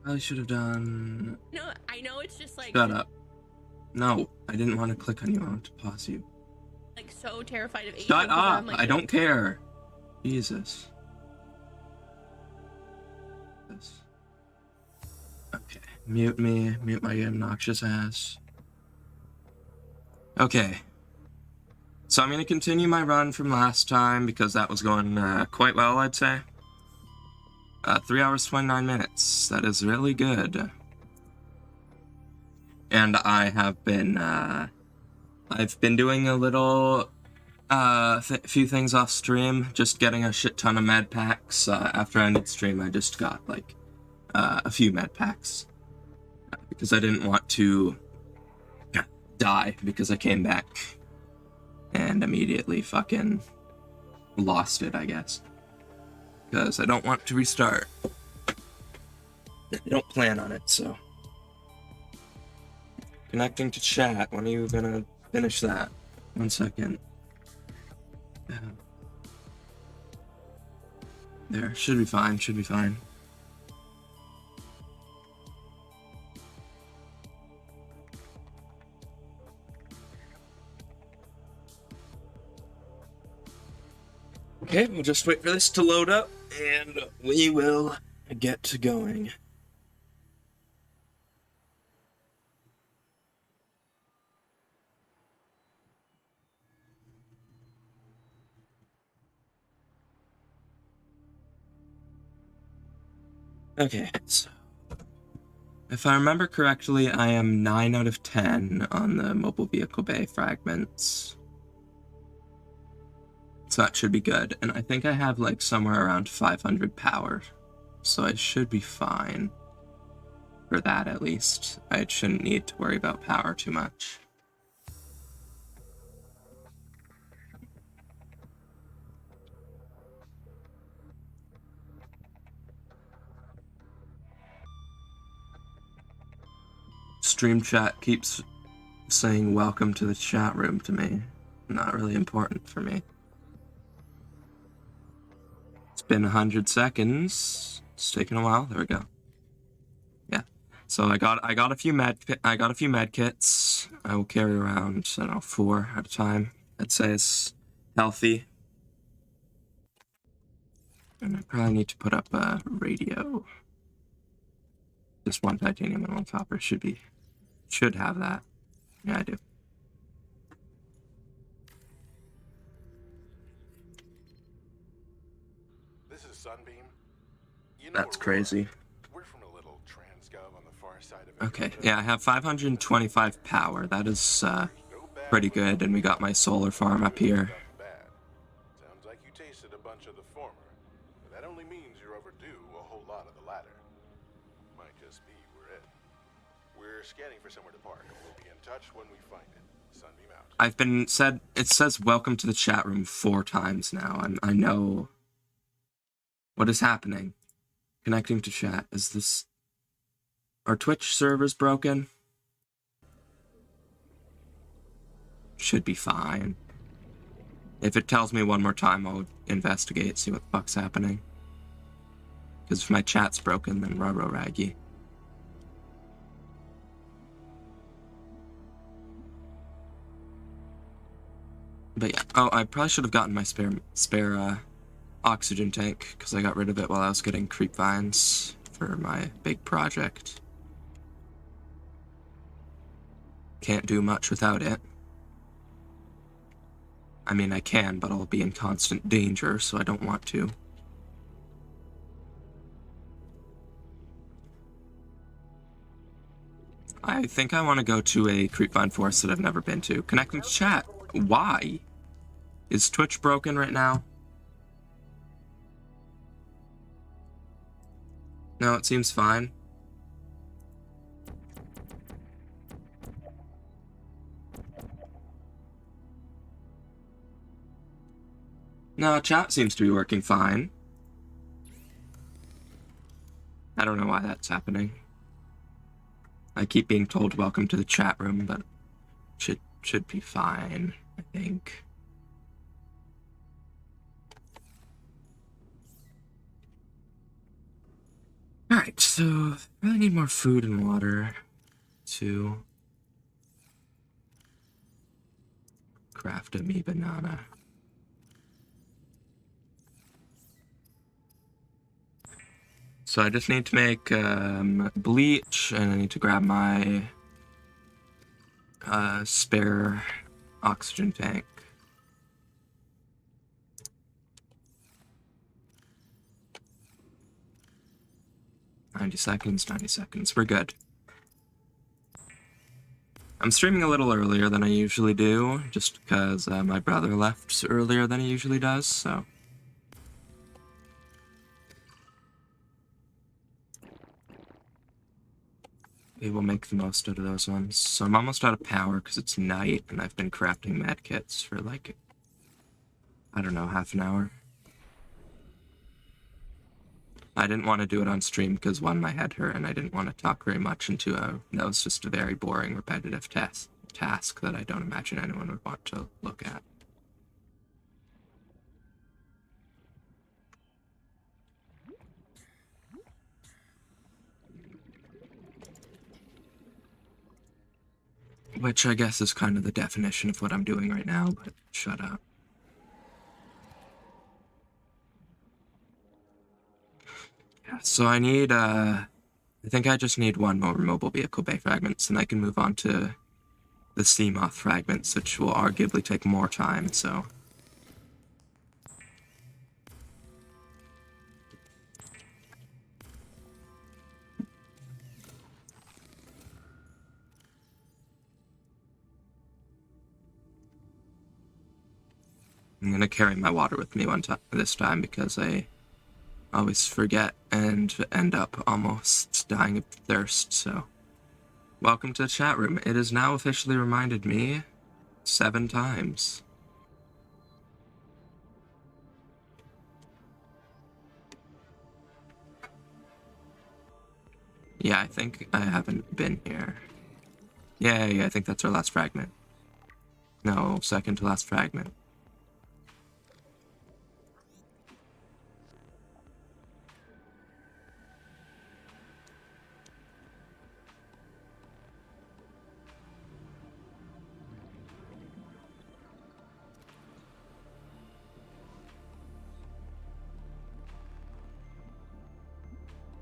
Probably should have done... No, I know it's just like... Shut up. No, I didn't want to click on you. I wanted to pause you. Like, so terrified of Asian. Shut up! Like, I don't care. Jesus. Okay. Mute me. Mute my obnoxious ass. Okay. So I'm going to continue my run from last time because that was going quite well, I'd say. 3 hours, 29 minutes. That is really good. And I have been, I've been doing a little, few things off stream, just getting a shit ton of med packs. After I ended stream, I just got, like, a few med packs. Because I didn't want to die, because I came back and immediately fucking lost it, I guess. Because I don't want to restart. I don't plan on it, so. Connecting to chat. When are you gonna finish that? 1 second. There. Should be fine. Should be fine. Okay, we'll just wait for this to load up, and we will get to going. Okay, so if I remember correctly, I am 9 out of 10 on the mobile vehicle bay fragments. So that should be good. And I think I have like somewhere around 500 power. So I should be fine. For that at least. I shouldn't need to worry about power too much. Stream chat keeps saying welcome to the chat room to me. Not really important for me. It's been 100 seconds. It's taken a while. There we go. Yeah. So I got a few med kits. I will carry around, I don't know, 4 at a time. I'd say it's healthy. And I probably need to put up a radio. Just 1 titanium and 1 copper should have that. Yeah, I do. This is Sunbeam. That's crazy. We're from a little transgov on the far side of Okay, yeah, I have 525 power. That is pretty good, and we got my solar farm up here. Sounds like you tasted a bunch of the former, but that only means you're overdue a whole lot of the latter. Might just be we're it. We're scanning for somewhere to park. We'll be in touch when we find it. Sunbeam out. It says welcome to the chat room 4 times now. I know what is happening. Connecting to chat. Are Twitch servers broken? Should be fine. If it tells me one more time, I'll investigate, see what the fuck's happening. Because if my chat's broken, then ruh-roh raggy. But yeah, oh, I probably should have gotten my spare oxygen tank, because I got rid of it while I was getting creep vines for my big project. Can't do much without it. I mean, I can, but I'll be in constant danger, so I don't want to. I think I want to go to a creepvine forest that I've never been to. Connecting to chat. Why? Is Twitch broken right now? No, it seems fine. No, chat seems to be working fine. I don't know why that's happening. I keep being told welcome to the chat room, but should be fine, I think. Alright. Alright, so I really need more food and water to craft a me banana. So I just need to make bleach, and I need to grab my spare oxygen tank. "90 seconds, 90 seconds. We're good." I'm streaming a little earlier than I usually do, just because my brother left earlier than he usually does, so. We will make the most out of those ones. So I'm almost out of power because it's night, and I've been crafting med kits for like, I don't know, half an hour. I didn't want to do it on stream because, one, my head hurt, and I didn't want to talk very much, and two, that was just a very boring, repetitive task that I don't imagine anyone would want to look at. Which I guess is kind of the definition of what I'm doing right now, but shut up. Yeah, so I need, I think I just need one more mobile vehicle bay fragments, and I can move on to the sea moth fragments, which will arguably take more time, so. I'm gonna carry my water with me this time because I always forget and end up almost dying of thirst, so. Welcome to the chat room. It has now officially reminded me 7 times. Yeah, I think I haven't been here. Yeah, I think that's our last fragment. No, second to last fragment.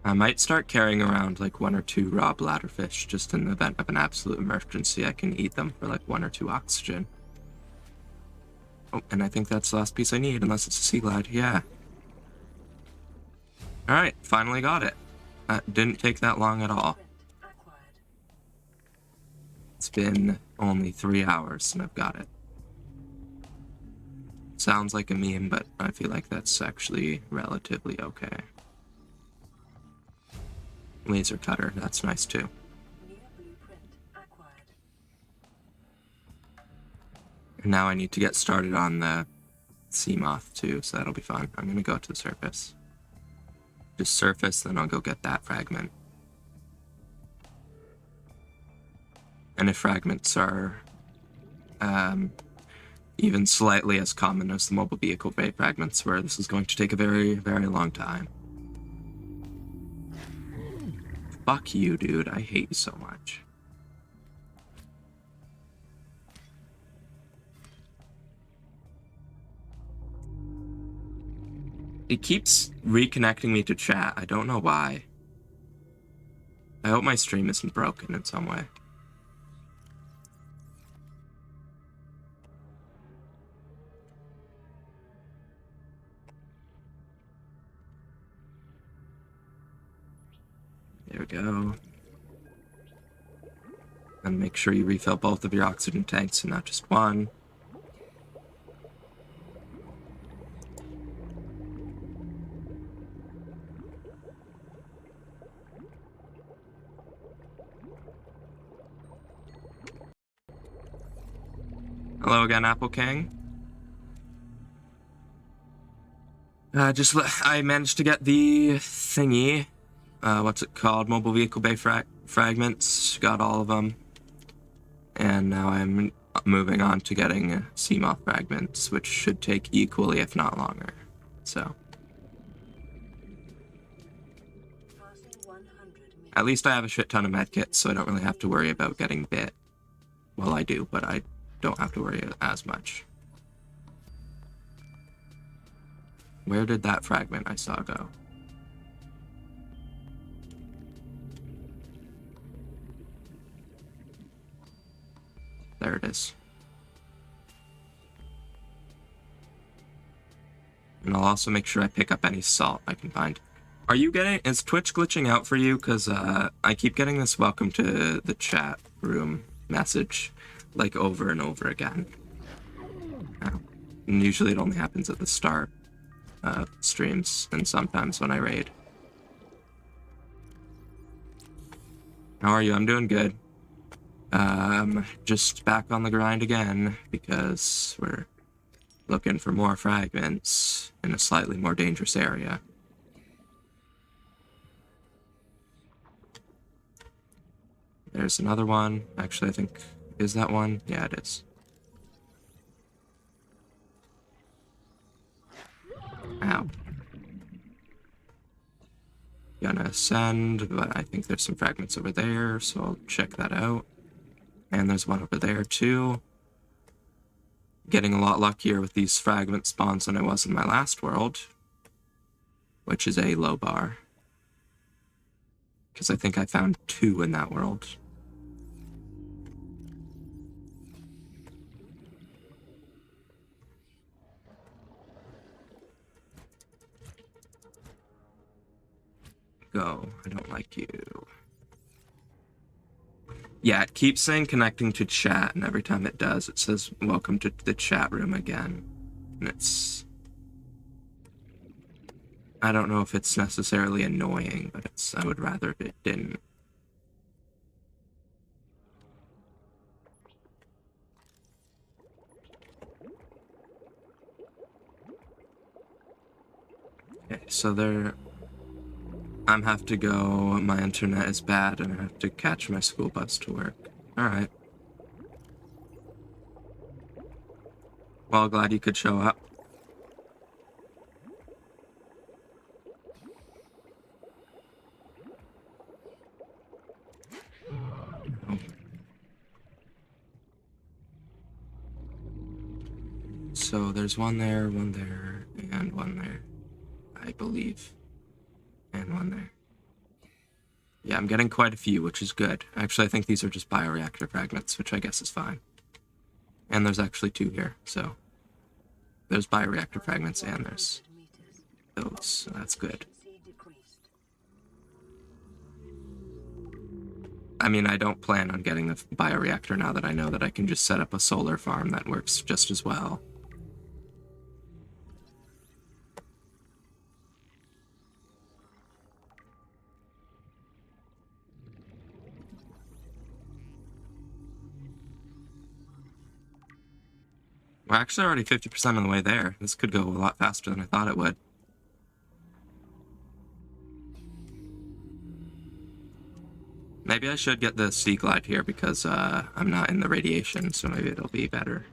I might start carrying around like 1 or 2 raw bladderfish, just in the event of an absolute emergency. I can eat them for like 1 or 2 oxygen. Oh, and I think that's the last piece I need, unless it's a sea glide. Yeah. Alright, finally got it. That didn't take that long at all. It's been only 3 hours and I've got it. Sounds like a meme, but I feel like that's actually relatively okay. Laser cutter, that's nice too. And now I need to get started on the sea moth too, so that'll be fun. I'm gonna go to the surface. Just surface, then I'll go get that fragment. And if fragments are even slightly as common as the mobile vehicle bay fragments were, this is going to take a very, very long time. Fuck you, dude. I hate you so much. It keeps reconnecting me to chat. I don't know why. I hope my stream isn't broken in some way. There we go. And make sure you refill both of your oxygen tanks and not just one. Hello again, Apple King. I managed to get the thingy. What's it called? Mobile vehicle bay fragments. Got all of them. And now I'm moving on to getting sea moth fragments, which should take equally, if not longer. So. At least I have a shit ton of medkits, so I don't really have to worry about getting bit. Well, I do, but I don't have to worry as much. Where did that fragment I saw go? There it is. And I'll also make sure I pick up any salt I can find. Are you getting... Is Twitch glitching out for you? Because I keep getting this welcome to the chat room message, like, over and over again. And usually it only happens at the start of streams, and sometimes when I raid. How are you? I'm doing good. Just back on the grind again, because we're looking for more fragments in a slightly more dangerous area. There's another one. Actually, I think... Is that one? Yeah, it is. Ow. Gonna ascend, but I think there's some fragments over there, so I'll check that out. And there's one over there, too. Getting a lot luckier with these fragment spawns than I was in my last world, which is a low bar. Because I think I found 2 in that world. Go. I don't like you. Yeah, it keeps saying connecting to chat, and every time it does, it says, welcome to the chat room again. And it's... I don't know if it's necessarily annoying, but it's... I would rather if it didn't. Okay, so there... I have to go, my internet is bad, and I have to catch my school bus to work. Alright. Well, glad you could show up. Oh. So there's one there, and one there, I believe. And one there. Yeah, I'm getting quite a few, which is good. Actually, I think these are just bioreactor fragments, which I guess is fine. And there's actually 2 here, so... There's bioreactor fragments and there's those, so that's good. I mean, I don't plan on getting the bioreactor now that I know that I can just set up a solar farm that works just as well. We're actually already 50% on the way there. This could go a lot faster than I thought it would. Maybe I should get the sea glide here because I'm not in the radiation, so maybe it'll be better.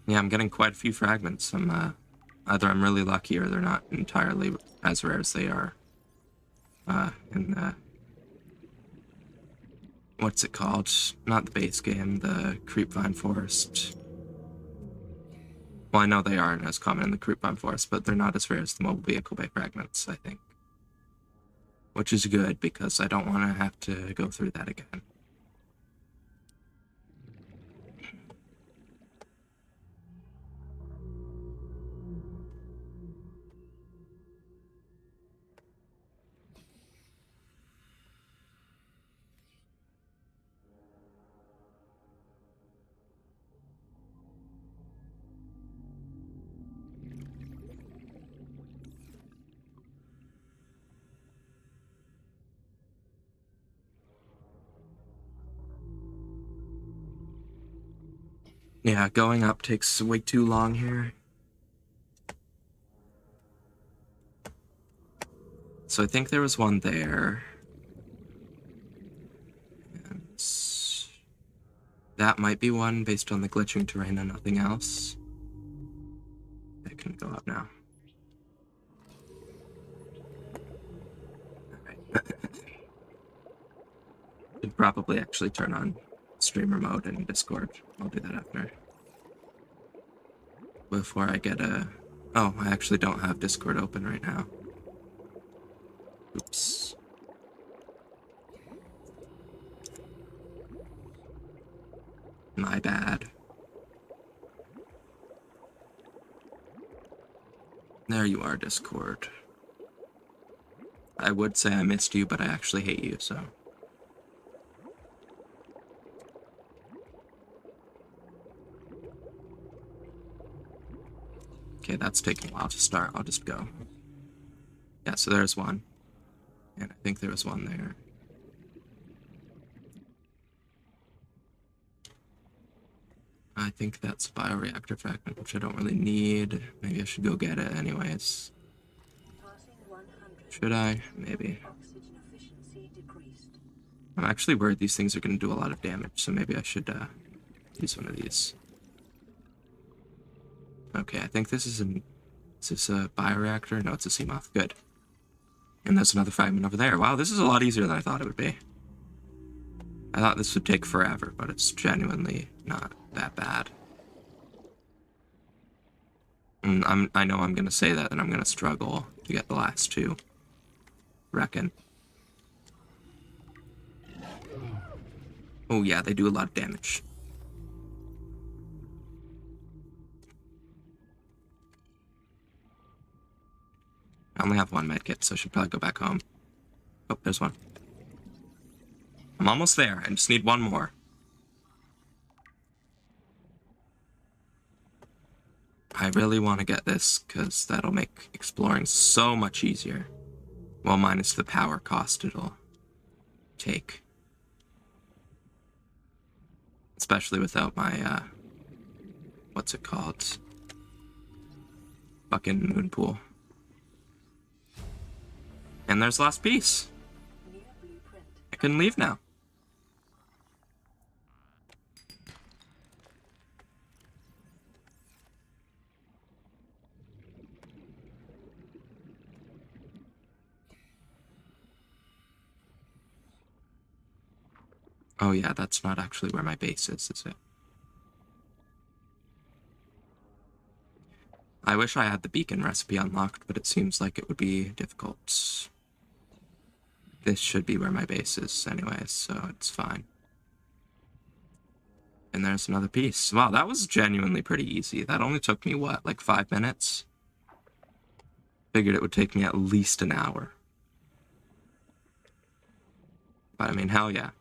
Yeah, I'm getting quite a few fragments. Either I'm really lucky or they're not entirely as rare as they are in the... What's it called? Not the base game, the Creepvine Forest. Well, I know they aren't as common in the Creepvine Forest, but they're not as rare as the Mobile Vehicle Bay fragments, I think. Which is good, because I don't want to have to go through that again. Yeah, going up takes way too long here. So I think there was one there. And That might be one based on the glitching terrain and nothing else. It can go up now. Alright. Should probably actually turn on streamer mode in Discord. I'll do that after. Before I get a... Oh, I actually don't have Discord open right now. Oops. My bad. There you are, Discord. I would say I missed you, but I actually hate you, so... Okay, that's taking a while to start. I'll just go. Yeah, so there's one. And I think there was one there. I think that's bioreactor fragment, which I don't really need. Maybe I should go get it anyways. Should I? Maybe. I'm actually worried these things are going to do a lot of damage, so maybe I should use one of these. Okay, I think this is an... Is this a bioreactor? No, it's a sea moth. Good. And there's another fragment over there. Wow, this is a lot easier than I thought it would be. I thought this would take forever, but it's genuinely not that bad. And I know I'm going to say that, and I'm going to struggle to get the last two. Reckon. Oh yeah, they do a lot of damage. I only have one medkit, so I should probably go back home. Oh, there's one. I'm almost there. I just need one more. I really want to get this, because that'll make exploring so much easier. Well, minus the power cost it'll take. Especially without my, what's it called? Fucking moon pool. And there's the last piece. I can leave now. Oh yeah, that's not actually where my base is it? I wish I had the beacon recipe unlocked, but it seems like it would be difficult. This should be where my base is anyways, so it's fine. And there's another piece. Wow, that was genuinely pretty easy. That only took me, what, like 5 minutes? Figured it would take me at least an hour. But I mean, hell yeah.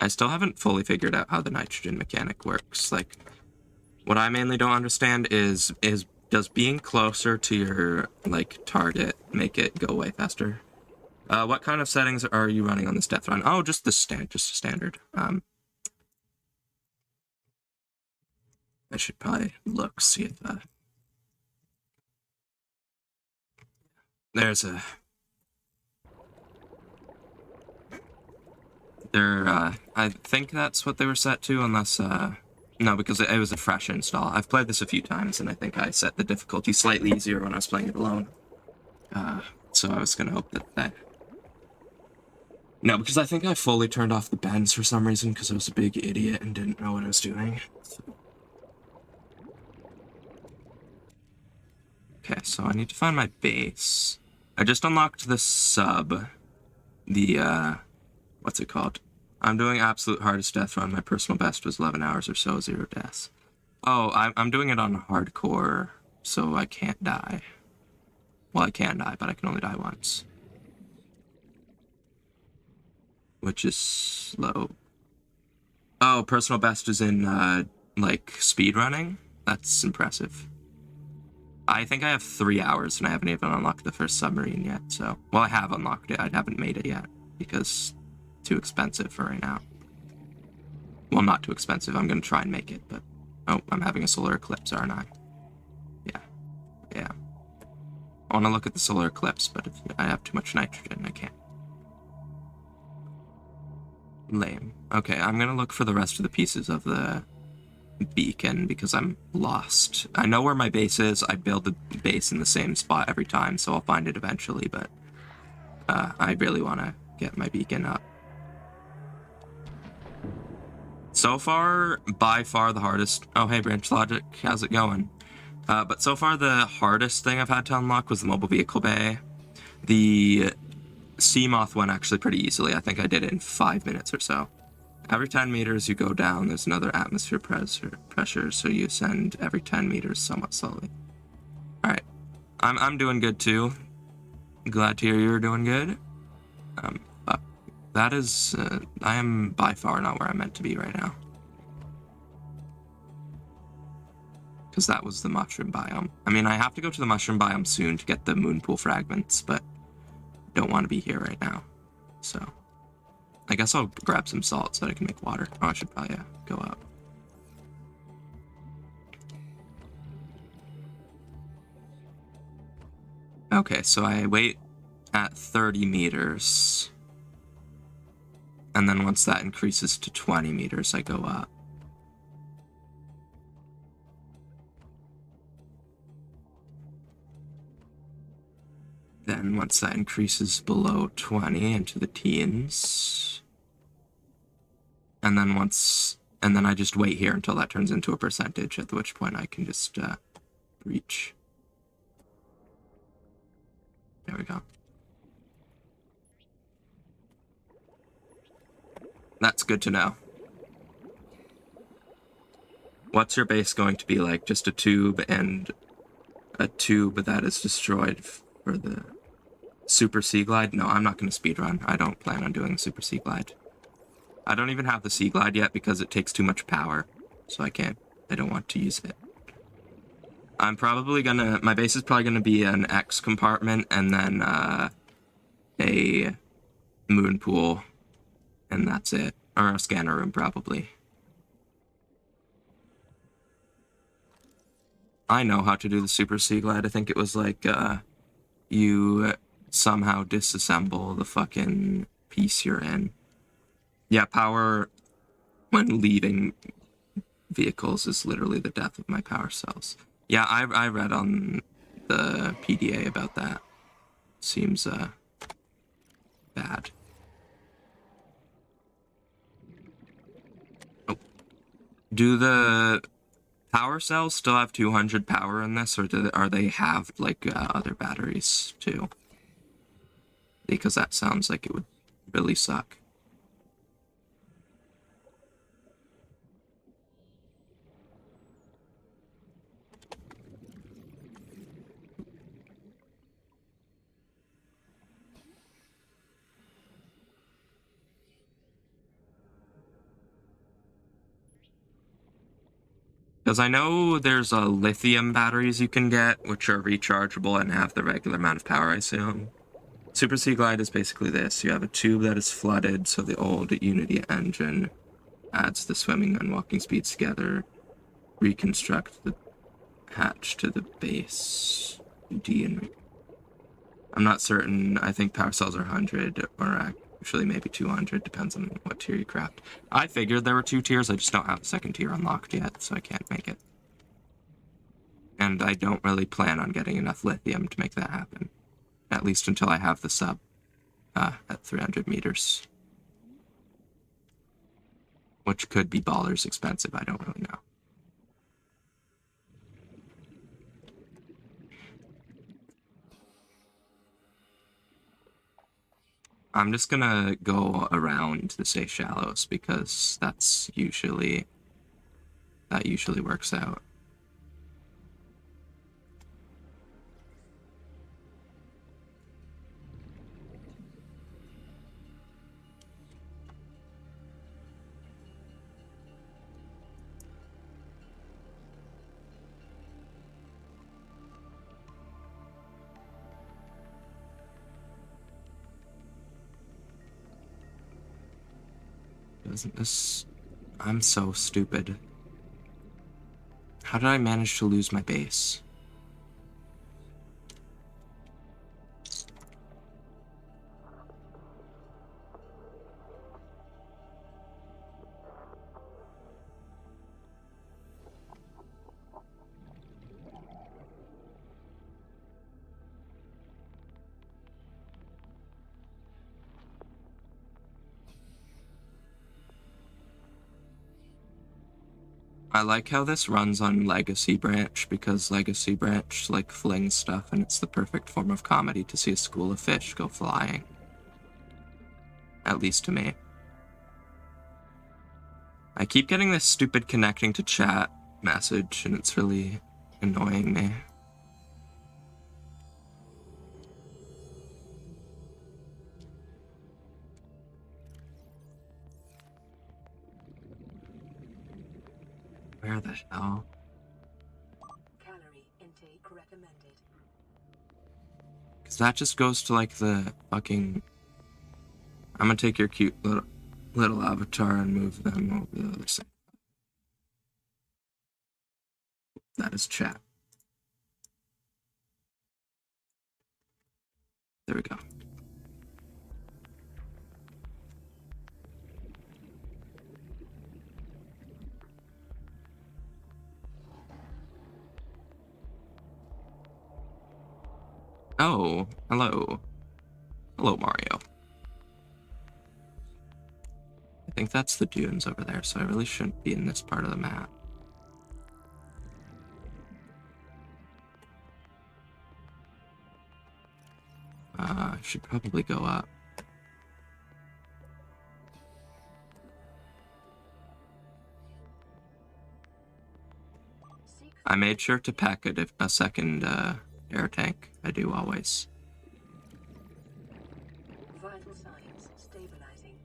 I still haven't fully figured out how the nitrogen mechanic works. Like, what I mainly don't understand is does being closer to your, like, target make it go away faster? What kind of settings are you running on this Deathrun? Oh, just the standard. I should probably look, see if, there's a... I think that's what they were set to, unless, no, because it was a fresh install. I've played this a few times, and I think I set the difficulty slightly easier when I was playing it alone. So I was gonna hope that... No, because I think I fully turned off the bends for some reason, because I was a big idiot and didn't know what I was doing. Okay, so I need to find my base. I just unlocked the sub. The, what's it called? I'm doing absolute hardest death run. My personal best was 11 hours or so, 0 deaths. Oh, I'm doing it on hardcore, so I can't die. Well, I can die, but I can only die once. Which is slow. Oh, personal best is in, like, speedrunning? That's impressive. I think I have 3 hours and I haven't even unlocked the first submarine yet. So, well, I have unlocked it. I haven't made it yet because too expensive for right now. Well, not too expensive. I'm going to try and make it, but oh, I'm having a solar eclipse, aren't I? Yeah. I want to look at the solar eclipse, but if I have too much nitrogen, I can't. Lame. Okay, I'm going to look for the rest of the pieces of the beacon because I'm lost. I know where my base is. I build the base in the same spot every time, so I'll find it eventually, but I really want to get my beacon up. So far, by far the hardest... Oh, hey, Branch Logic, how's it going? But so far, the hardest thing I've had to unlock was the mobile vehicle bay. The Seamoth went actually pretty easily. I think I did it in 5 minutes or so. Every 10 meters you go down, there's another atmosphere pressure, so you ascend every 10 meters somewhat slowly. Alright. I'm doing good too. Glad to hear you're doing good. But that is... I am by far not where I'm meant to be right now. Because that was the mushroom biome. I mean, I have to go to the mushroom biome soon to get the moon pool fragments, but don't want to be here right now. So, I guess I'll grab some salt so that I can make water. Oh, I should probably go up. Okay, so I wait at 30 meters. And then once that increases to 20 meters, I go up. Then once that increases below 20 into the teens, and then I just wait here until that turns into a percentage, at which point I can just reach. There we go. That's good to know. What's your base going to be like? Just a tube and a tube that is destroyed for the Super Sea Glide? No, I'm not going to speedrun. I don't plan on doing Super Sea Glide. I don't even have the Sea Glide yet because it takes too much power. So I don't want to use it. I'm probably gonna... My base is probably gonna be an X compartment and then a moon pool. And that's it. Or a scanner room, probably. I know how to do the Super Sea Glide. I think it was like, you somehow disassemble the fucking piece you're in. Yeah, power when leaving vehicles is literally the death of my power cells. Yeah, I read on the PDA about that. Seems, bad. Oh. Do the power cells still have 200 power in this, or are they halved like other batteries too? Because that sounds like it would really suck. Because I know there's lithium batteries you can get, which are rechargeable and have the regular amount of power, I assume. Super Sea Glide is basically this. You have a tube that is flooded, so the old Unity engine adds the swimming and walking speeds together, reconstruct the hatch to the base, I'm not certain. I think power cells are 100, or actually maybe 200, depends on what tier you craft. I figured there were 2 tiers, I just don't have the second tier unlocked yet, so I can't make it. And I don't really plan on getting enough lithium to make that happen. At least until I have the sub at 300 meters. Which could be ballers expensive, I don't really know. I'm just gonna go around the safe shallows because that usually works out. Isn't this... I'm so stupid. How did I manage to lose my base? I like how this runs on Legacy Branch, because Legacy Branch, like, flings stuff, and it's the perfect form of comedy to see a school of fish go flying. At least to me. I keep getting this stupid connecting to chat message, and it's really annoying me. Where the hell? Calorie intake recommended. Because that just goes to, like, the fucking... I'm gonna take your cute little avatar and move them over the other side. That is chat. There we go. Oh, hello. Hello, Mario. I think that's the dunes over there, so I really shouldn't be in this part of the map. I should probably go up. I made sure to pack a second air tank. I do always. Vital signs stabilizing.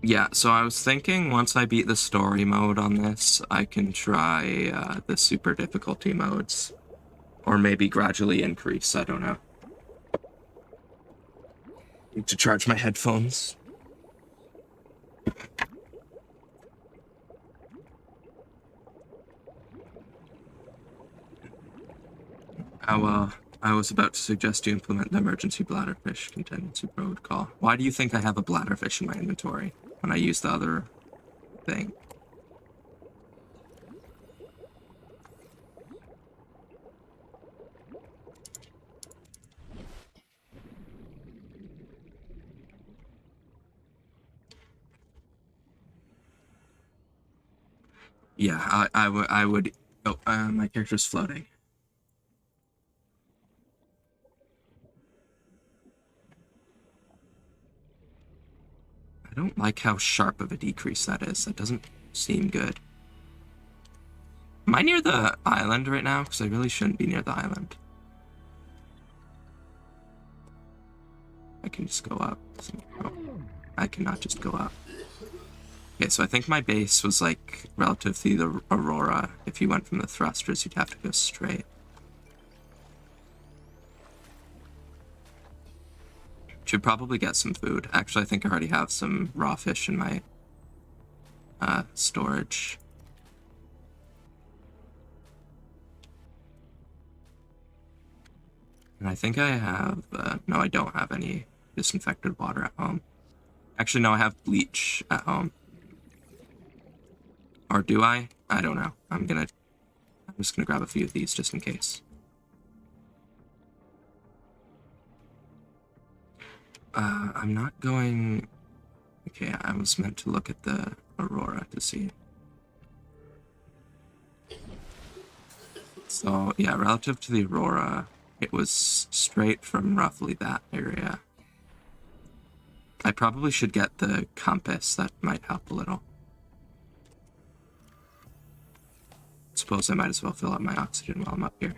Yeah, so I was thinking once I beat the story mode on this, I can try the super difficulty modes. Or maybe gradually increase, I don't know. Need to charge my headphones. I was about to suggest you implement the emergency bladderfish contingency protocol. Why do you think I have a bladderfish in my inventory when I use the other thing? Yeah, I would... Oh, my character's floating. I don't like how sharp of a decrease that is. That doesn't seem good. Am I near the island right now? Because I really shouldn't be near the island. I can just go up. Oh, I cannot just go up. Okay, so I think my base was, like, relative to the Aurora. If you went from the thrusters, you'd have to go straight. Should probably get some food. Actually, I think I already have some raw fish in my storage. And I think I have... no, I don't have any disinfected water at home. Actually, no, I have bleach at home. Or do I? I don't know. I'm just gonna grab a few of these just in case. I'm not going... Okay, I was meant to look at the Aurora to see. So, yeah, relative to the Aurora, it was straight from roughly that area. I probably should get the compass. That might help a little. Suppose I might as well fill up my oxygen while I'm up here.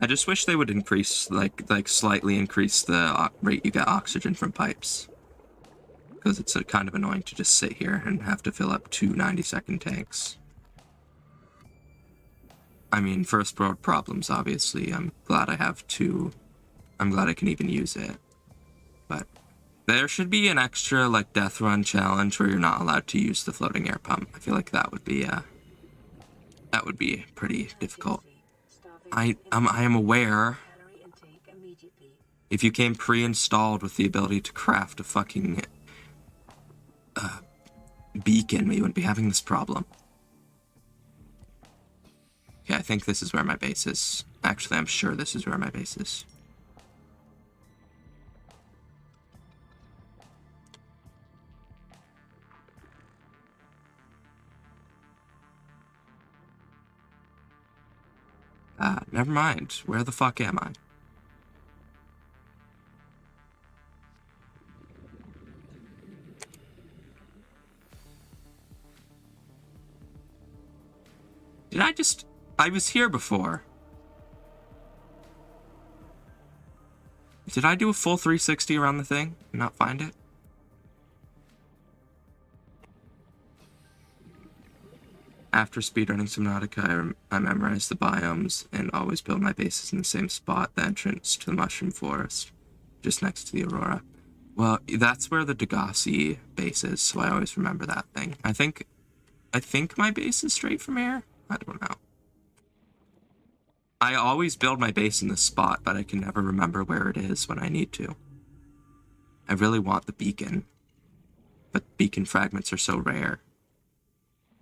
I just wish they would increase, like slightly increase the rate you get oxygen from pipes. Because it's kind of annoying to just sit here and have to fill up two 90-second tanks. I mean, first world problems, obviously. I'm glad I have two. I'm glad I can even use it. But there should be an extra, like, Deathrun challenge where you're not allowed to use the floating air pump. I feel like that would be pretty difficult. I am aware if you came pre-installed with the ability to craft a fucking beacon, we wouldn't be having this problem. Okay, I think this is where my base is. Actually, I'm sure this is where my base is. Never mind. Where the fuck am I? I was here before. Did I do a full 360 around the thing and not find it? After speedrunning Subnautica, I memorized the biomes and always build my bases in the same spot, the entrance to the mushroom forest, just next to the Aurora. Well, that's where the Degassi base is, so I always remember that thing. I think my base is straight from here? I don't know. I always build my base in this spot, but I can never remember where it is when I need to. I really want the beacon, but beacon fragments are so rare.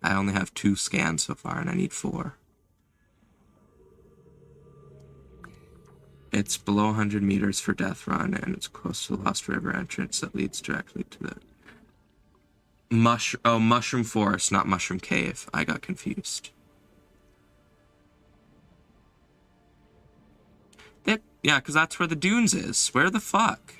I only have 2 scans so far, and I need 4. It's below 100 meters for Deathrun, and it's close to the Lost River entrance that leads directly to the... Mushroom Forest, not Mushroom Cave. I got confused. Yeah, because that's where the dunes is. Where the fuck?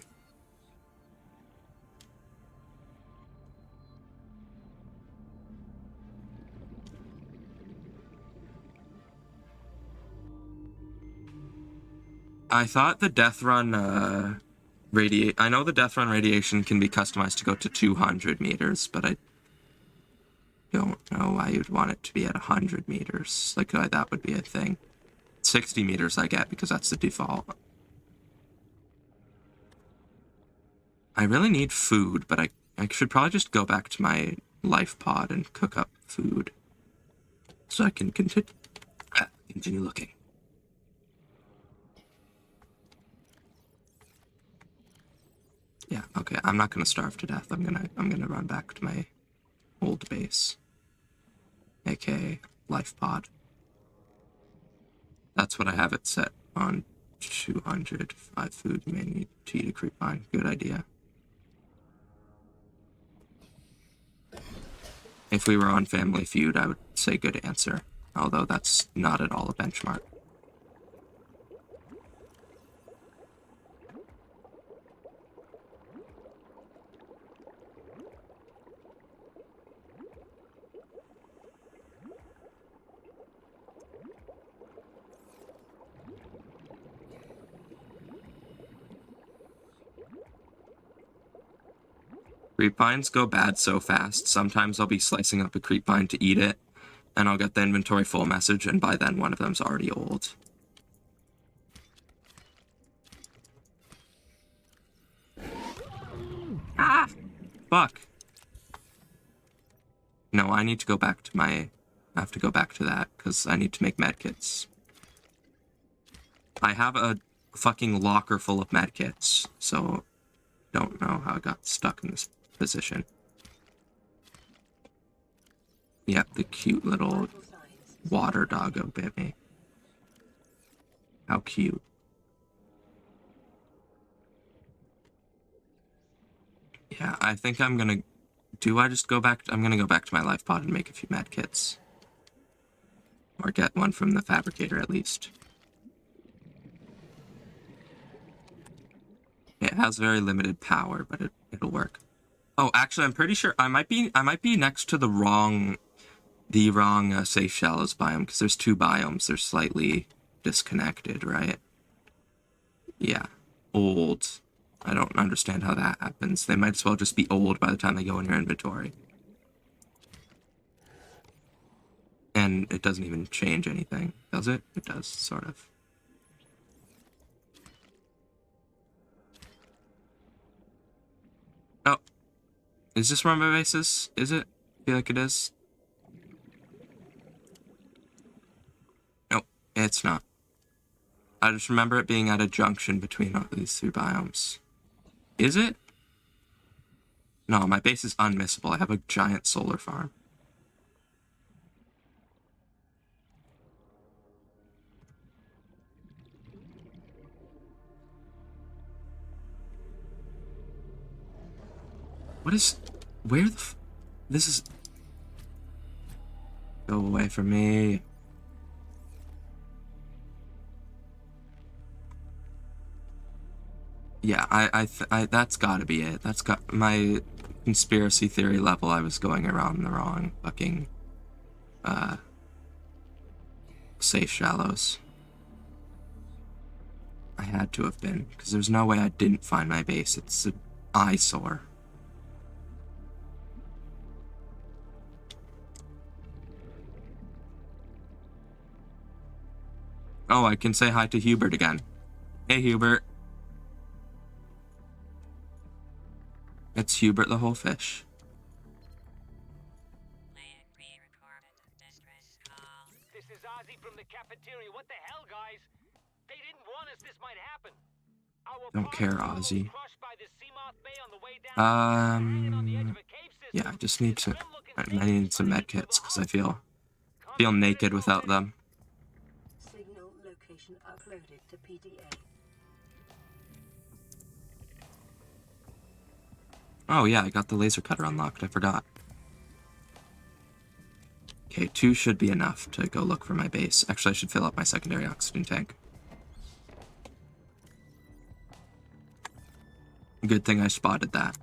I thought the Deathrun, I know the Deathrun radiation can be customized to go to 200 meters, but I don't know why you'd want it to be at 100 meters. Like, that would be a thing. 60 meters I get because that's the default. I really need food, but I should probably just go back to my life pod and cook up food so I can continue looking. Yeah, okay, I'm not gonna starve to death. I'm gonna run back to my old base, aka life pod. That's what I have it set on. 200. 5 food. You may need to eat a creep vine. Good idea. If we were on Family Feud, I would say good answer. Although that's not at all a benchmark. Creepvines go bad so fast. Sometimes I'll be slicing up a creepvine to eat it, and I'll get the inventory full message, and by then one of them's already old. Ah! Fuck. No, I need to go back to I have to go back to that, because I need to make medkits. I have a fucking locker full of medkits, so don't know how I got stuck in this position. Yep, the cute little water doggo bit me. How cute. Yeah, I think I'm gonna... Do I just go back? I'm gonna go back to my life pod and make a few medkits. Or get one from the fabricator at least. It has very limited power, but it'll work. Oh, actually, I'm pretty sure I might be next to the wrong safe shallows biome, because there's 2 biomes. They're slightly disconnected, right? Yeah. Old. I don't understand how that happens. They might as well just be old by the time they go in your inventory. And it doesn't even change anything, does it? It does, sort of. Oh. Is this where my base is? Is it? I feel like it is. Nope, it's not. I just remember it being at a junction between all these three biomes. Is it? No, my base is unmissable. I have a giant solar farm. What is... Where the this is... Go away from me. Yeah, I that's gotta be it. That's got my conspiracy theory level. I was going around the wrong fucking, safe shallows. I had to have been, because there's no way I didn't find my base. It's an eyesore. Oh, I can say hi to Hubert again. Hey, Hubert. It's Hubert the whole fish. This is Ozzy from the cafeteria. What the hell, guys? They didn't want us. This might happen. Don't care, Ozzy. Yeah, I just need to... I need some medkits, because I feel naked without them. Signal location uploaded to PDA. Oh yeah, I got the laser cutter unlocked. I forgot. Okay, 2 should be enough to go look for my base. Actually, I should fill up my secondary oxygen tank. Good thing I spotted that.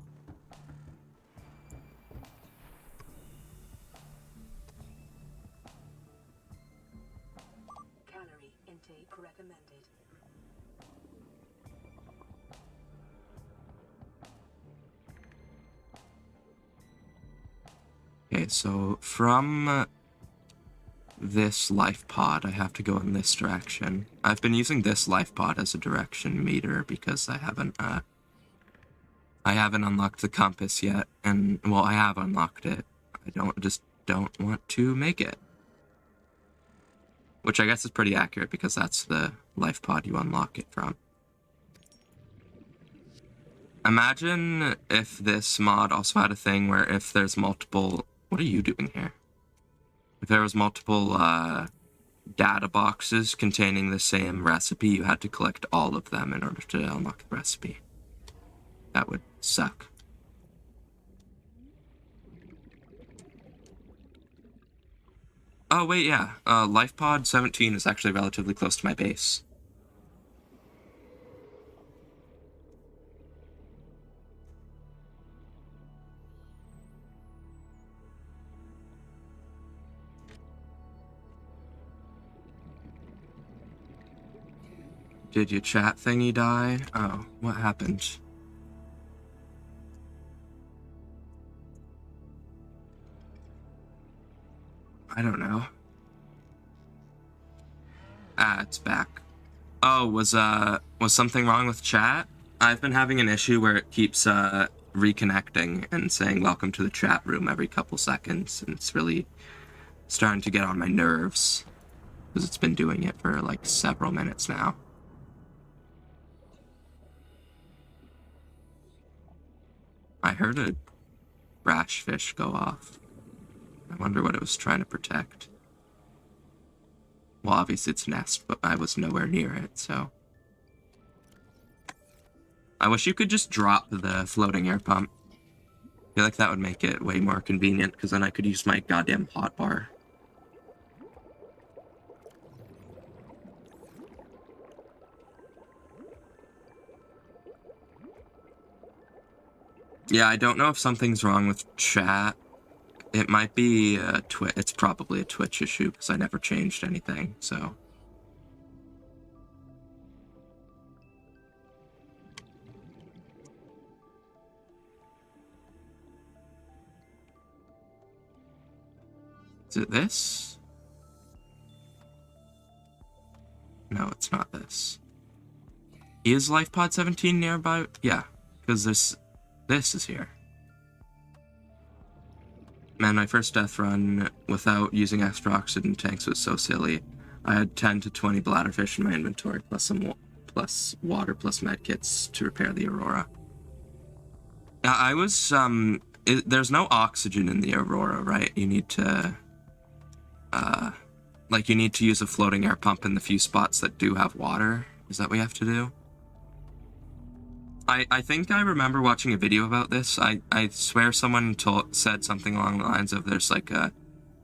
Calorie intake recommended. Okay, so from this life pod, I have to go in this direction. I've been using this life pod as a direction meter because I haven't unlocked the compass yet, and well, I have unlocked it. I don't want to make it. Which I guess is pretty accurate because that's the life pod you unlock it from. Imagine if this mod also had a thing where if there's multiple... What are you doing here? If there was multiple data boxes containing the same recipe, you had to collect all of them in order to unlock the recipe. That would suck. Oh, wait, yeah. Life pod 17 is actually relatively close to my base. Did your chat thingy die? Oh, what happened? I don't know. Ah, it's back. Oh, was something wrong with chat? I've been having an issue where it keeps reconnecting and saying welcome to the chat room every couple seconds, and it's really starting to get on my nerves because it's been doing it for like several minutes now. I heard a brash fish go off. I wonder what it was trying to protect. Well, obviously it's a nest, but I was nowhere near it, so... I wish you could just drop the floating air pump. I feel like that would make it way more convenient, because then I could use my goddamn hotbar. Yeah, I don't know if something's wrong with chat. It might be a Twitch. It's probably a Twitch issue because I never changed anything, so. Is it this? No, it's not this. Is Life Pod 17 nearby? Yeah, because this is here. Man, my first death run without using extra oxygen tanks was so silly. I had 10 to 20 bladderfish in my inventory, plus some plus water, plus medkits to repair the Aurora. I was there's no oxygen in the Aurora, right? You need to like you need to use a floating air pump in the few spots that do have water. Is that what you have to do? I think I remember watching a video about this. I swear someone said something along the lines of there's like a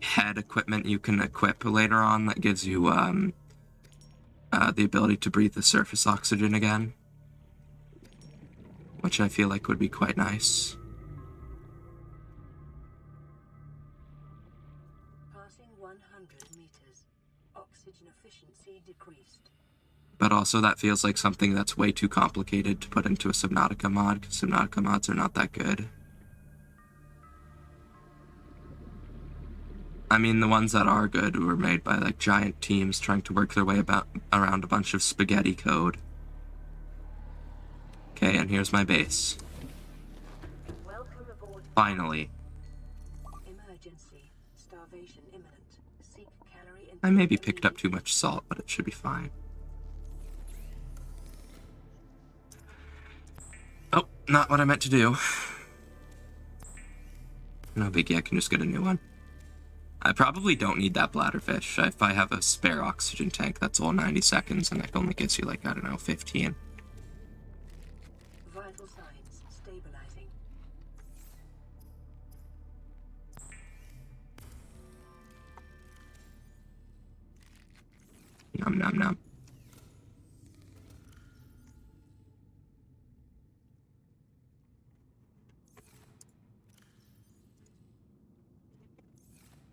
head equipment you can equip later on that gives you the ability to breathe the surface oxygen again, which I feel like would be quite nice. Passing 100 meters. Oxygen efficiency decreased. But also that feels like something that's way too complicated to put into a Subnautica mod, because Subnautica mods are not that good. I mean, the ones that are good were made by like giant teams trying to work their way around a bunch of spaghetti code. Okay, and here's my base. Welcome aboard. Finally. Emergency. Starvation imminent. Seek calorie I maybe picked up too much salt, but it should be fine. Oh, not what I meant to do. No biggie, I can just get a new one. I probably don't need that bladderfish. If I have a spare oxygen tank, that's all 90 seconds, and that only gives you like, I don't know, 15. Vital signs stabilizing. Nom nom nom.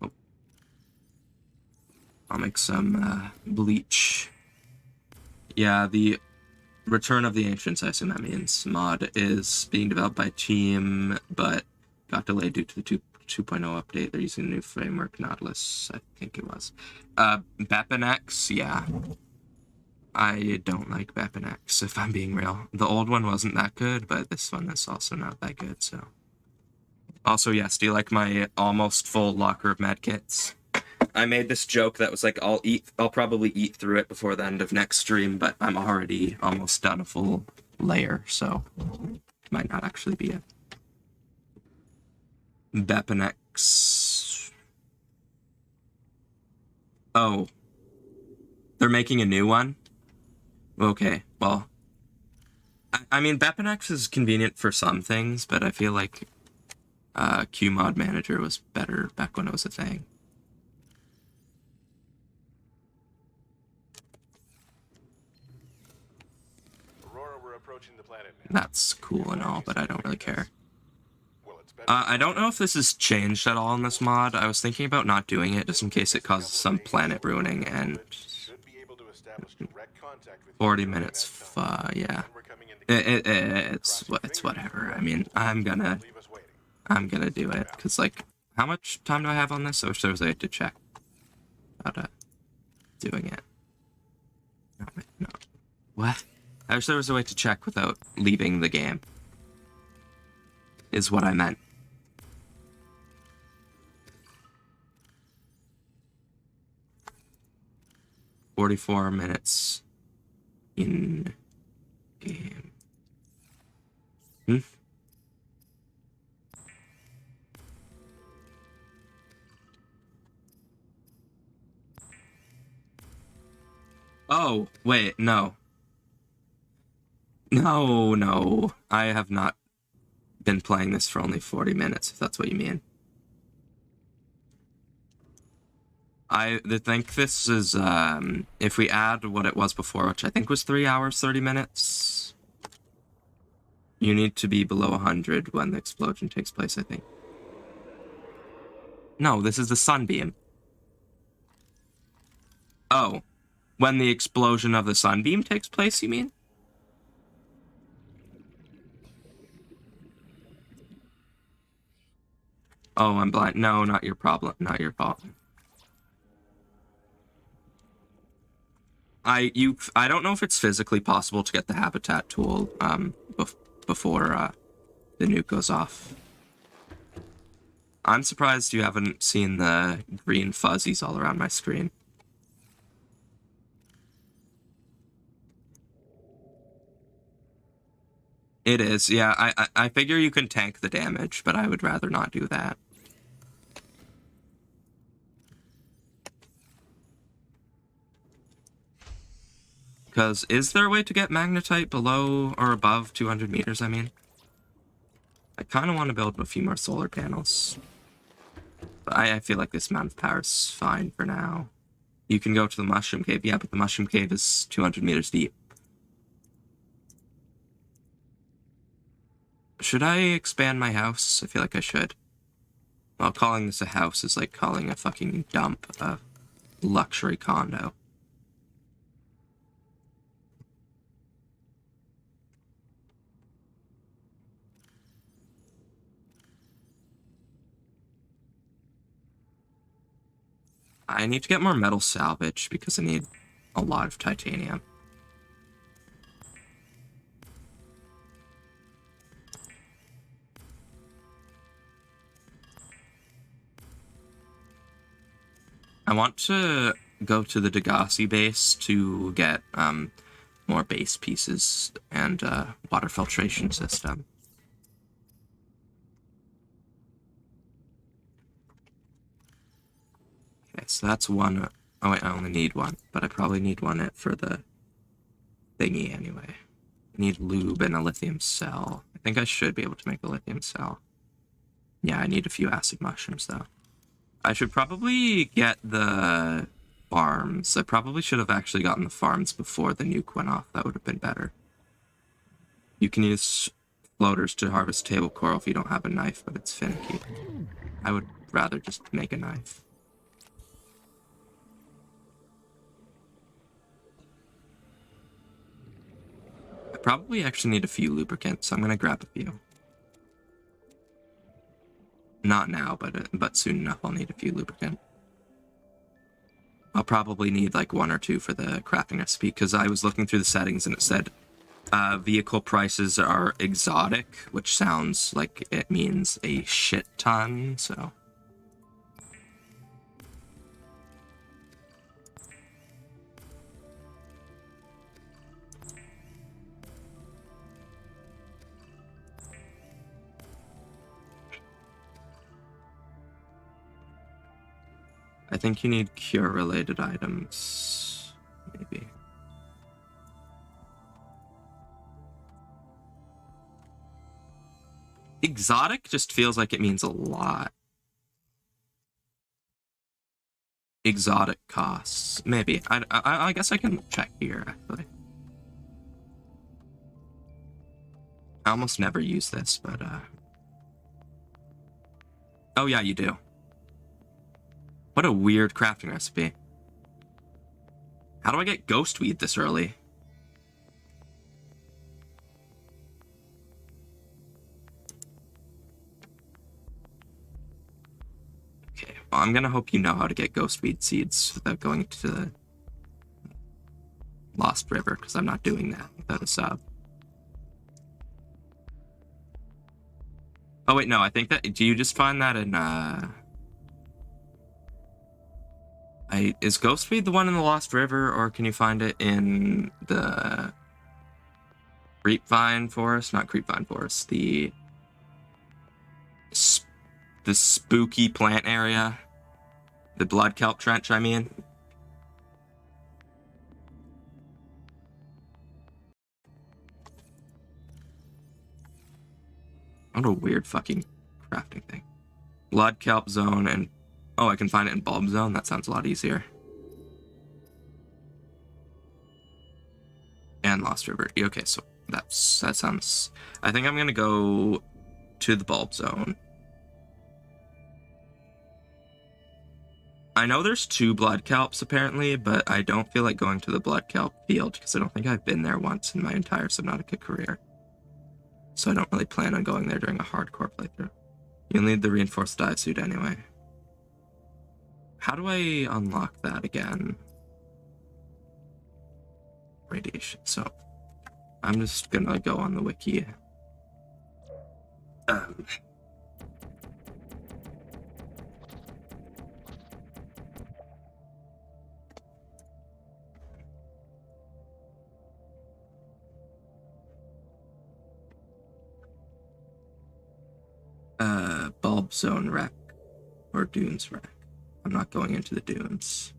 Oh. I'll make some bleach. Yeah, the Return of the Ancients, I assume that means, mod is being developed by a team, but got delayed due to the 2.0 update. They're using a new framework, Nautilus, I think it was. Bepinex, yeah. I don't like Bepinex, if I'm being real. The old one wasn't that good, but this one is also not that good, so. Also, yes, do you like my almost full locker of medkits? I made this joke that was like, I'll probably eat through it before the end of next stream, but I'm already almost done a full layer, so it might not actually be it. Bepinex. Oh. They're making a new one? Okay, well. I mean, Bepinex is convenient for some things, but I feel like QMod Manager was better back when it was a thing. Aurora, we're approaching the planet now. That's cool and all, but I don't really care. Well, it's better I don't know if this has changed at all in this mod. I was thinking about not doing it just in case it causes some planet ruining, and should be able to establish direct contact with 40 minutes, yeah. It's whatever. I mean, I'm gonna do it, because, like, how much time do I have on this? I wish there was a way to check about doing it. No. What? I wish there was a way to check without leaving the game. Is what I meant. "44 minutes in game." Oh, wait, no. No. I have not been playing this for only 40 minutes, if that's what you mean. I think this is, if we add what it was before, which I think was 3 hours, 30 minutes, you need to be below 100 when the explosion takes place, I think. No, this is the sunbeam. Oh, when the explosion of the sunbeam takes place, you mean? Oh, I'm blind. No, not your problem. Not your fault. I don't know if it's physically possible to get the habitat tool before the nuke goes off. I'm surprised you haven't seen the green fuzzies all around my screen. It is, yeah. I figure you can tank the damage, but I would rather not do that. Because is there a way to get magnetite below or above 200 meters, I mean? I kind of want to build a few more solar panels. But I feel like this amount of power is fine for now. You can go to the mushroom cave. Yeah, but the mushroom cave is 200 meters deep. Should I expand my house? I feel like I should. Well, calling this a house is like calling a fucking dump a luxury condo. I need to get more metal salvage because I need a lot of titanium. I want to go to the Degassi base to get more base pieces and water filtration system. Okay, so that's one. Oh wait, I only need one, but I probably need one for the thingy anyway. I need lube and a lithium cell. I think I should be able to make a lithium cell. Yeah, I need a few acid mushrooms though. I should probably get the farms. I probably should have actually gotten the farms before the nuke went off. That would have been better. You can use floaters to harvest table coral if you don't have a knife, but it's finicky. I would rather just make a knife. I probably actually need a few lubricants, so I'm gonna grab a few. Not now, but soon enough I'll need a few lubricant. I'll probably need like 1 or 2 for the crafting recipe, because I was looking through the settings and it said vehicle prices are exotic, which sounds like it means a shit ton, so... I think you need cure-related items, maybe. Exotic just feels like it means a lot. Exotic costs, maybe. I guess I can check here, actually. I almost never use this, but, Oh yeah, you do. What a weird crafting recipe. How do I get ghost weed this early? Okay, well, I'm gonna hope you know how to get ghost weed seeds without going to the Lost River, because I'm not doing that without a sub. Oh wait, no, I think that... Do you just find that in, is Ghostweed the one in the Lost River, or can you find it in the Creepvine Forest? Not Creepvine Forest, the spooky plant area. The Blood Kelp Trench, I mean. What a weird fucking crafting thing. Blood Kelp Zone and... Oh, I can find it in Bulb Zone? That sounds a lot easier. And Lost River. Okay, so that sounds... I think I'm gonna go to the Bulb Zone. I know there's 2 Blood Kelps, apparently, but I don't feel like going to the Blood Kelp field, because I don't think I've been there once in my entire Subnautica career. So I don't really plan on going there during a hardcore playthrough. You'll need the reinforced dive suit anyway. How do I unlock that again? radiation. So I'm just gonna go on the wiki. Bulb zone wreck or dunes wreck. I'm not going into the dunes.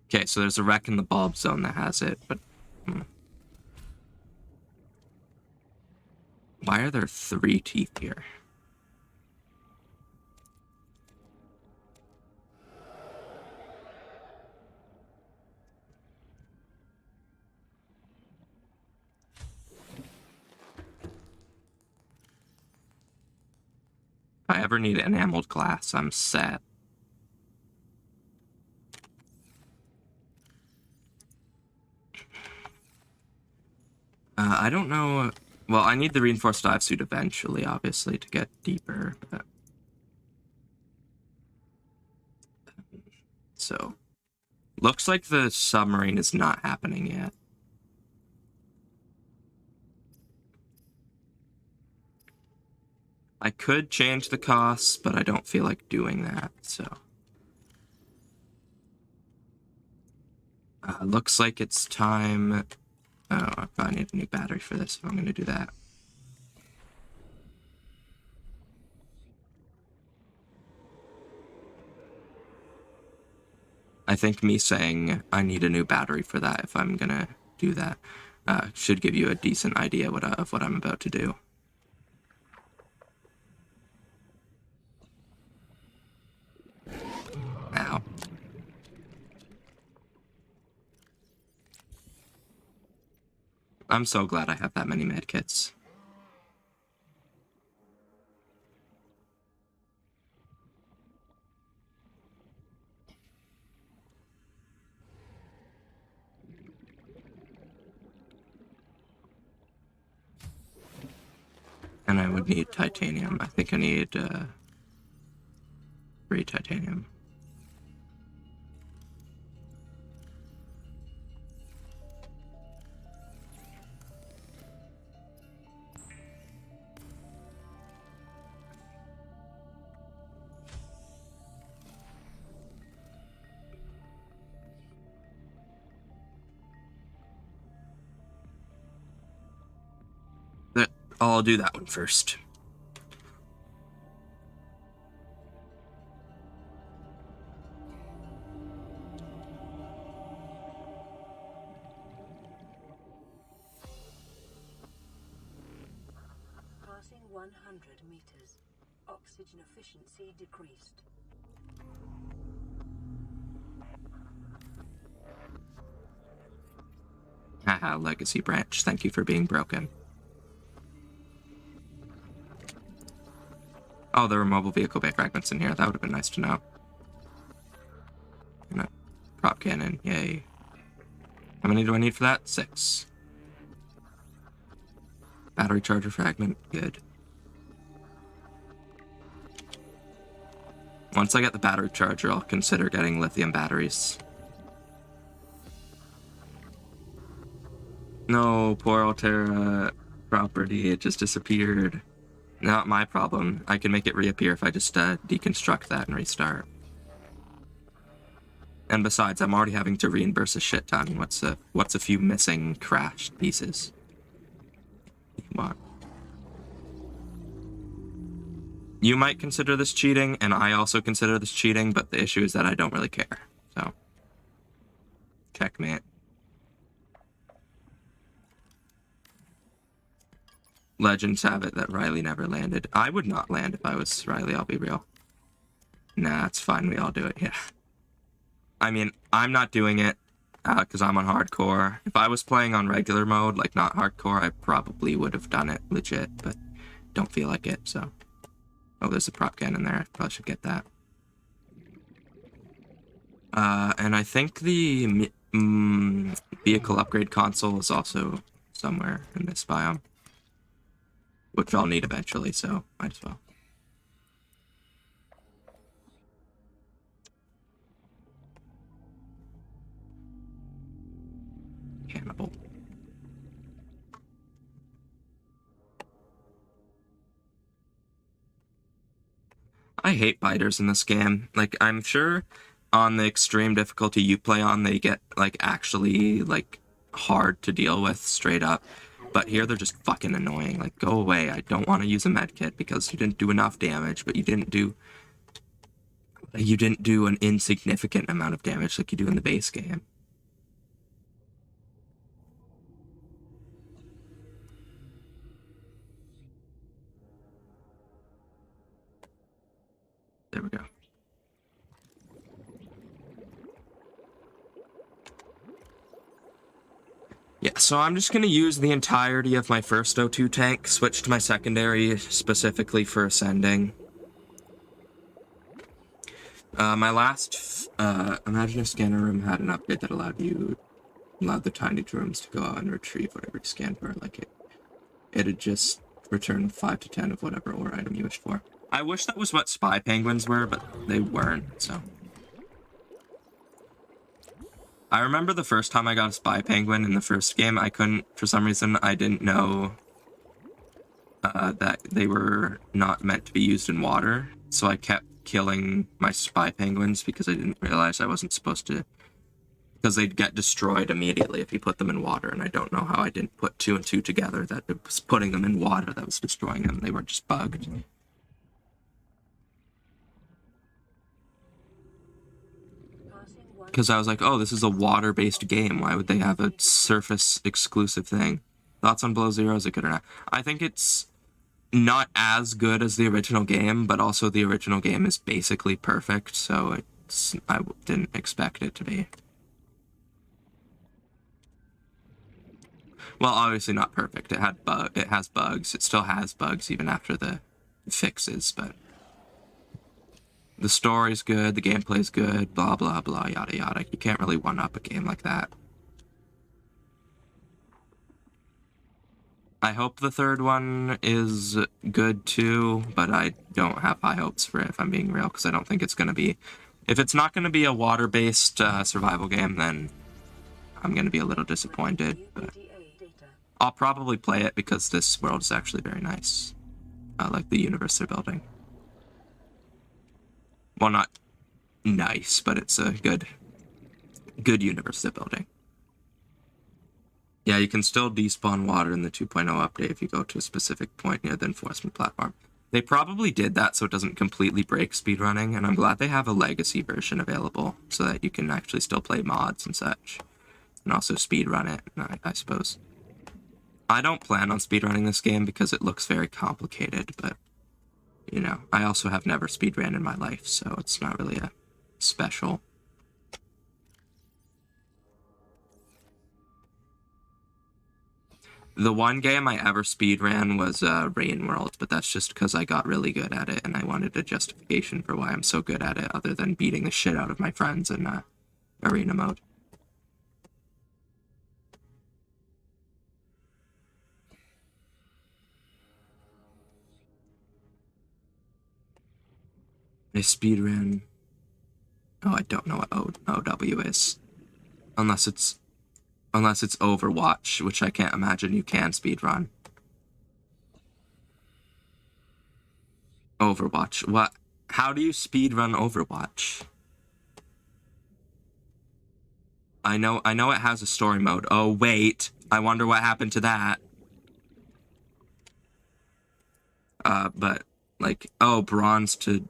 Okay, so there's a wreck in the bulb zone that has it, but why are there 3 teeth here? If I ever need enameled glass, I'm set. I don't know. Well, I need the reinforced dive suit eventually, obviously, to get deeper. But... So, looks like the submarine is not happening yet. I could change the costs, but I don't feel like doing that, so... looks like it's time... Oh, I probably need a new battery for this, so I'm going to do that. I think me saying I need a new battery for that, if I'm going to do that, should give you a decent idea of what I'm about to do. Ow. I'm so glad I have that many medkits. And I would need titanium. I think I need 3 titanium. I'll do that one first. Passing 100 meters. Oxygen efficiency decreased. Haha, legacy branch. Thank you for being broken. Oh, there were mobile vehicle bay fragments in here. That would have been nice to know. And a prop cannon. Yay. How many do I need for that? 6. Battery charger fragment. Good. Once I get the battery charger, I'll consider getting lithium batteries. No, poor Altera property. It just disappeared. Not my problem. I can make it reappear if I just deconstruct that and restart. And besides, I'm already having to reimburse a shit ton. What's a few missing crashed pieces? What? You might consider this cheating, and I also consider this cheating, but the issue is that I don't really care. So, checkmate. Legends have it that Riley never landed. I would not land if I was Riley, I'll be real. Nah, it's fine, we all do it, yeah. I mean, I'm not doing it, because I'm on hardcore. If I was playing on regular mode, like not hardcore, I probably would have done it legit, but don't feel like it, so. Oh, there's a prop cannon there, I probably should get that. And I think the vehicle upgrade console is also somewhere in this biome. Which I'll need eventually, so might as well. cannibal. I hate biters in this game. Like, I'm sure on the extreme difficulty you play on, they get, like, actually, like, hard to deal with straight up. But here they're just fucking annoying. Like, go away. I don't want to use a medkit because you didn't do enough damage, but you didn't do an insignificant amount of damage like you do in the base game. There we go. Yeah, so I'm just going to use the entirety of my first O2 tank, switch to my secondary specifically for ascending. My last Imaginative Scanner room had an update that allowed the tiny rooms to go out and retrieve whatever you scanned for. Like it'd just return 5 to 10 of whatever ore item you wished for. I wish that was what spy penguins were, but they weren't, so. I remember the first time I got a spy penguin in the first game, for some reason, I didn't know that they were not meant to be used in water, so I kept killing my spy penguins because I didn't realize I wasn't supposed to, because they'd get destroyed immediately if you put them in water, and I don't know how I didn't put 2 and 2 together that it was putting them in water that was destroying them. They were just bugged. Because I was like, oh, this is a water-based game. Why would they have a surface-exclusive thing? Thoughts on Below Zero? Is it good or not? I think it's not as good as the original game, but also the original game is basically perfect, so I didn't expect it to be. Well, obviously not perfect. It has bugs. It still has bugs even after the fixes, but the story's good, the gameplay's good, blah, blah, blah, yada, yada. You can't really one-up a game like that. I hope the third one is good too, but I don't have high hopes for it, if I'm being real, because I don't think it's going to be... If it's not going to be a water-based survival game, then I'm going to be a little disappointed, but I'll probably play it because this world is actually very nice. I like the universe they're building. Well, not nice, but it's a good universe they're building. Yeah, you can still despawn water in the 2.0 update if you go to a specific point near the enforcement platform. They probably did that so it doesn't completely break speedrunning, and I'm glad they have a legacy version available so that you can actually still play mods and such. And also speedrun it, I suppose. I don't plan on speedrunning this game because it looks very complicated, but, you know, I also have never speedran in my life, so it's not really a special. The one game I ever speedran was Rain World, but that's just because I got really good at it, and I wanted a justification for why I'm so good at it, other than beating the shit out of my friends in arena mode. I speedran... Oh, I don't know what OW is. Unless it's Overwatch, which I can't imagine you can speedrun. Overwatch. What? How do you speedrun Overwatch? I know it has a story mode. Oh, wait. I wonder what happened to that. But, like, oh, bronze to...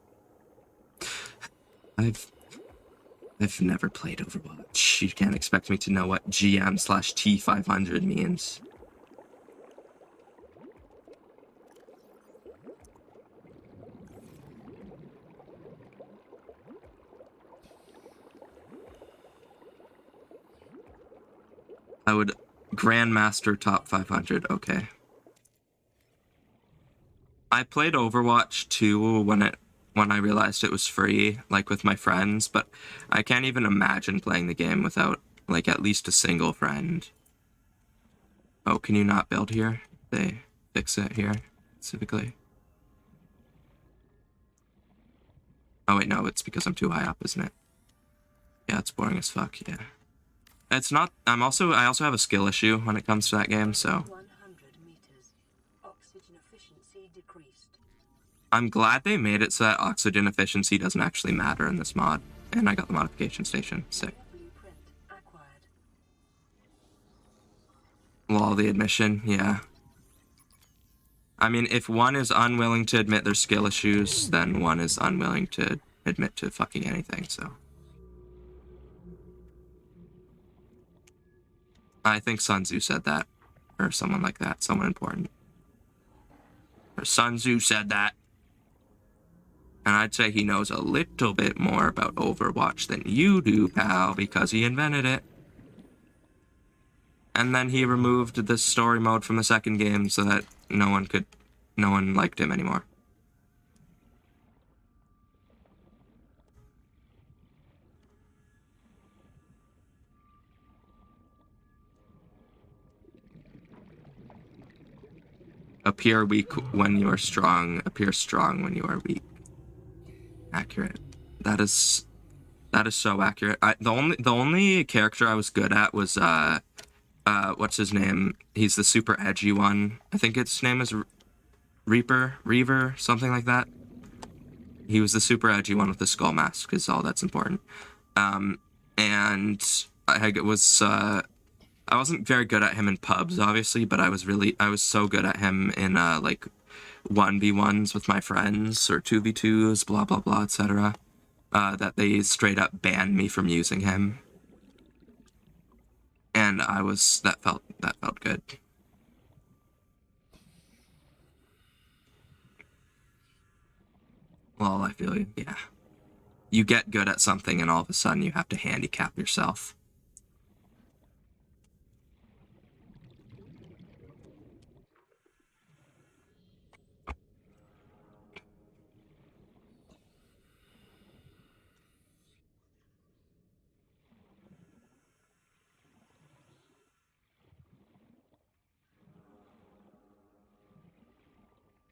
I've never played Overwatch. You can't expect me to know what GM/T500 means. I would Grandmaster top 500, okay. I played Overwatch 2 when I realized it was free, like with my friends, but I can't even imagine playing the game without, like, at least a single friend. Oh, can you not build here? They fix it here, specifically. Oh wait, no, it's because I'm too high up, isn't it? Yeah, it's boring as fuck, yeah. It's not. I also have a skill issue when it comes to that game, so 100 meters. Oxygen efficiency decreased. I'm glad they made it so that oxygen efficiency doesn't actually matter in this mod. And I got the modification station. Sick. Blueprint acquired. Lol, the admission, yeah. I mean, if one is unwilling to admit their skill issues, then one is unwilling to admit to fucking anything, so. I think Sun Tzu said that. Or someone like that. Someone important. Or Sun Tzu said that. And I'd say he knows a little bit more about Overwatch than you do, pal, because he invented it. And then he removed the story mode from the second game so that no one liked him anymore. Appear weak when you are strong. Appear strong when you are weak. Accurate. That is so accurate. The only character I was good at was what's his name? He's the super edgy one. I think its name is Reaver, something like that. He was the super edgy one with the skull mask, is all that's important. And I wasn't very good at him in pubs, obviously, but I was so good at him in like 1v1s with my friends or 2v2s, blah blah blah, etc. That they straight up banned me from using him. And that felt good. Well, I feel you. Yeah. You get good at something and all of a sudden you have to handicap yourself.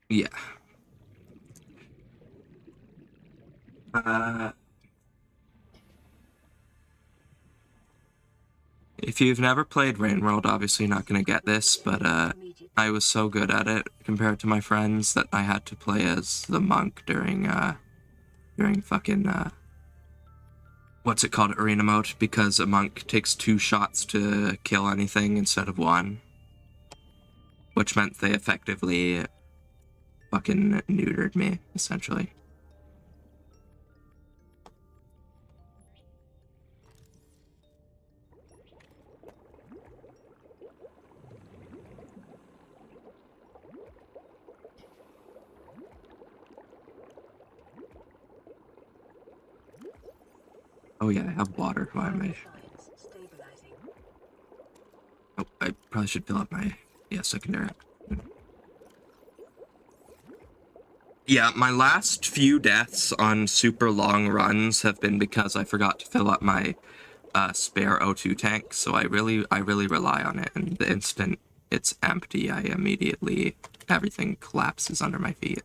Yeah. If you've never played Rain World, obviously you're not going to get this, but I was so good at it compared to my friends that I had to play as the monk during fucking what's it called, arena mode, because a monk takes 2 shots to kill anything instead of 1, which meant they effectively fucking neutered me, essentially. Oh yeah, I have water. Why am I? Oh, I probably should fill up my secondary. Yeah, my last few deaths on super long runs have been because I forgot to fill up my spare O2 tank. So I really rely on it, and the instant it's empty, everything collapses under my feet.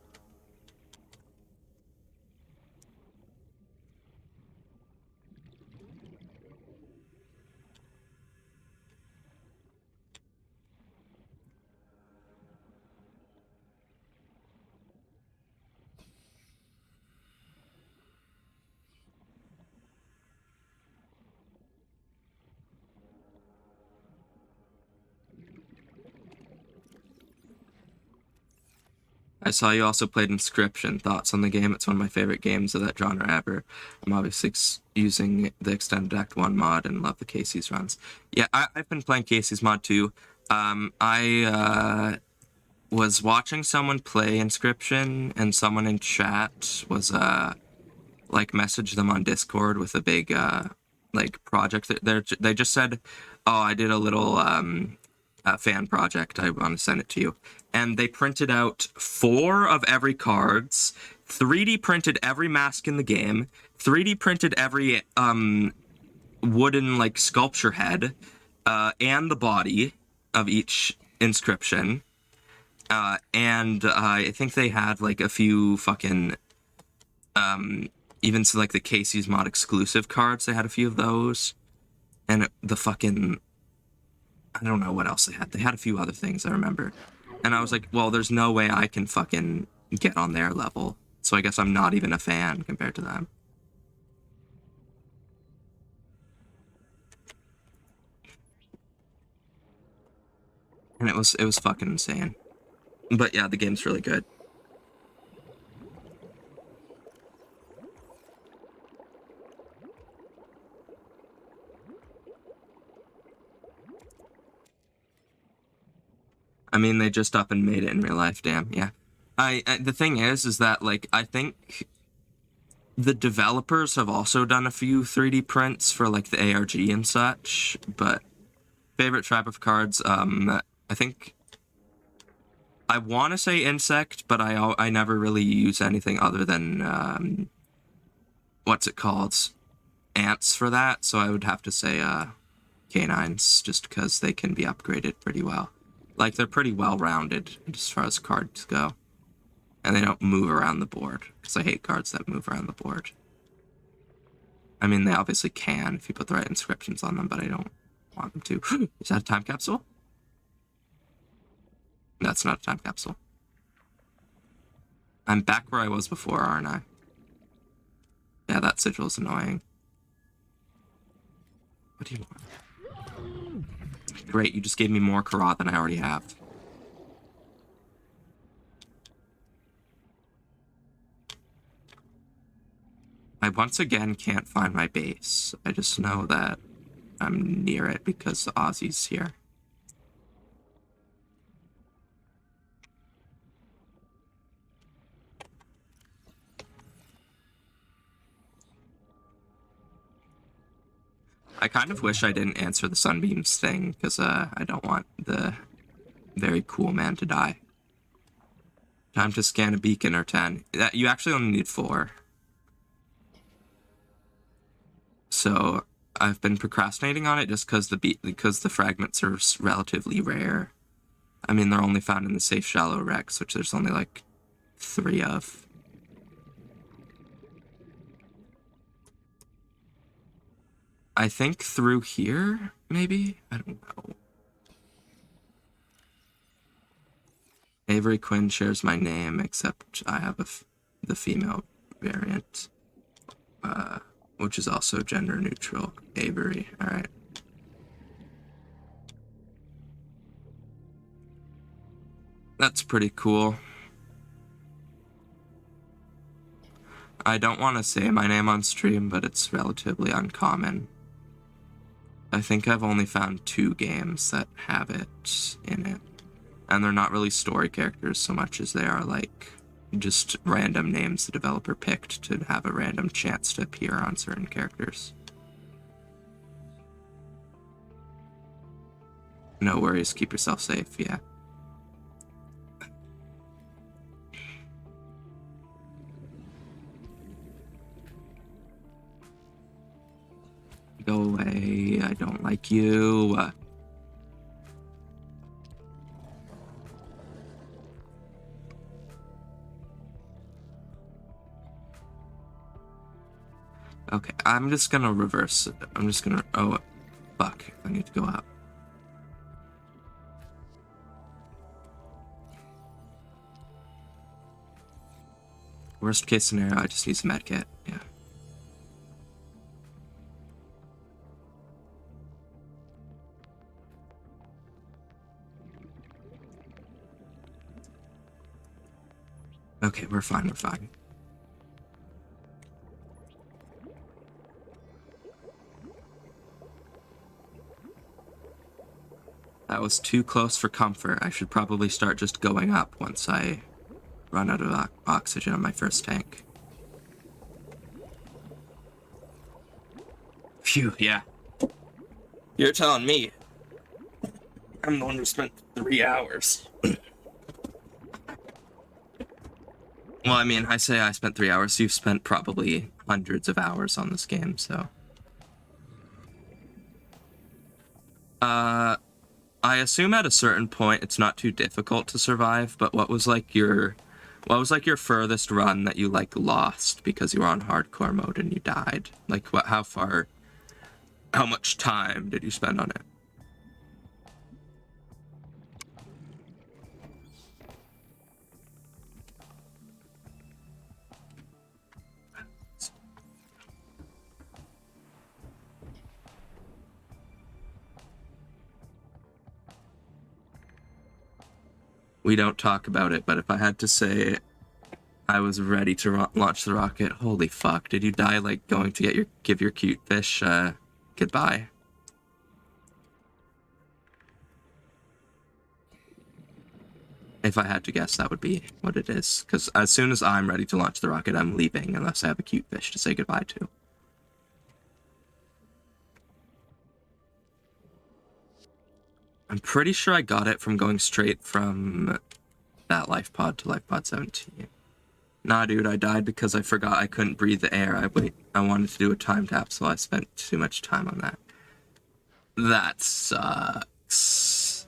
I saw you also played Inscription. Thoughts on the game? It's one of my favorite games of that genre ever. I'm obviously using the Extended Act 1 mod and love the Casey's runs. Yeah, I've been playing Casey's mod too. I was watching someone play Inscription, and someone in chat was like messaged them on Discord with a big like project. They just said, "Oh, I did a little fan project. I want to send it to you." And they printed out 4 of every cards, 3D printed every mask in the game, 3D printed every wooden like sculpture head, and the body of each inscription. And I think they had like a few fucking even so like the Casey's mod exclusive cards. They had a few of those. And the fucking... I don't know what else they had. They had a few other things, I remember. And I was like, well, there's no way I can fucking get on their level. So I guess I'm not even a fan compared to them. And it was fucking insane. But yeah, the game's really good. I mean, they just up and made it in real life, damn, yeah. The thing is that, like, I think the developers have also done a few 3D prints for, like, the ARG and such, but favorite type of cards, I think... I want to say insect, but I never really use anything other than, what's it called? Ants for that, so I would have to say, canines, just because they can be upgraded pretty well. Like, they're pretty well-rounded as far as cards go. And they don't move around the board, because I hate cards that move around the board. I mean, they obviously can if you put the right inscriptions on them, but I don't want them to. Is that a time capsule? That's not a time capsule. I'm back where I was before, aren't I? Yeah, that sigil's annoying. What do you want? Great, you just gave me more Karat than I already have. I once again can't find my base. I just know that I'm near it because Ozzy's here. I kind of wish I didn't answer the Sunbeams thing, because I don't want the very cool man to die. Time to scan a beacon or 10. You actually only need 4. So I've been procrastinating on it just because the fragments are relatively rare. I mean, they're only found in the safe shallow wrecks, which there's only like 3 of. I think through here, maybe? I don't know. Avery Quinn shares my name, except I have the female variant, which is also gender neutral. Avery, alright. That's pretty cool. I don't want to say my name on stream, but it's relatively uncommon. I think I've only found 2 games that have it in it. And they're not really story characters so much as they are, like, just random names the developer picked to have a random chance to appear on certain characters. No worries, keep yourself safe, yeah. Go away, I don't like you. Okay, I'm just gonna reverse it. I'm just gonna... Oh, fuck. I need to go out. Worst case scenario, I just need some medkit. Yeah. Okay, we're fine, we're fine. That was too close for comfort. I should probably start just going up once I run out of oxygen on my first tank. Phew, yeah. You're telling me. I'm the one who spent 3 hours. Well, I mean, I say I spent 3 hours. You've spent probably hundreds of hours on this game, so... I assume at a certain point it's not too difficult to survive, but what was like your furthest run that you like lost because you were on hardcore mode and you died? Like how far How much time did you spend on it? We don't talk about it, but if I had to say I was ready to launch the rocket, holy fuck, did you die like going to give your cute fish goodbye? If I had to guess, that would be what it is. Because as soon as I'm ready to launch the rocket, I'm leaving unless I have a cute fish to say goodbye to. I'm pretty sure I got it from going straight from that life pod to life pod 17. Nah, dude, I died because I forgot I couldn't breathe the air. I wanted to do a time capsule. I spent too much time on that. That sucks.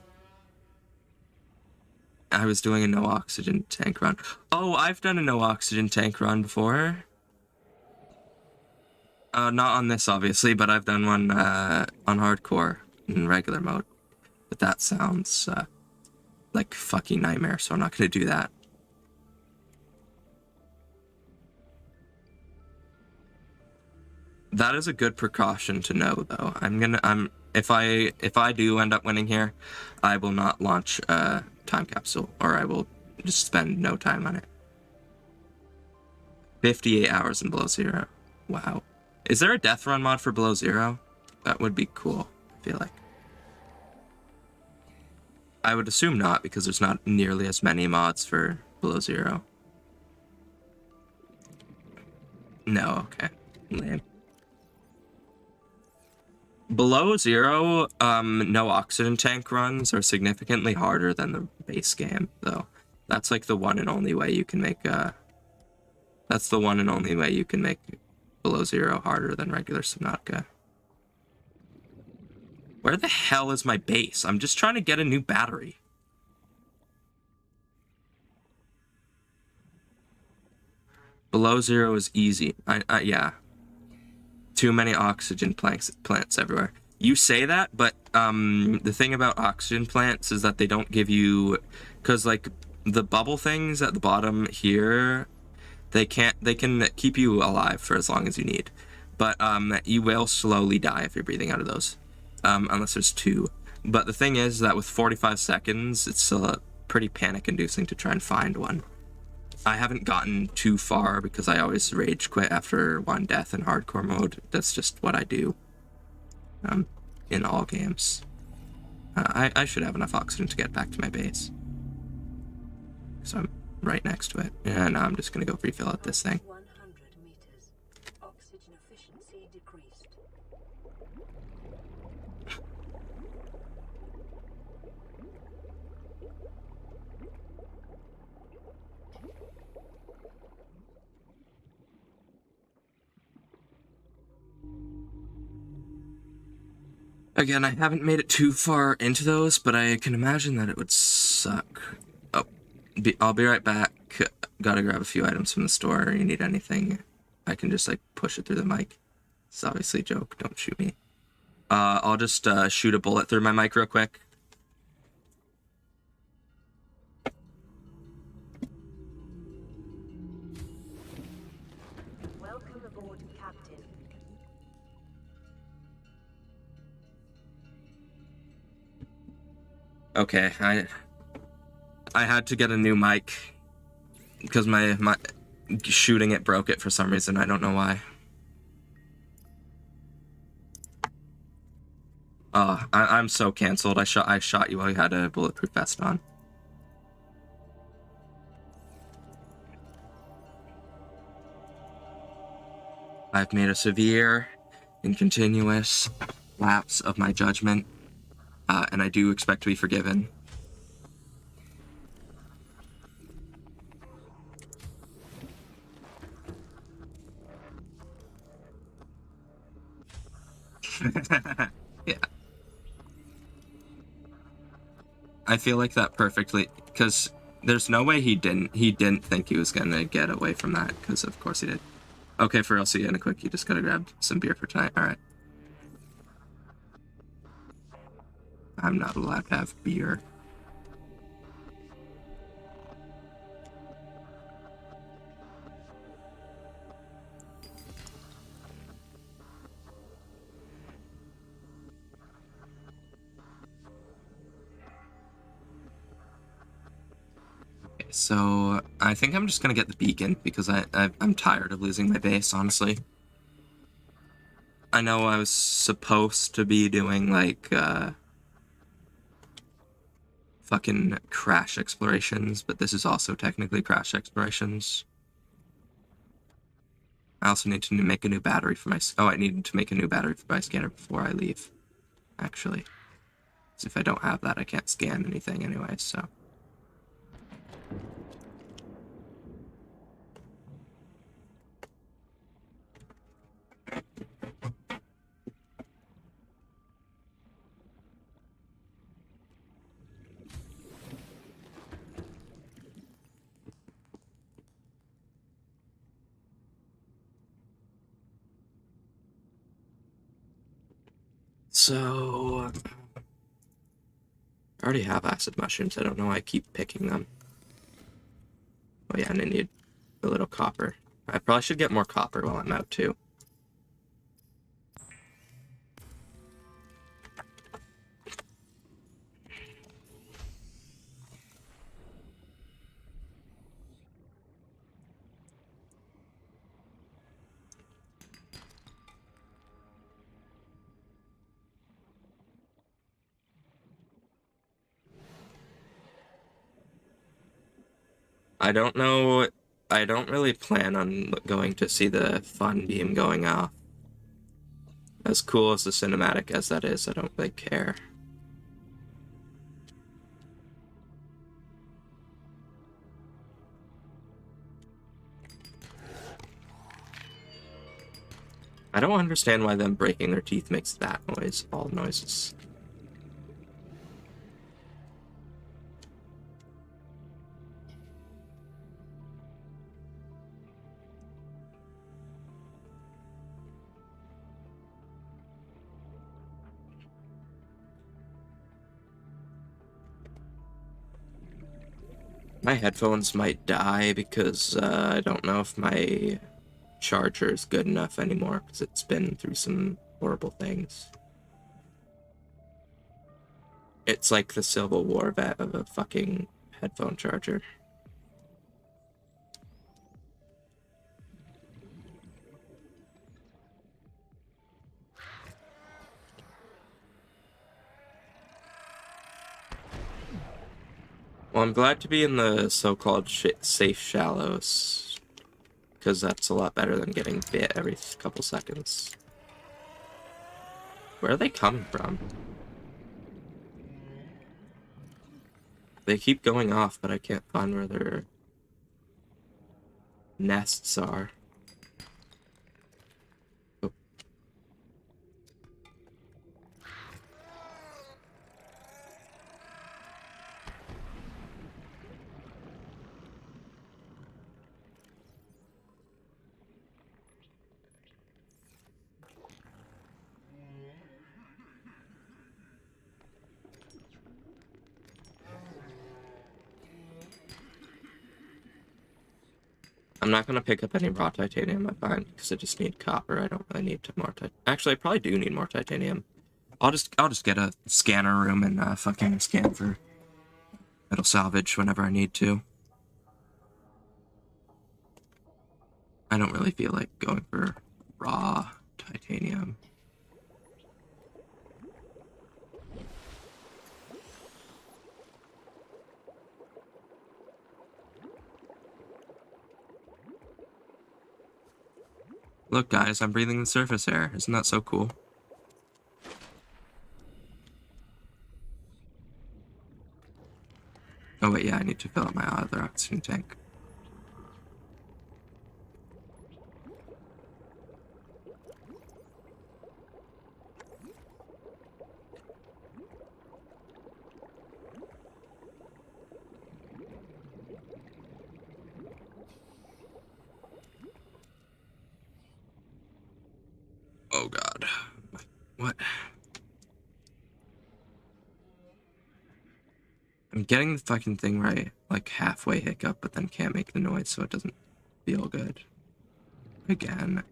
I was doing a no oxygen tank run. Oh, I've done a no oxygen tank run before. Not on this, obviously, but I've done one on hardcore in regular mode. But that sounds like fucking nightmare, so I'm not gonna do that. That is a good precaution to know, though. If I do end up winning here, I will not launch a time capsule, or I will just spend no time on it. 58 hours in below zero. Wow. Is there a Deathrun mod for below zero? That would be cool, I feel like. I would assume not, because there's not nearly as many mods for below zero. No, okay. Lame. Below zero, no oxygen tank runs are significantly harder than the base game, though. That's like the one and only way you can make that's the one and only way you can make below zero harder than regular Subnautica. Where the hell is my base? I'm just trying to get a new battery. Below zero is easy. Yeah. Too many oxygen plants everywhere. You say that, but the thing about oxygen plants is that they don't give you, because like the bubble things at the bottom here, they can keep you alive for as long as you need, but you will slowly die if you're breathing out of those, unless there's two. But the thing is that with 45 seconds, it's pretty panic-inducing to try and find one. I haven't gotten too far because I always rage quit after one death in hardcore mode. That's just what I do in all games. I should have enough oxygen to get back to my base. So I'm right next to it. And I'm just going to go refill out this thing. 100 meters. Oxygen efficiency decreased. Again, I haven't made it too far into those, but I can imagine that it would suck. Oh, I'll be right back. Gotta grab a few items from the store. You need anything? I can just like push it through the mic. It's obviously a joke. Don't shoot me. I'll just shoot a bullet through my mic real quick. Welcome aboard, Captain. Okay, I had to get a new mic because my shooting it broke it for some reason. I don't know why. I'm so canceled. I shot you while you had a bulletproof vest on. I've made a severe and continuous lapse of my judgment, and I do expect to be forgiven. Yeah. I feel like that perfectly, because there's no way he didn't think he was gonna get away from that, because of course he did. Okay, for real, see you in a quick. You just gotta grab some beer for tonight. All right. I'm not allowed to have beer. Okay, so I think I'm just gonna get the beacon because I'm tired of losing my base, honestly. I know I was supposed to be doing like fucking crash explorations, but this is also technically crash explorations. I also need to make a new battery for my... Oh, I needed to make a new battery for my scanner before I leave, actually. Because if I don't have that, I can't scan anything anyway, so... So... I already have acid mushrooms. I don't know why I keep picking them. Oh yeah, and I need a little copper. I probably should get more copper while I'm out, too. I don't know. I don't really plan on going to see the fun beam going off. As cool as the cinematic as that is, I don't really care. I don't understand why them breaking their teeth makes that noise, all noises. My headphones might die because I don't know if my charger is good enough anymore because it's been through some horrible things. It's like the Civil War vet of a fucking headphone charger. Well, I'm glad to be in the so-called safe shallows, because that's a lot better than getting bit every couple seconds. Where are they coming from? They keep going off, but I can't find where their nests are. Oh. I'm not gonna pick up any raw titanium, I find, because I just need copper. I don't really need more titanium. Actually, I probably do need more titanium. I'll just get a scanner room and fucking scan for metal salvage whenever I need to. I don't really feel like going for raw titanium. Look, guys, I'm breathing the surface air. Isn't that so cool? Oh, wait, yeah, I need to fill up my other oxygen tank. Oh, God. What? getting the fucking thing right, like halfway hiccup, but then can't make the noise so it doesn't feel good. Again.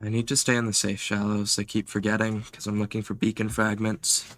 I need to stay in the safe shallows. I keep forgetting because I'm looking for beacon fragments.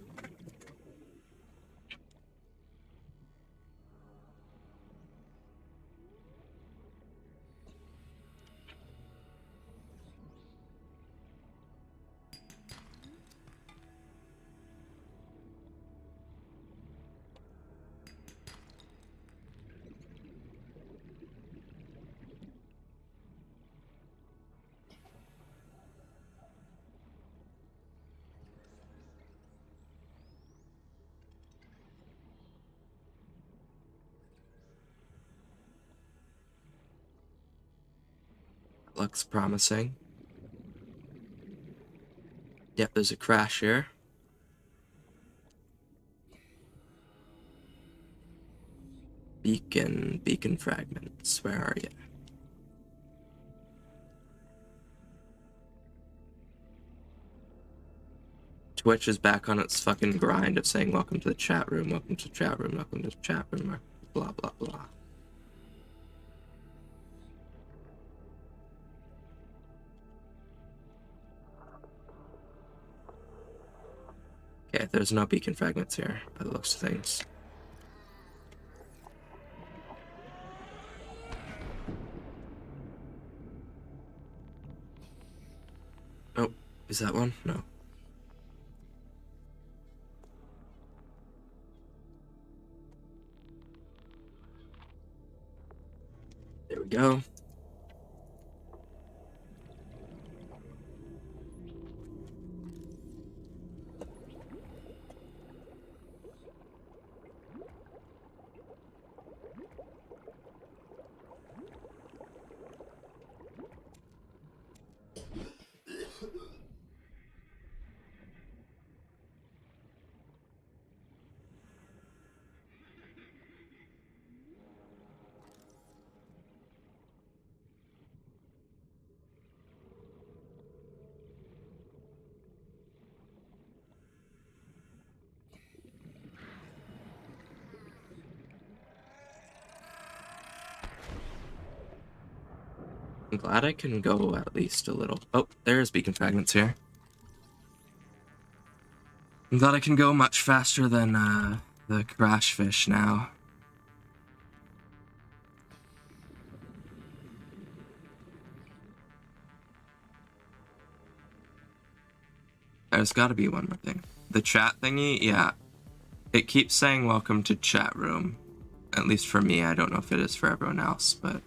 Looks promising. Yep, there's a crash here. Beacon fragments. Where are you? Twitch is back on its fucking grind of saying welcome to the chat room, welcome to the chat room, welcome to the chat room, blah blah blah. Okay, there's no beacon fragments here, by the looks of things. Oh, is that one? No. There we go. I'm glad I can go at least a little. Oh, there's beacon fragments here. I'm glad I can go much faster than the crash fish now. There's gotta be one more thing. The chat thingy, yeah. It keeps saying welcome to chat room. At least for me, I don't know if it is for everyone else, but...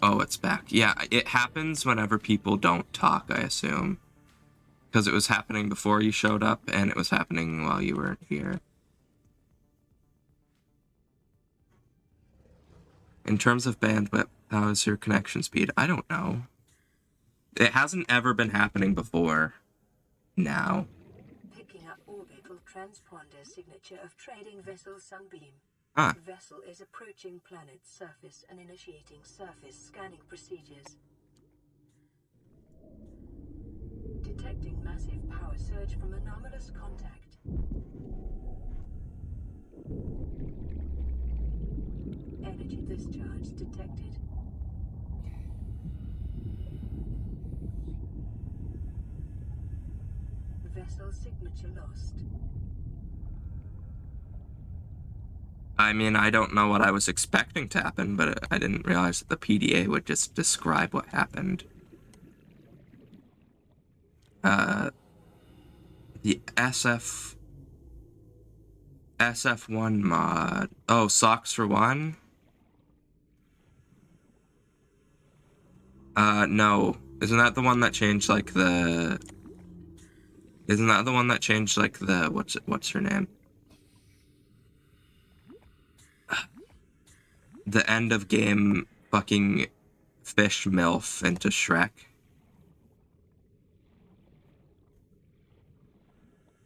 oh, it's back. Yeah, it happens whenever people don't talk, I assume. Because it was happening before you showed up, and it was happening while you were here. In terms of bandwidth, how is your connection speed? I don't know. It hasn't ever been happening before. Now. Picking up orbital transponder signature of trading vessel Sunbeam. Ah. Vessel is approaching planet's surface and initiating surface scanning procedures. Detecting massive power surge from anomalous contact. Energy discharge detected. Vessel signature lost. I mean, I don't know what I was expecting to happen, but I didn't realize that the PDA would just describe what happened. The SF1 mod. Oh, Socks for One? No. Isn't that the one that changed, like, the... Isn't that the one that changed, like, the... What's her name? The end of game fucking fish MILF into Shrek.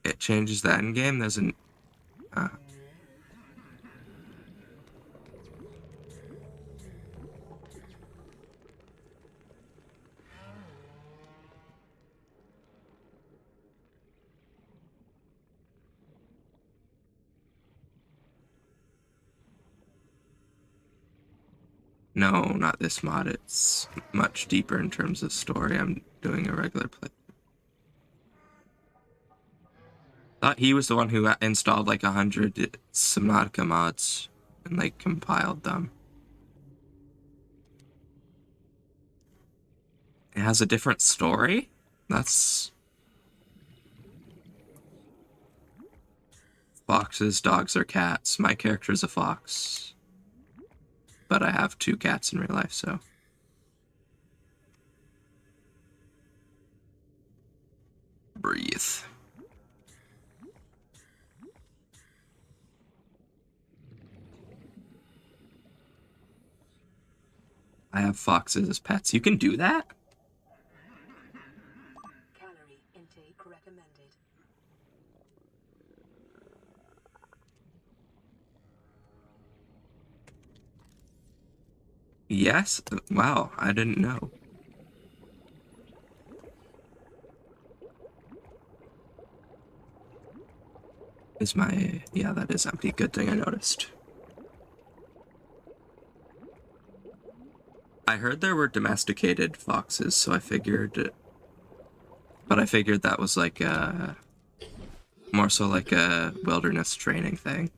It changes the end game? There's an No, not this mod. It's much deeper in terms of story. I'm doing a regular play. Thought he was the one who installed like 100 Subnautica mods and like compiled them. It has a different story? That's... Foxes, dogs, or cats. My character is a fox. But I have 2 cats in real life, so... Breathe. I have foxes as pets. You can do that? Calorie intake recommended. Yes? Wow, I didn't know. Is my... Yeah, that is empty. Good thing I noticed. I heard there were domesticated foxes, so I figured... But I figured that was like a... More so like a wilderness training thing.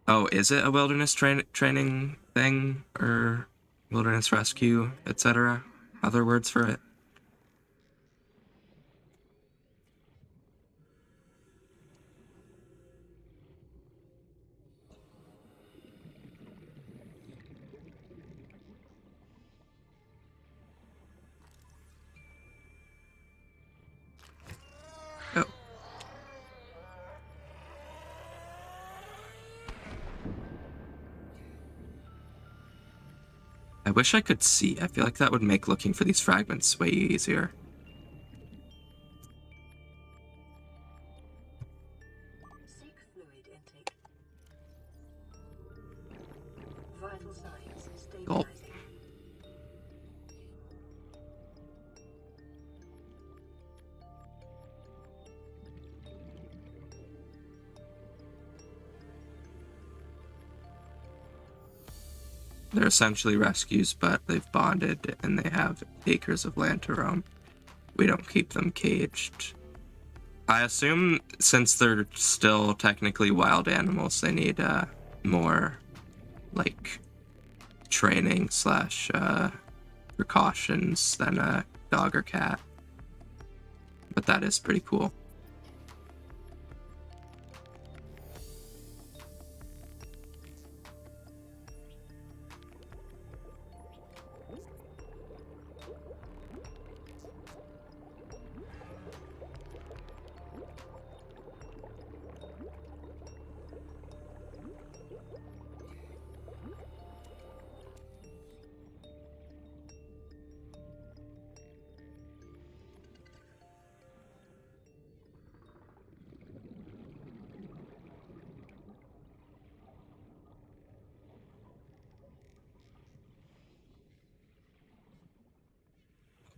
Oh, is it a wilderness training thing? Or wilderness rescue, etc.? Other words for it? Oh. I wish I could see. I feel like that would make looking for these fragments way easier. Seek fluid intake. Vital signs Gulp. stabilizing. They're essentially rescues, but they've bonded and they have acres of land to roam. We don't keep them caged. I assume since they're still technically wild animals, they need more like training slash precautions than a dog or cat. But that is pretty cool.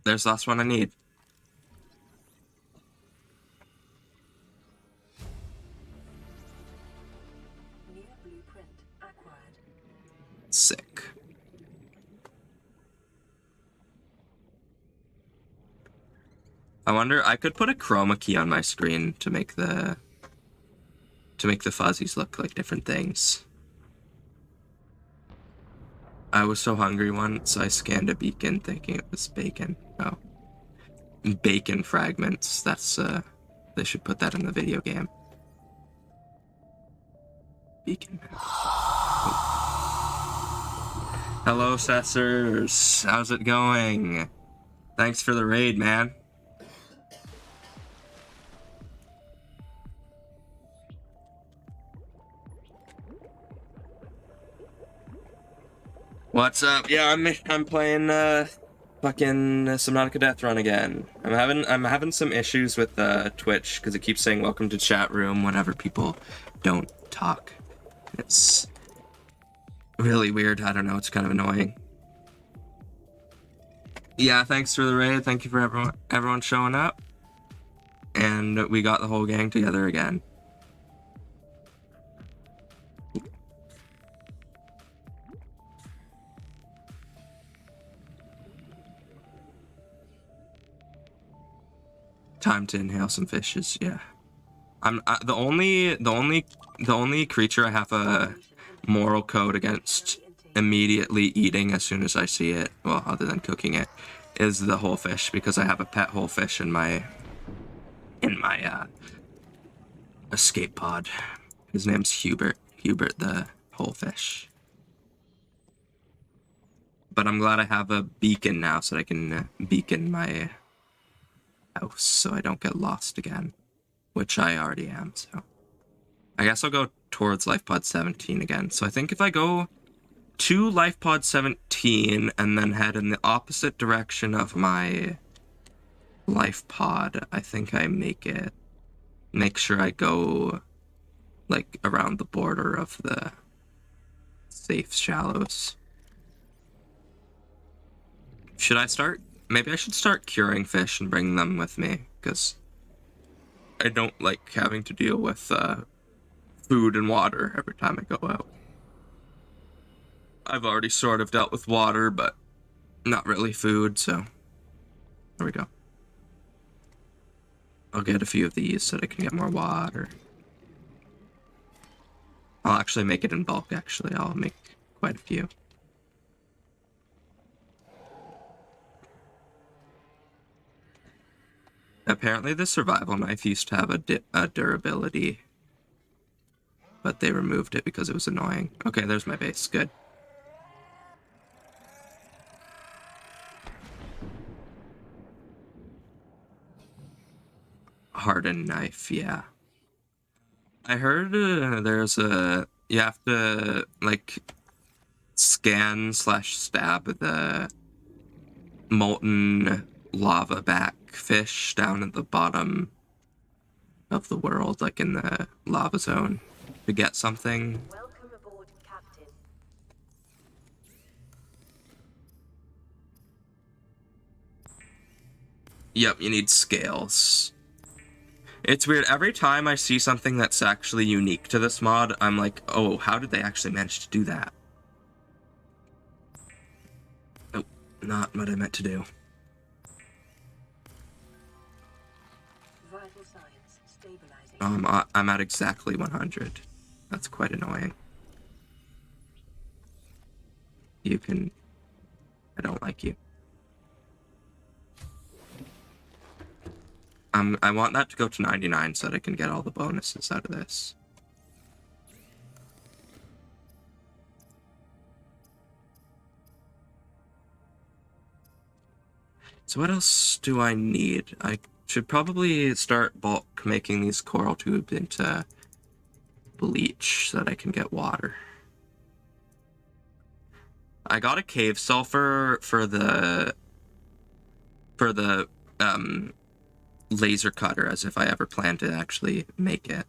There's the last one I need. New blueprint acquired. Sick. I wonder, I could put a chroma key on my screen to make the fuzzies look like different things. I was so hungry once, I scanned a beacon thinking it was bacon. Oh. Bacon fragments. That's, they should put that in the video game. Beacon. Oh. Hello, Cessors. How's it going? Thanks for the raid, man. What's up? Yeah, I'm playing fucking Subnautica Deathrun again. I'm having some issues with Twitch because it keeps saying welcome to chat room whenever people don't talk. It's really weird. I don't know. It's kind of annoying. Yeah, thanks for the raid. Thank you for everyone showing up. And we got the whole gang together again. Time to inhale some fishes. Yeah, the only creature I have a moral code against immediately eating as soon as I see it, well, other than cooking it, is the whole fish, because I have a pet whole fish in my escape pod. His name's Hubert the whole fish. But I'm glad I have a beacon now so that I can beacon my house so I don't get lost again, which I already am. So I guess I'll go towards life pod 17 again. So I think if I go to life pod 17 and then head in the opposite direction of my life pod, I think I make sure I go like around the border of the safe shallows. Should I start? Maybe I should start curing fish and bring them with me, because I don't like having to deal with food and water every time I go out. I've already sort of dealt with water, but not really food, so there we go. I'll get a few of these so that I can get more water. I'll actually make it in bulk, actually. I'll make quite a few. Apparently the survival knife used to have a durability, but they removed it because it was annoying. Okay, there's my base. Good. Hardened knife, yeah. I heard you have to like scan/stab the molten lava back fish down at the bottom of the world, like in the lava zone, to get something. Welcome aboard, Captain. Yep, you need scales. It's weird, every time I see something that's actually unique to this mod, I'm like, oh, how did they actually manage to do that? Oh, not what I meant to do. Vital signs stabilizing. I'm at exactly 100. That's quite annoying. I don't like you. I want that to go to 99 so that I can get all the bonuses out of this. So what else do I need? I should probably start bulk making these coral tubes into bleach so that I can get water. I got a cave sulfur for the laser cutter, as if I ever plan to actually make it.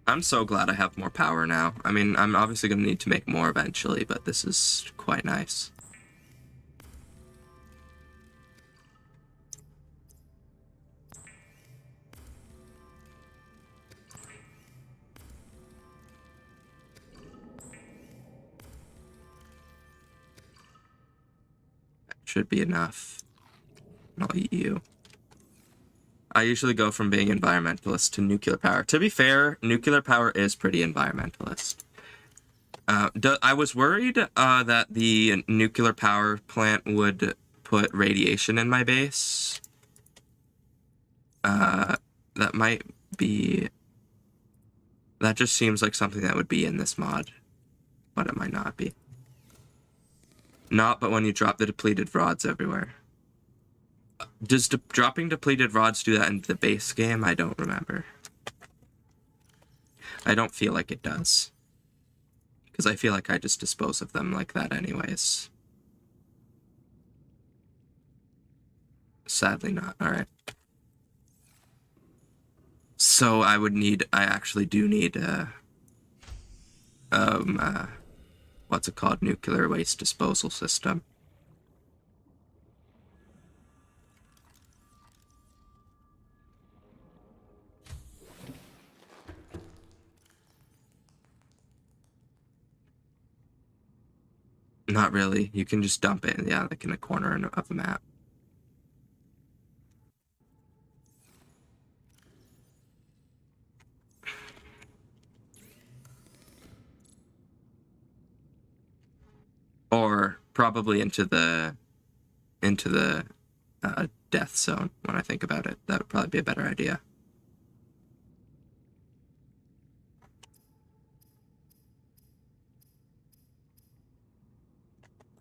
I'm so glad I have more power now. I mean, I'm obviously going to need to make more eventually, but this is quite nice. That should be enough. I'll eat you. I usually go from being environmentalist to nuclear power. To be fair, nuclear power is pretty environmentalist. I was worried that the nuclear power plant would put radiation in my base. That might be... That just seems like something that would be in this mod, but it might not be. Not but when you drop the depleted rods everywhere. Does dropping depleted rods do that in the base game? I don't remember. I don't feel like it does. Because I feel like I just dispose of them like that anyways. Sadly not. Alright. So I actually do need what's it called? Nuclear waste disposal system. Not really. You can just dump it, yeah, like in a corner of the map. Or probably into the death zone when I think about it. That would probably be a better idea.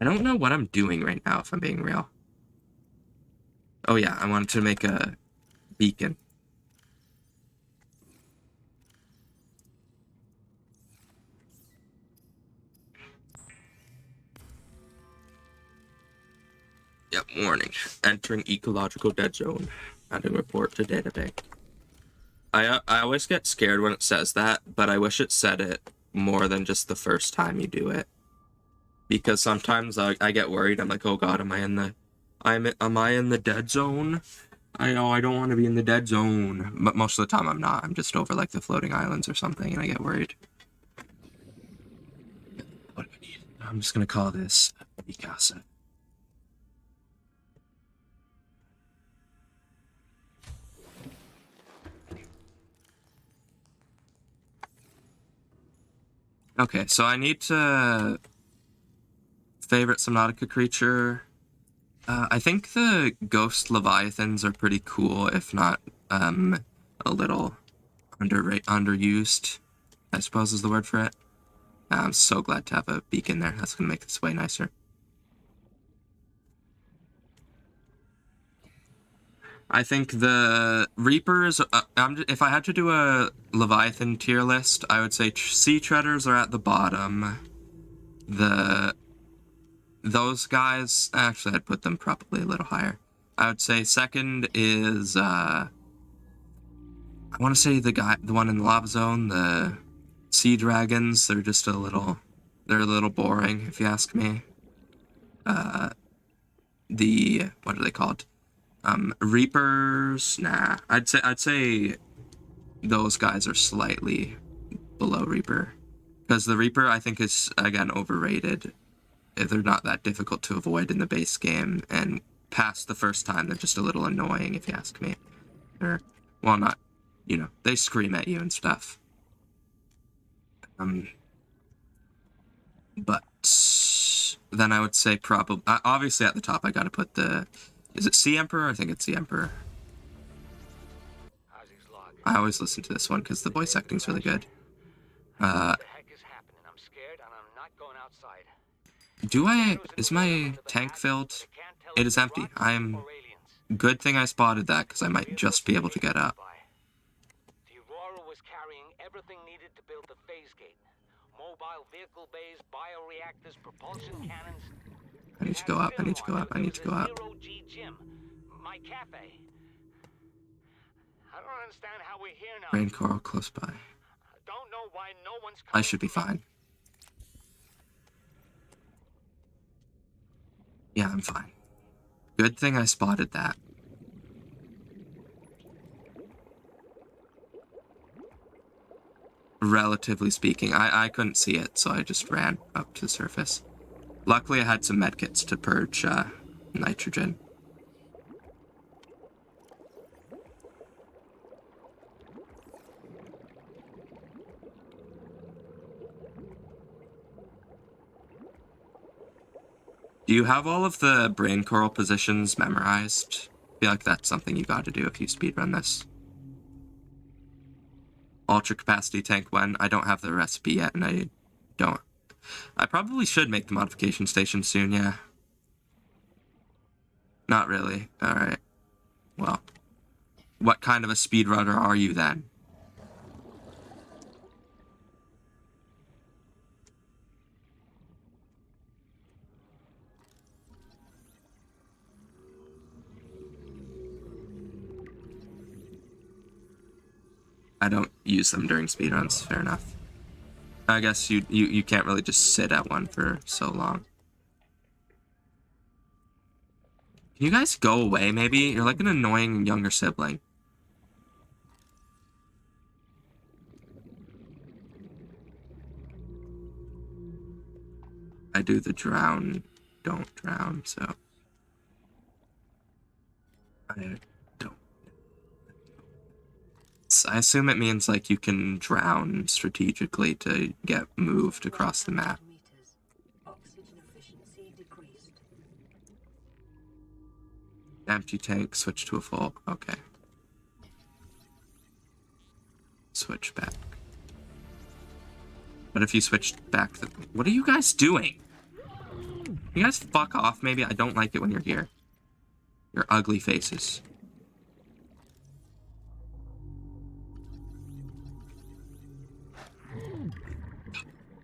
I don't know what I'm doing right now, if I'm being real. Oh yeah, I wanted to make a beacon. Yep, warning. Entering ecological dead zone. Adding report to database. I always get scared when it says that, but I wish it said it more than just the first time you do it. Because sometimes I get worried. I'm like, oh god, am I in the dead zone? I know I don't want to be in the dead zone. But most of the time I'm not. I'm just over like the floating islands or something and I get worried. What do I need? I'm just gonna call this Mikasa. Okay, so I need to favorite Subnautica creature. I think the ghost leviathans are pretty cool, if not a little underused, I suppose is the word for it. I'm so glad to have a beacon there. That's gonna make this way nicer. I think the Reapers, if I had to do a Leviathan tier list, I would say Sea Treaders are at the bottom. Those guys, actually I'd put them probably a little higher. I would say second is, I want to say the one in the lava zone, the Sea Dragons, they're just a little boring, if you ask me. What are they called? Reapers, nah. I'd say those guys are slightly below Reaper. Because the Reaper, I think, is, again, overrated. They're not that difficult to avoid in the base game, and past the first time, they're just a little annoying, if you ask me. Or, well, not, they scream at you and stuff. But then I would say probably, obviously at the top, I gotta put is it Sea Emperor? I think it's Sea Emperor. I always listen to this one because the voice acting's really good. What the heck is happening? I'm scared and I'm not going outside. Is my tank filled? It is empty. Good thing I spotted that because I might just be able to get up. The Aurora was carrying everything needed to build the phase gate. Mobile vehicle bays, bioreactors, propulsion cannons. I need to go up, I need to go up, I need to go up. Zero-G gym, my cafe. I don't understand how we're here now. Rain coral close by. Don't know why no one's I should be fine. Yeah, I'm fine. Good thing I spotted that. Relatively speaking, I couldn't see it, so I just ran up to the surface. Luckily, I had some medkits to purge nitrogen. Do you have all of the brain coral positions memorized? I feel like that's something you got to do if you speedrun this. Ultra capacity tank when? I don't have the recipe yet, and I don't I probably should make the modification station soon, yeah. Not really. Alright. Well, what kind of a speedrunner are you then? I don't use them during speedruns, fair enough. I guess you can't really just sit at one for so long. Can you guys go away, maybe? You're like an annoying younger sibling. I do the drown, don't drown, so... I don't... I assume it means, like, you can drown strategically to get moved across the map. Oxygen efficiency decreased. Empty tank, switch to a full. Okay. Switch back. What if you switched back the... What are you guys doing? You guys fuck off, maybe? I don't like it when you're here. Your ugly faces.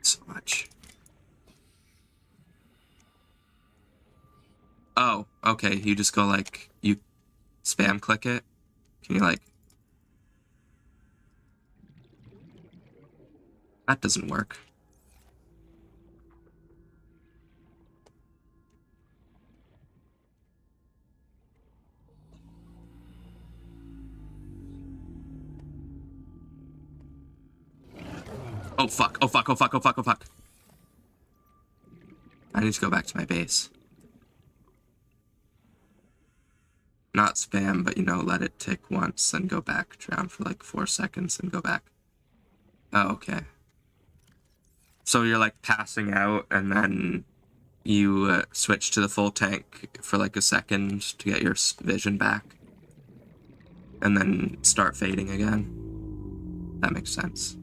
So much. Oh, okay. You just go like... You spam click it? Can you like... That doesn't work. Oh fuck, oh fuck, oh fuck, oh fuck, oh fuck. I need to go back to my base. Not spam, but you know, let it tick once and go back, drown for like 4 seconds and go back. Oh, okay. So you're like passing out and then you switch to the full tank for like a second to get your vision back. And then start fading again. That makes sense.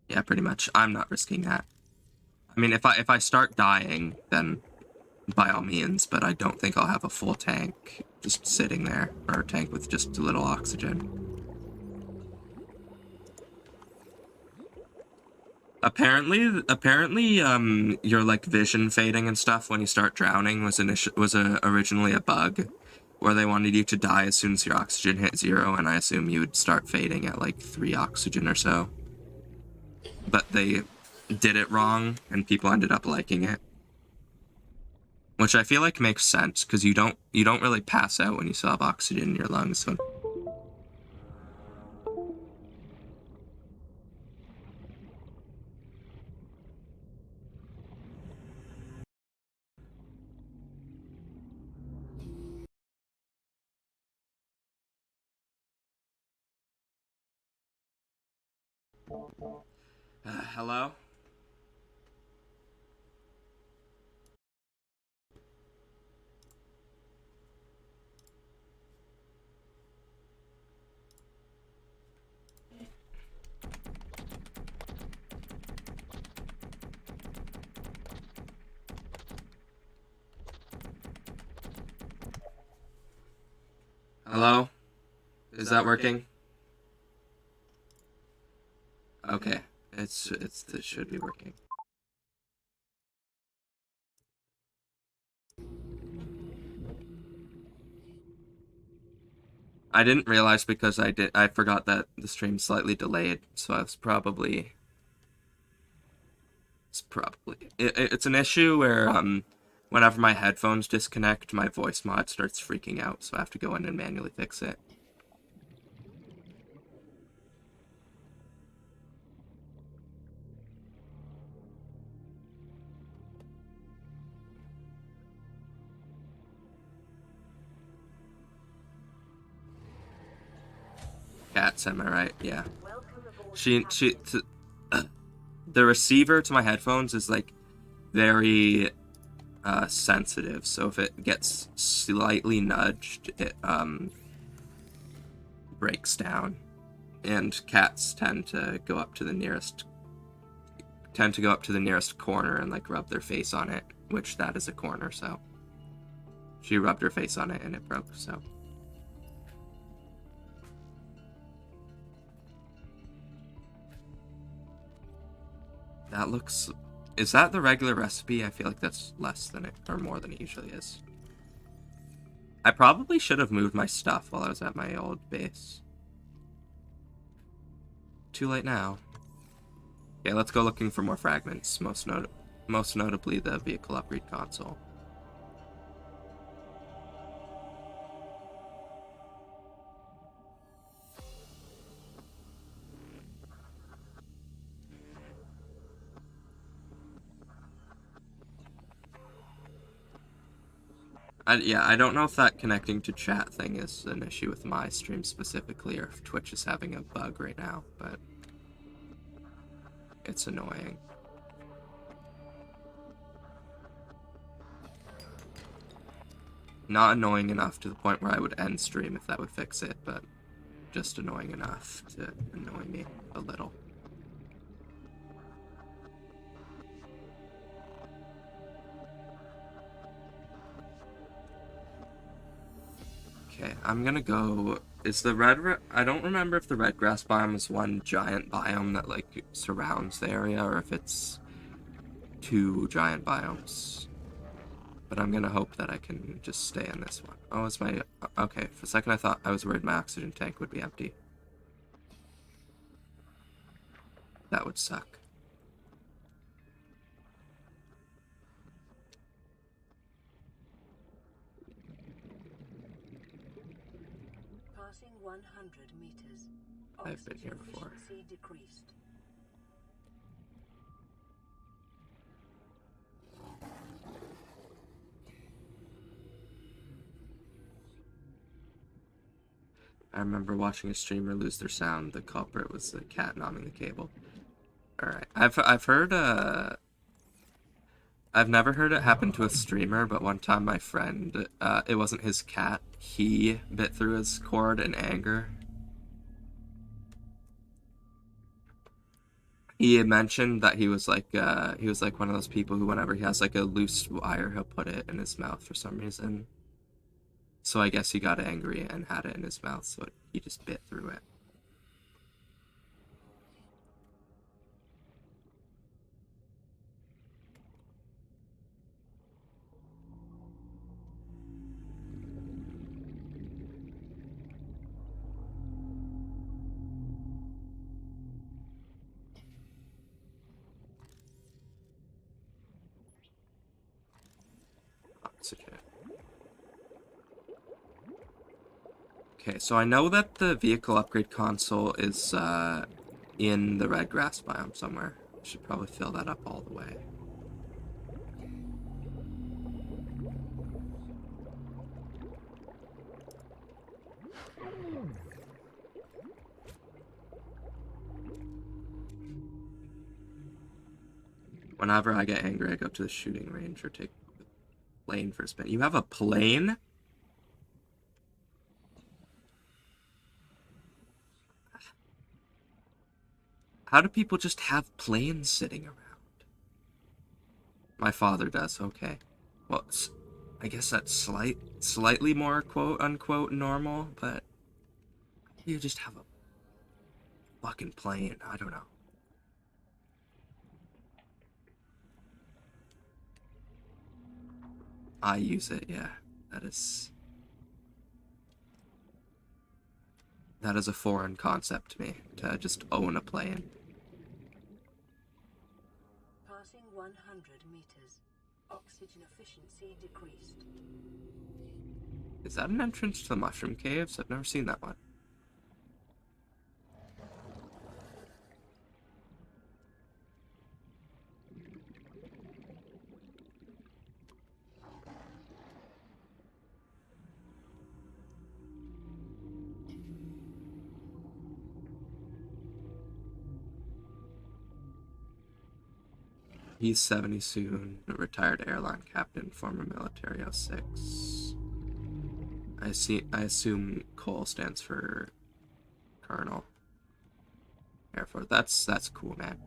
Yeah, pretty much. I'm not risking that. I mean, if I start dying, then by all means, but I don't think I'll have a full tank just sitting there, or a tank with just a little oxygen. Apparently, your like vision fading and stuff when you start drowning was originally a bug, where they wanted you to die as soon as your oxygen hit 0, and I assume you would start fading at like 3 oxygen or so. But they did it wrong, and people ended up liking it. Which I feel like makes sense, because you don't really pass out when you still have oxygen in your lungs. So. Hello? Hello? Is that working? Okay. It should be working. I didn't realize because I forgot that the stream's slightly delayed, so it's probably it's an issue where whenever my headphones disconnect, my voice mod starts freaking out, so I have to go in and manually fix it. Cats, am I right? Yeah. The receiver to my headphones is like very sensitive, so if it gets slightly nudged, it breaks down. and cats tend to go up to the nearest corner and like rub their face on it, which that is a corner, so she rubbed her face on it and it broke, so. That looks... Is that the regular recipe? I feel like that's less than it, or more than it usually is. I probably should have moved my stuff while I was at my old base. Too late now. Okay, let's go looking for more fragments, most notably the vehicle upgrade console. I don't know if that connecting to chat thing is an issue with my stream specifically, or if Twitch is having a bug right now, but it's annoying. Not annoying enough to the point where I would end stream if that would fix it, but just annoying enough to annoy me a little. Okay, I'm gonna go... Is the I don't remember if the red grass biome is one giant biome that, like, surrounds the area, or if it's two giant biomes. But I'm gonna hope that I can just stay in this one. Oh, it's my... Okay, for a second I thought I was worried my oxygen tank would be empty. That would suck. Passing 100 meters. I've been here before. Efficiency decreased. I remember watching a streamer lose their sound. The culprit was the cat nomming the cable. Alright. I've heard I've never heard it happen to a streamer, but one time my friend, it wasn't his cat, he bit through his cord in anger. He had mentioned that he was like one of those people who whenever he has like a loose wire, he'll put it in his mouth for some reason. So I guess he got angry and had it in his mouth, so he just bit through it. Oxygen. Okay, so I know that the vehicle upgrade console is in the red grass biome somewhere. I should probably fill that up all the way. Whenever I get angry, I go to the shooting range or take the plane for a spin. You have a plane? How do people just have planes sitting around? My father does, okay. Well, I guess that's slightly more quote-unquote normal, but you just have a fucking plane. I don't know. I use it, yeah. That is a foreign concept to me, to just own a plane. Passing 100 meters. Oxygen efficiency decreased. Is that an entrance to the mushroom caves? I've never seen that one. He's 70 soon, a retired airline captain, former military 06. I assume Cole stands for Colonel. Therefore, that's cool, man.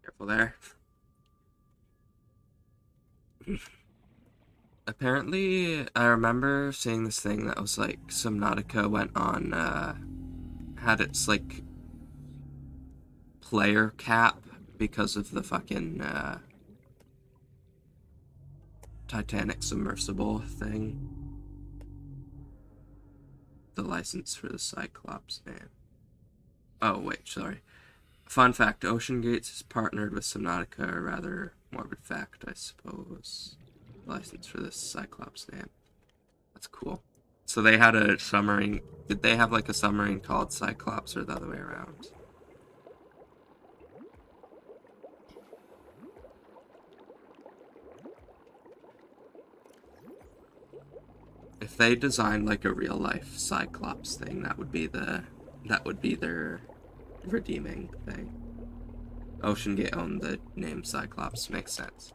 Careful there. Apparently, I remember seeing this thing that was like Subnautica went on, had its like player cap because of the fucking Titanic submersible thing. The license for the Cyclops name. Oh, wait, sorry. Fun fact, Ocean Gates is partnered with Subnautica, a rather morbid fact, I suppose. License for this Cyclops name. That's cool. So they had a submarine. Did they have like a submarine called Cyclops or the other way around? If they designed like a real life Cyclops thing, that would be their redeeming thing. Ocean Gate owned the name Cyclops, makes sense.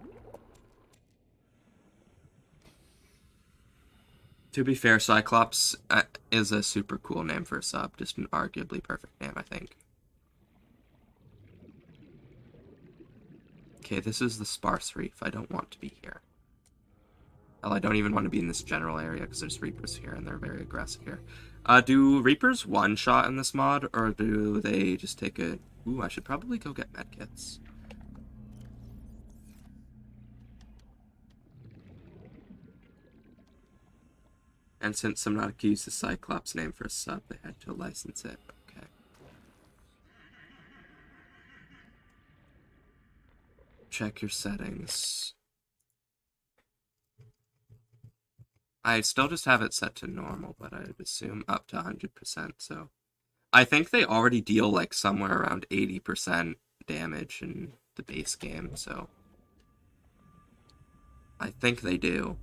To be fair, Cyclops is a super cool name for a sub, just an arguably perfect name, I think. Okay, this is the sparse reef. I don't want to be here. Well, I don't even want to be in this general area because there's Reapers here and they're very aggressive here. Do Reapers one-shot in this mod, or do they just take a... Ooh, I should probably go get medkits. And since Subnautica used the Cyclops name for a sub, they had to license it. Okay. Check your settings. I still just have it set to normal, but I'd assume up to 100%, so... I think they already deal, like, somewhere around 80% damage in the base game, so... I think they do.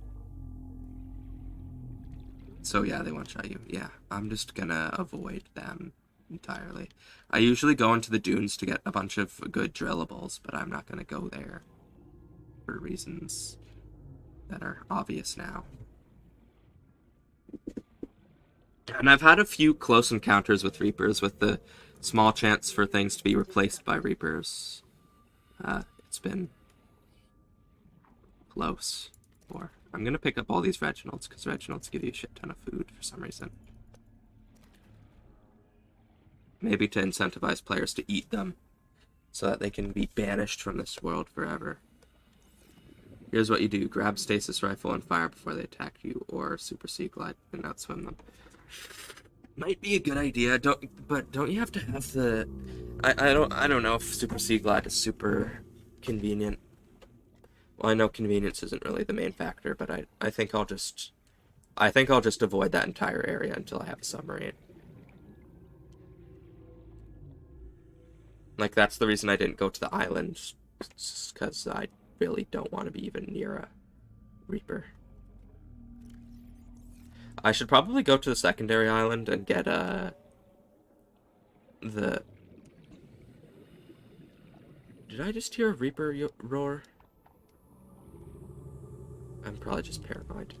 So yeah, they one-shot you. Yeah, I'm just gonna avoid them entirely. I usually go into the dunes to get a bunch of good drillables, but I'm not gonna go there for reasons that are obvious now. And I've had a few close encounters with Reapers with the small chance for things to be replaced by Reapers. It's been close. Or I'm gonna pick up all these Reginalds because Reginalds give you a shit ton of food for some reason. Maybe to incentivize players to eat them so that they can be banished from this world forever. Here's what you do. Grab stasis rifle and fire before they attack you, or super sea glide and outswim them. Might be a good idea, but don't you have to have the... I don't know if super sea glide is super convenient. Well, I know convenience isn't really the main factor, but I think I'll just avoid that entire area until I have a submarine. Like, that's the reason I didn't go to the island, because I really don't want to be even near a Reaper. I should probably go to the secondary island and get the... Did I just hear a Reaper roar? I'm probably just paranoid.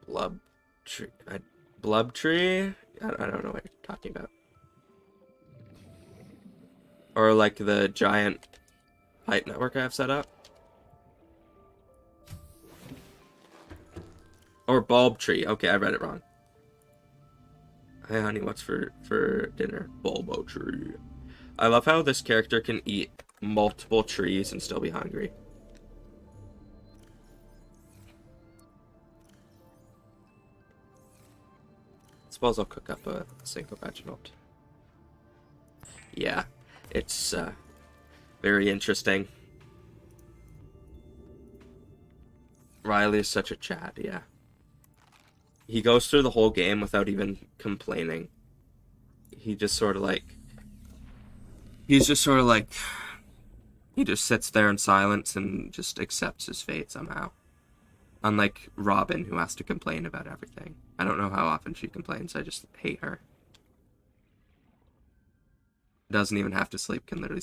Blub tree. Blub tree? I don't know what you're talking about. Or like the giant pipe network I have set up. Or bulb tree. Okay, I read it wrong. Hey honey, what's for dinner? Bulbo tree. I love how this character can eat multiple trees and still be hungry. Suppose I'll cook up a single Reginald. Yeah, it's Very interesting. Riley is such a Chad, yeah. He goes through the whole game without even complaining. He just sort of like... He's just sort of like... He just sits there in silence and just accepts his fate somehow. Unlike Robin, who has to complain about everything. I don't know how often she complains, I just hate her. Doesn't even have to sleep, can literally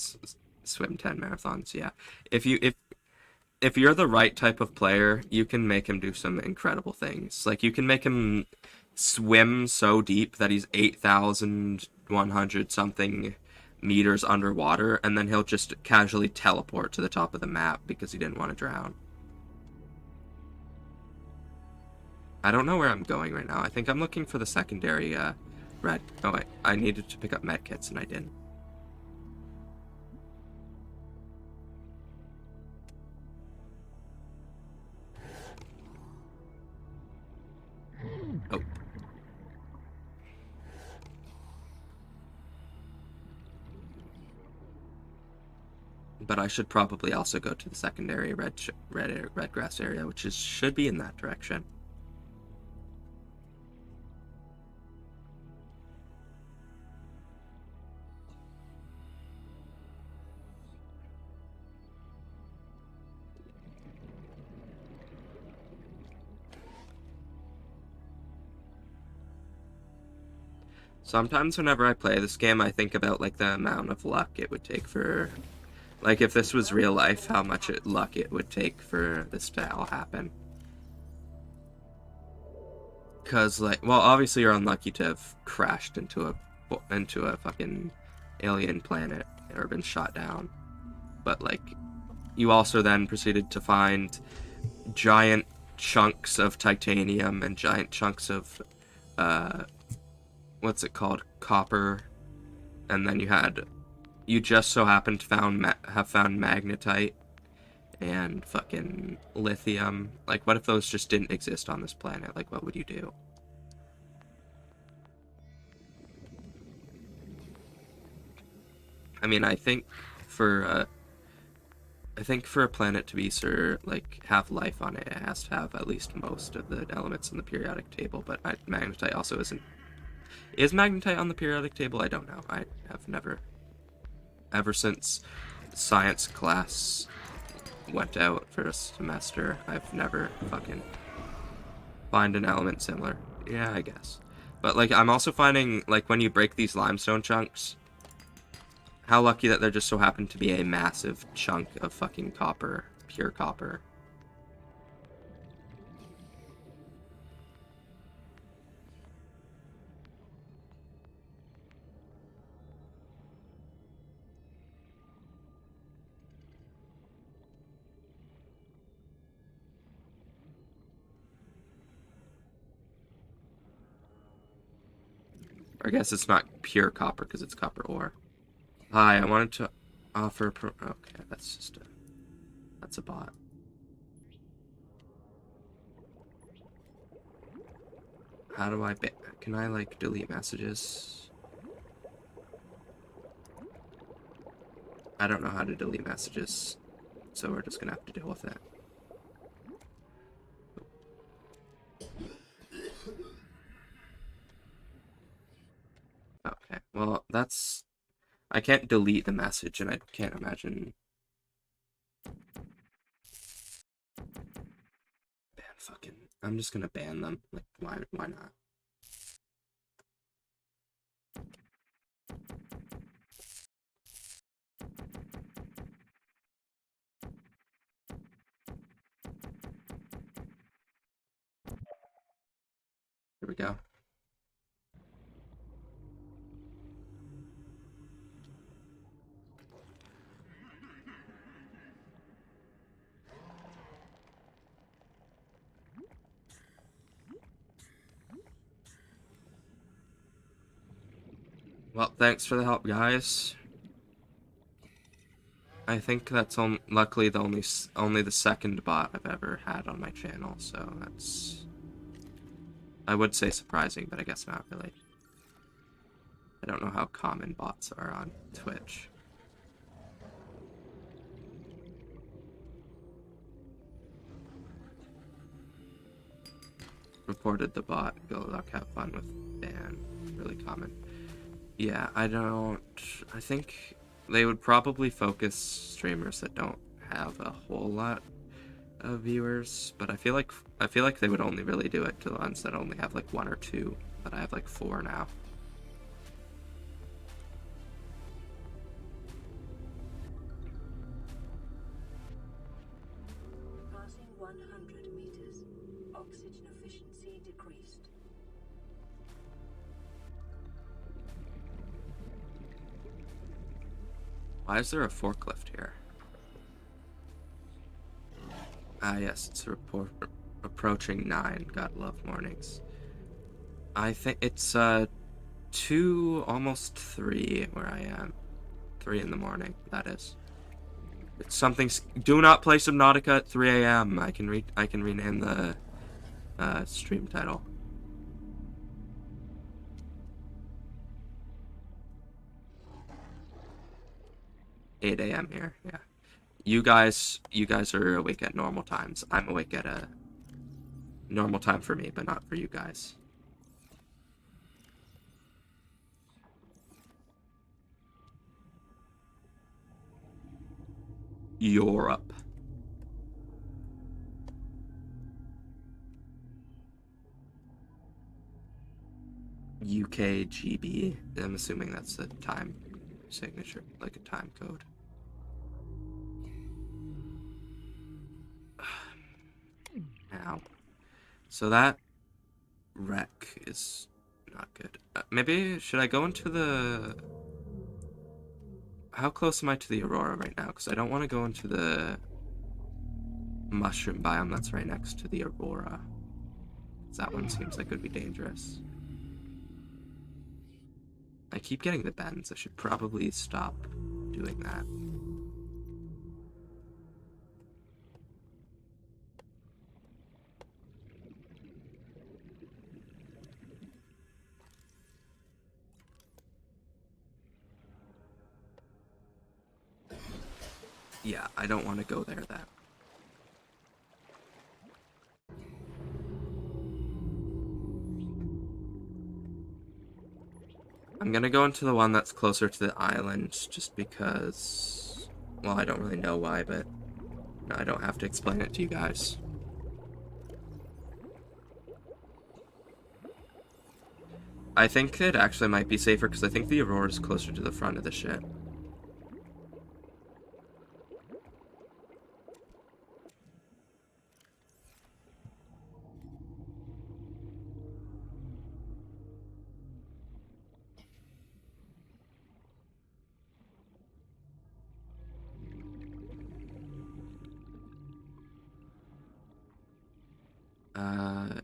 swim 10 marathons, yeah. If you're the right type of player, you can make him do some incredible things. Like, you can make him swim so deep that he's 8,100 something meters underwater, and then he'll just casually teleport to the top of the map because he didn't want to drown. I don't know where I'm going right now. I think I'm looking for the secondary red. Oh, wait. I needed to pick up medkits, and I didn't. Oh. But I should probably also go to the secondary red grass area, which should be in that direction. Sometimes whenever I play this game, I think about, like, the amount of luck it would take for... Like, if this was real life, how much luck it would take for this to all happen. Because, like, well, obviously you're unlucky to have crashed into a fucking alien planet or been shot down. But, like, you also then proceeded to find giant chunks of titanium and giant chunks of, what's it called? Copper. And then you just so happened to have found magnetite and fucking lithium. Like, what if those just didn't exist on this planet? Like, what would you do? I mean, I think for a planet to be have life on it, it has to have at least most of the elements in the periodic table. But magnetite also isn't. Is magnetite on the periodic table? I don't know. I have never. Ever since science class went out for a semester, I've never fucking find an element similar. Yeah, I guess. But, like, I'm also finding, like, when you break these limestone chunks, how lucky that there just so happened to be a massive chunk of fucking copper, pure copper. Or I guess it's not pure copper because it's copper ore. Hi, I wanted to offer... Okay, that's a bot. How do I... Can I, like, delete messages? I don't know how to delete messages, so we're just gonna have to deal with it. Okay, well, that's... I can't delete the message, and I can't imagine... I'm just gonna ban them. Like, why not? Here we go. Well, thanks for the help, guys. I think that's luckily the only the second bot I've ever had on my channel, so that's... I would say surprising, but I guess not really. I don't know how common bots are on Twitch. reported the bot. Go luck, have fun with Dan. Really common. Yeah, I think they would probably focus streamers that don't have a whole lot of viewers, but I feel like they would only really do it to the ones that only have like 1 or 2, but I have like 4 now. Passing 100 meters. Oxygen efficiency decreased. Why is there a forklift here? Ah, yes, it's a report approaching 9. God love mornings. I think it's 2, almost 3 where I am. 3 in the morning, that is. It's something. Do not play Subnautica at 3 a.m. I can rename the stream title. $8 a.m. here. Yeah. You guys are awake at normal times. I'm awake at a normal time for me, but not for you guys. Europe. UKGB. I'm assuming that's the time signature, like a time code. Now, so that wreck is not good. Maybe should I go into the? How close am I to the Aurora right now? Because I don't want to go into the mushroom biome that's right next to the Aurora. That one seems like it would be dangerous. I keep getting the bends. I should probably stop doing that. Yeah, I don't want to go there then. I'm gonna go into the one that's closer to the island just because, well, I don't really know why, but I don't have to explain it to you guys. I think it actually might be safer because I think the Aurora is closer to the front of the ship.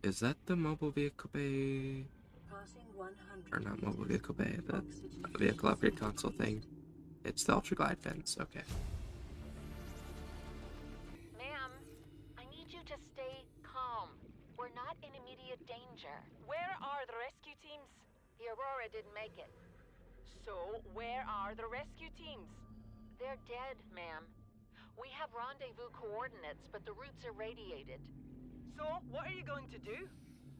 Is that the mobile vehicle bay? Passing 100 Or not mobile vehicle bay, the Oxygen vehicle upgrade console thing. It's the ultra glide fins, okay. Ma'am, I need you to stay calm. We're not in immediate danger. Where are the rescue teams? The Aurora didn't make it. So, where are the rescue teams? They're dead, ma'am. We have rendezvous coordinates, but the routes are radiated. So, what are you going to do?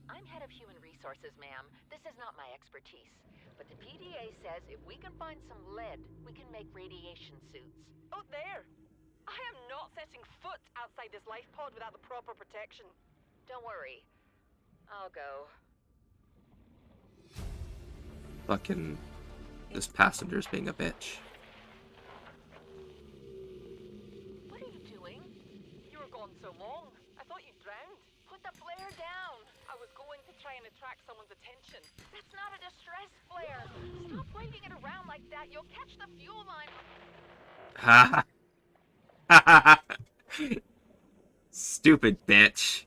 I'm head of human resources, ma'am. This is not my expertise. But the PDA says if we can find some lead, we can make radiation suits. Out there! I am not setting foot outside this life pod without the proper protection. Don't worry. I'll go. Fucking, this passenger's being a bitch. What are you doing? You were gone so long. I thought you drowned. Put the flare down! I was going to try and attract someone's attention. That's not a distress flare! Stop waving it around like that. You'll catch the fuel line. Ha ha. Stupid bitch.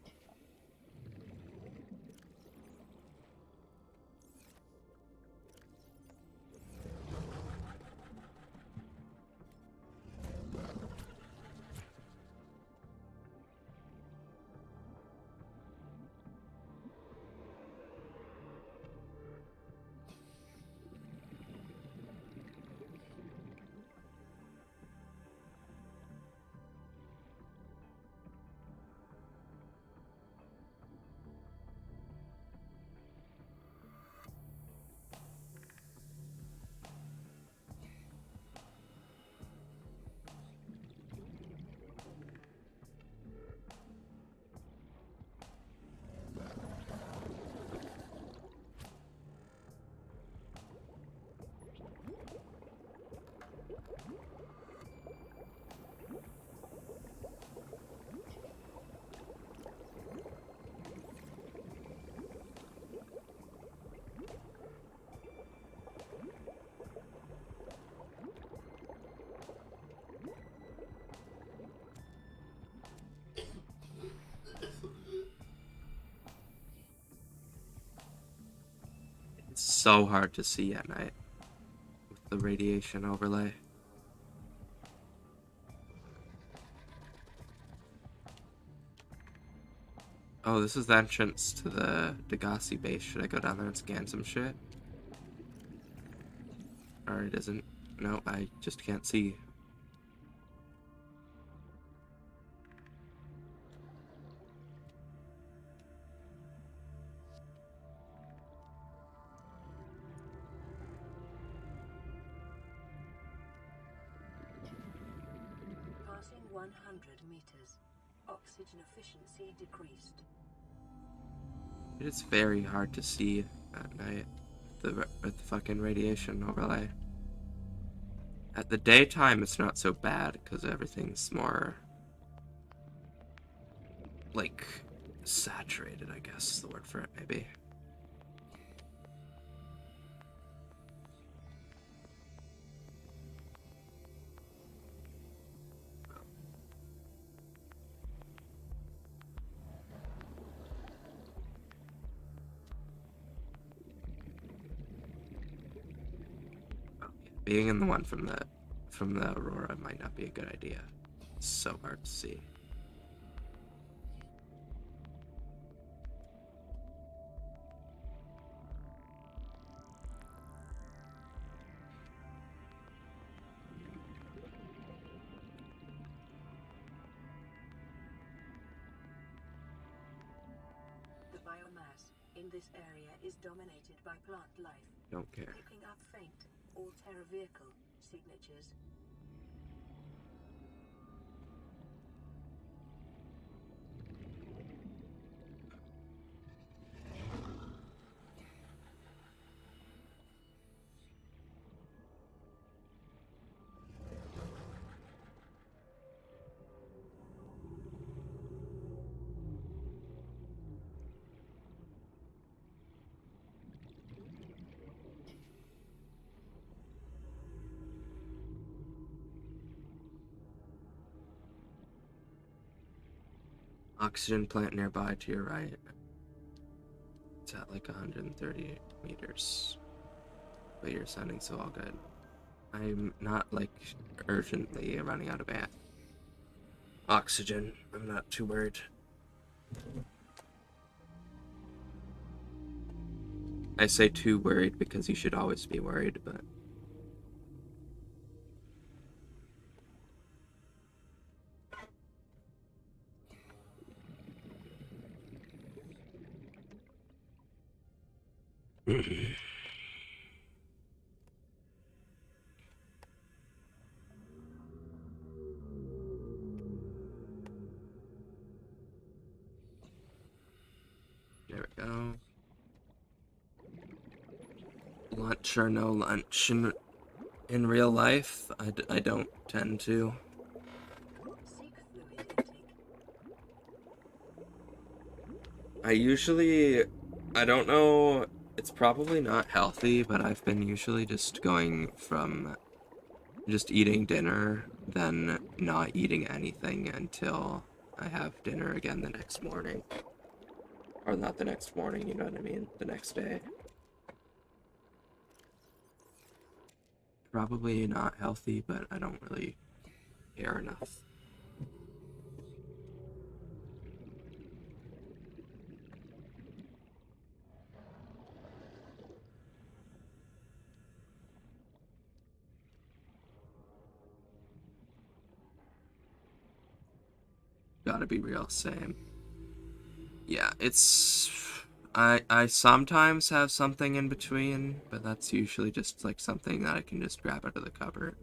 so hard to see at night with the radiation overlay. Oh, this is the entrance to the Degassi base. Should I go down there and scan some shit? Or it isn't. No, I just can't see. Passing 100 meters. Oxygen efficiency decreased. It is very hard to see at night with the fucking radiation overlay. At the daytime, it's not so bad because everything's more like saturated, I guess is the word for it, maybe. Being in the one from the Aurora might not be a good idea. It's so hard to see. The biomass in this area is dominated by plant life. Don't care. Picking up faint or Terra vehicle signatures. Oxygen plant nearby to your right. It's at like 130 meters. But you're sounding so all good. I'm not like urgently running out of oxygen. I'm not too worried. I say too worried because you should always be worried, but there we go. Lunch or no lunch in real life, I don't tend to. Seek fluid intake. I don't know, it's probably not healthy, but I've been usually just going from just eating dinner, then not eating anything until I have dinner again the next morning. Or not the next morning, you know what I mean? The next day. Probably not healthy, but I don't really care enough. Gotta be real, same. Yeah, it's... I sometimes have something in between, but that's usually just like something that I can just grab out of the cupboard.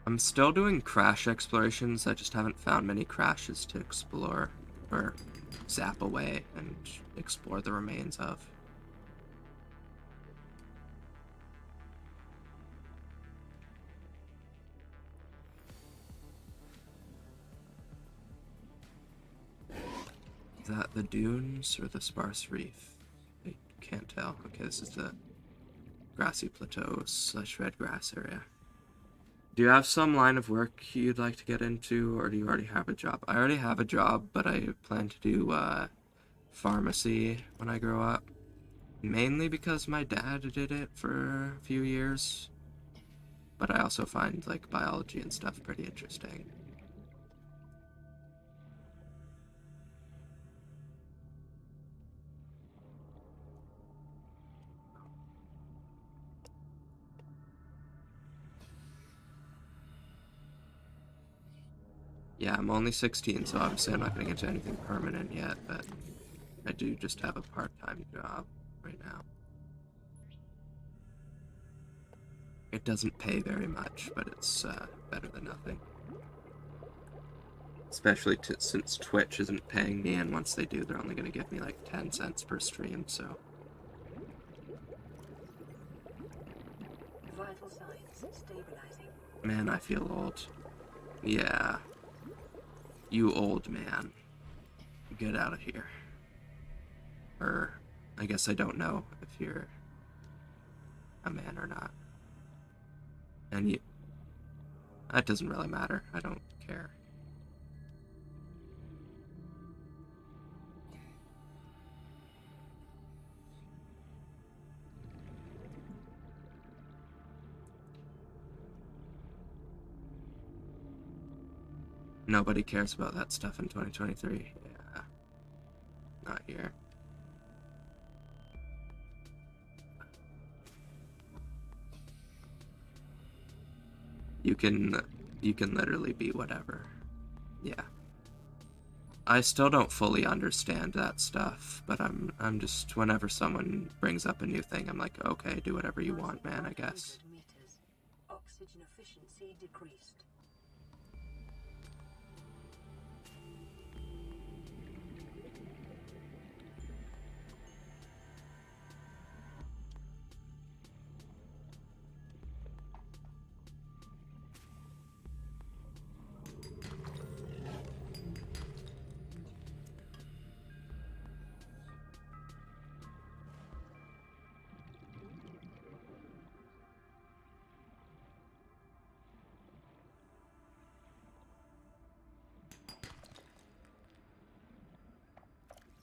I'm still doing crash explorations, I just haven't found many crashes to explore, or zap away and explore the remains of. that the dunes or the sparse reef? I can't tell. Okay, this is the grassy plateaus / red grass area. Do you have some line of work you'd like to get into, or do you already have a job? I already have a job, but I plan to do pharmacy when I grow up. Mainly because my dad did it for a few years. But I also find, like, biology and stuff pretty interesting. Yeah, I'm only 16, so obviously I'm not going to get to anything permanent yet, but I do just have a part-time job right now. It doesn't pay very much, but it's better than nothing. Especially since Twitch isn't paying me, and once they do, they're only going to give me like 10 cents per stream, so... Vital signs stabilizing. Man, I feel old. Yeah. You old man. Get out of here. Or, I guess I don't know if you're a man or not. And you... That doesn't really matter. I don't care. Nobody cares about that stuff in 2023. Yeah. Not here. You can literally be whatever. Yeah. I still don't fully understand that stuff, but I'm just, whenever someone brings up a new thing, I'm like, okay, do whatever you want, man, I guess. Meters. Oxygen efficiency decreased.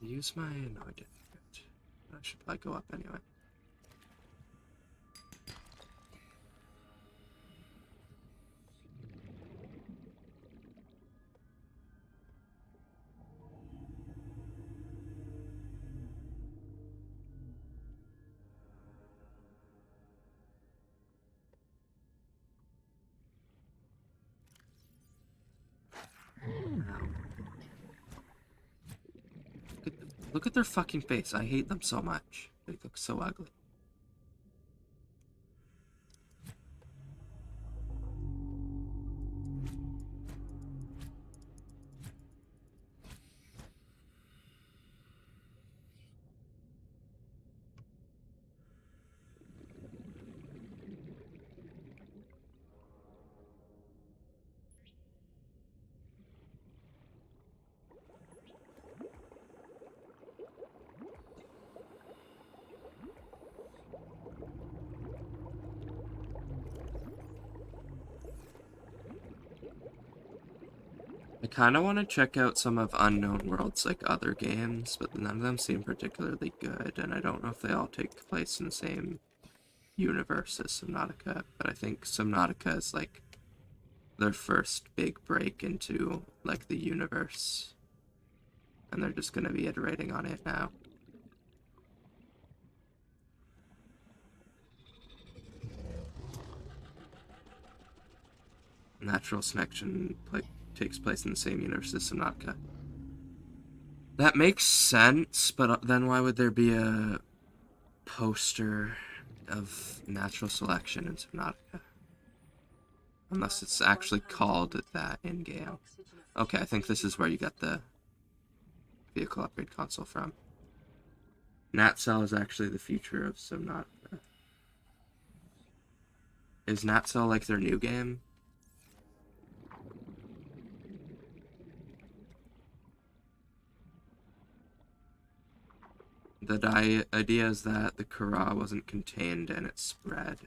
Use my... No, I didn't. I should probably go up anyway. Look at their fucking face. I hate them so much. They look so ugly. I kind of want to check out some of Unknown World's like other games, but none of them seem particularly good, and I don't know if they all take place in the same universe as Subnautica, but I think Subnautica is like their first big break into like the universe, and they're just going to be iterating on it now. Natural selection takes place in the same universe as Subnautica. That makes sense, but then why would there be a poster of natural selection in Subnautica? Unless it's actually called that in-game. Okay, I think this is where you get the vehicle upgrade console from. NatCell is actually the future of Subnautica. Is NatCell like their new game? the idea is that the Kara wasn't contained and it spread.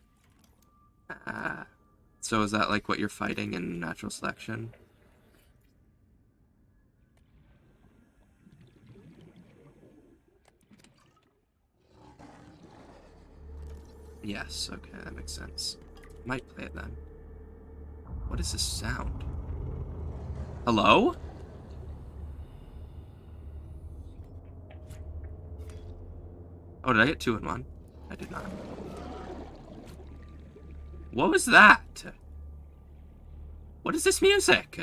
So is that like what you're fighting in natural selection? Yes, okay, that makes sense. Might play it then. What is this sound? Hello? Oh, did I get 2 in 1? I did not. What was that? What is this music?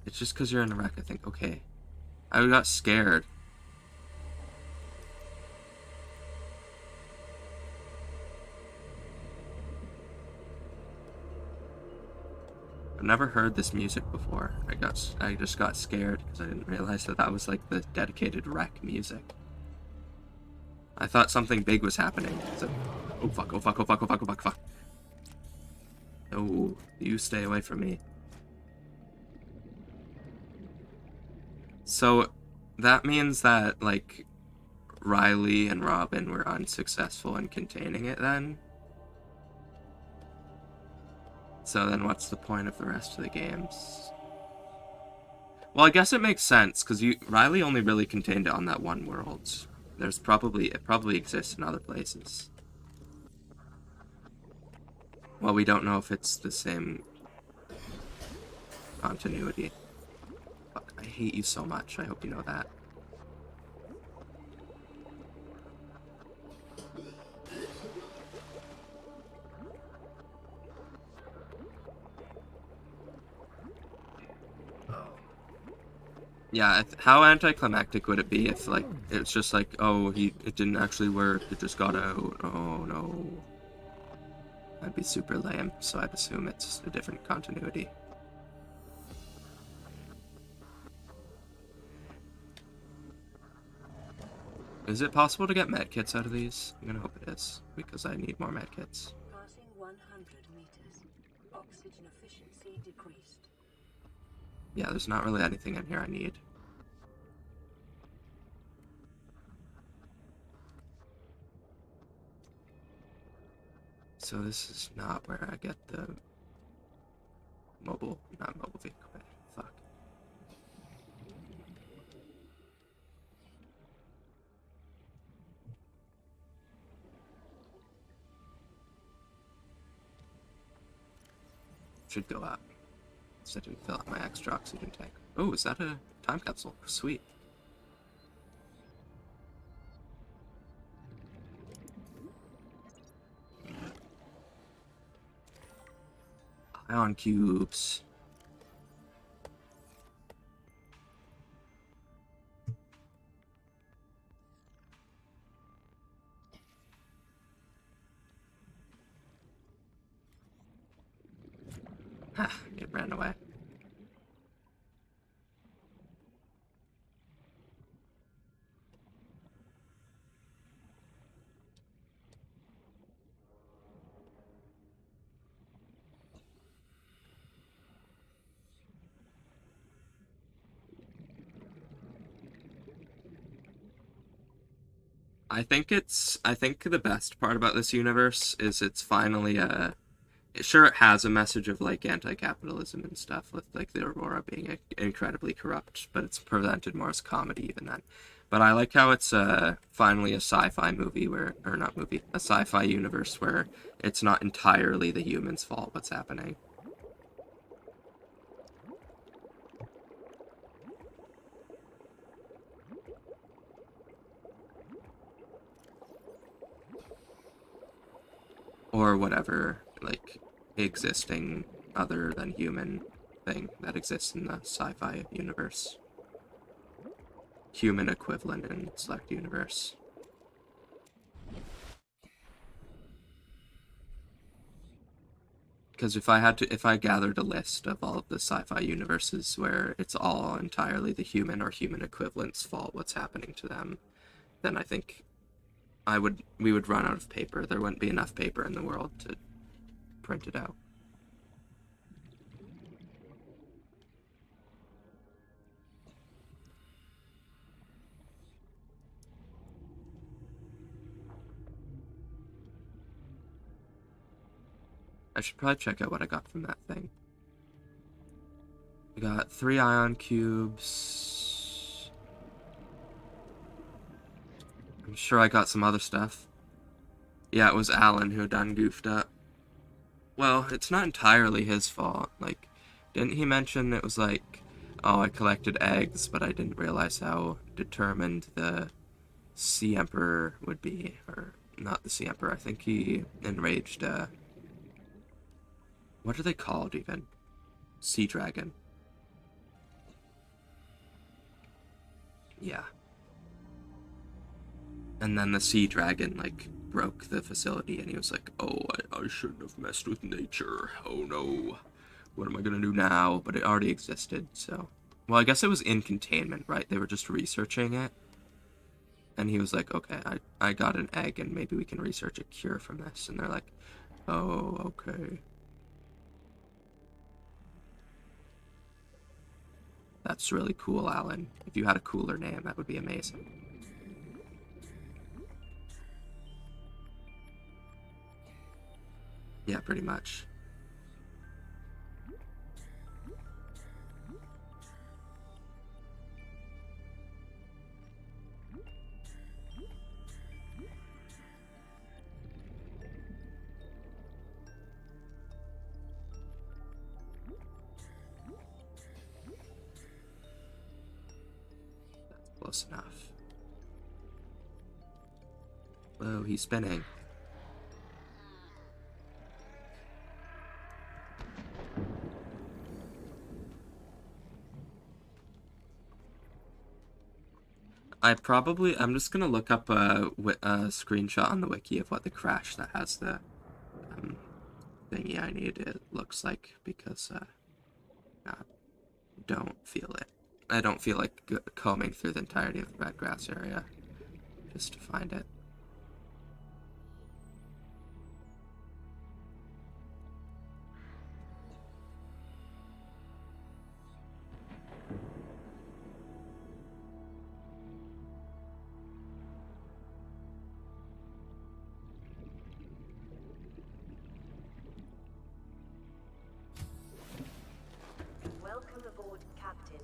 It's just because you're in a wreck, I think. Okay. I got scared. I've never heard this music before. I just got scared because I didn't realize that was like the dedicated wreck music. I thought something big was happening. So, oh fuck, oh fuck, oh fuck, oh fuck, oh fuck, fuck. No, you stay away from me. So, that means that, like, Riley and Robin were unsuccessful in containing it then? So then what's the point of the rest of the games? Well, I guess it makes sense, because Riley only really contained it on that one world. It probably exists in other places. Well, we don't know if it's the same continuity. Fuck, I hate you so much, I hope you know that. Yeah, how anticlimactic would it be if, like, it's just like, oh, it didn't actually work, it just got out, oh no. That'd be super lame, so I'd assume it's a different continuity. Is it possible to get medkits out of these? I'm gonna hope it is, because I need more medkits. Passing 100 meters. Oxygen efficiency decreased. Yeah, there's not really anything in here I need. So this is not where I get the not mobile vehicle. Fuck. Should go up. So I didn't fill out my extra oxygen tank. Oh, is that a time capsule? Sweet. Ion cubes. Ah, it ran away. I think the best part about this universe is it's finally sure, it has a message of like anti-capitalism and stuff with like the Aurora being incredibly corrupt, but it's presented more as comedy even then. But I like how it's finally a sci-fi movie a sci-fi universe where it's not entirely the humans' fault what's happening. Or whatever, like, existing other than human thing that exists in the sci-fi universe. Human equivalent in select universe. Because if I gathered a list of all of the sci-fi universes where it's all entirely the human or human equivalent's fault what's happening to them, then I think we would run out of paper. There wouldn't be enough paper in the world to print it out. I should probably check out what I got from that thing. I got 3 ion cubes. I'm sure I got some other stuff. Yeah, it was Alan who done goofed up. Well, it's not entirely his fault. Like, didn't he mention it was like, oh, I collected eggs, but I didn't realize how determined the Sea Emperor would be. Or, not the Sea Emperor, I think he enraged, what are they called, even? Sea Dragon. Yeah. And then the Sea Dragon, like, broke the facility, and he was like, oh, I shouldn't have messed with nature. Oh, no. What am I gonna do now? But it already existed, so... Well, I guess it was in containment, right? They were just researching it. And he was like, okay, I got an egg, and maybe we can research a cure from this. And they're like, oh, okay. That's really cool, Alan. If you had a cooler name, that would be amazing. Yeah, pretty much. That's close enough. Whoa, he's spinning. I'm just gonna look up a screenshot on the wiki of what the crash that has the thingy I need it looks like, because I don't feel it. I don't feel like combing through the entirety of the red grass area just to find it. Welcome aboard, Captain.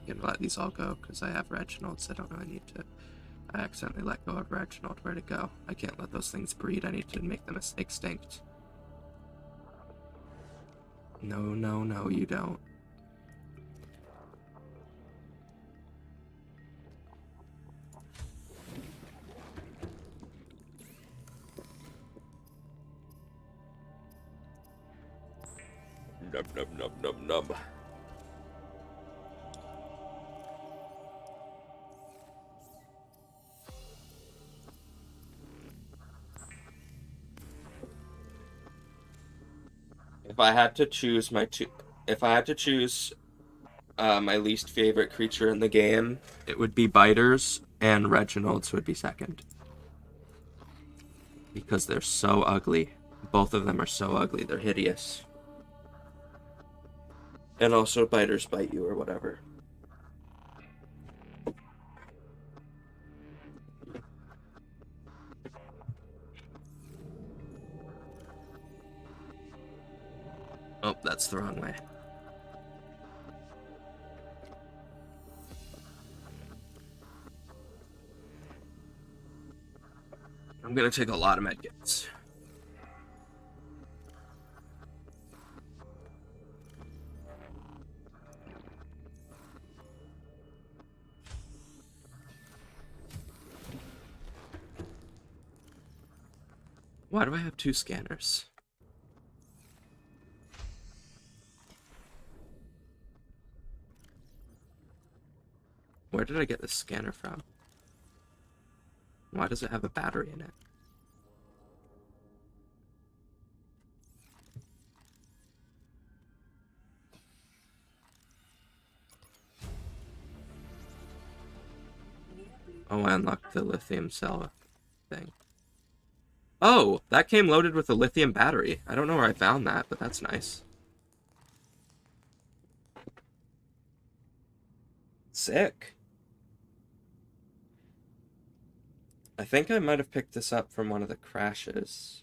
I'm gonna let these all go because I have Reginald's. I don't really need to. I accidentally let go of Reginald. Where'd it go? I can't let those things breed. I need to make them extinct. No, no, no, you don't. Nub, nub, nub, nub, nub. If I had to choose my least favorite creature in the game, it would be biters, and Reginald's would be second. Because they're so ugly. Both of them are so ugly, they're hideous. And also biters bite you or whatever. Oh, that's the wrong way. I'm gonna take a lot of medkits. Why do I have 2 scanners? Where did I get this scanner from? Why does it have a battery in it? Oh, I unlocked the lithium cell thing. Oh, that came loaded with a lithium battery. I don't know where I found that, but that's nice. sick. I think I might have picked this up from one of the crashes.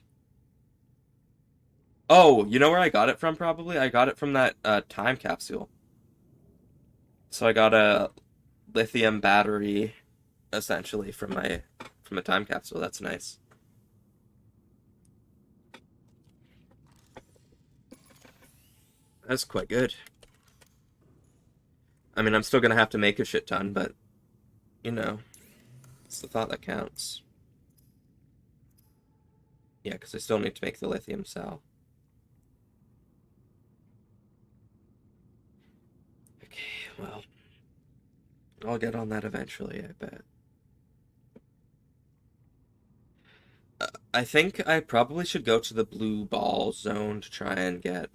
Oh, you know where I got it from, probably? I got it from that time capsule. So I got a lithium battery, essentially, from a time capsule. That's nice. That's quite good. I mean, I'm still gonna have to make a shit ton, but, you know, it's the thought that counts. Yeah, because I still need to make the lithium cell. Okay, well, I'll get on that eventually, I bet. I think I probably should go to the blue ball zone to try and get,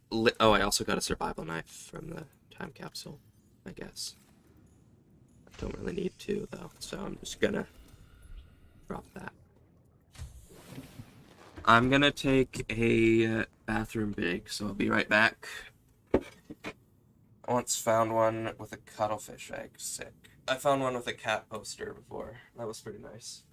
oh, I also got a survival knife from the time capsule, I guess. I don't really need to, though, so I'm just gonna drop that. I'm gonna take a bathroom break, so I'll be right back. I once found one with a cuttlefish egg. Sick. I found one with a cat poster before. That was pretty nice.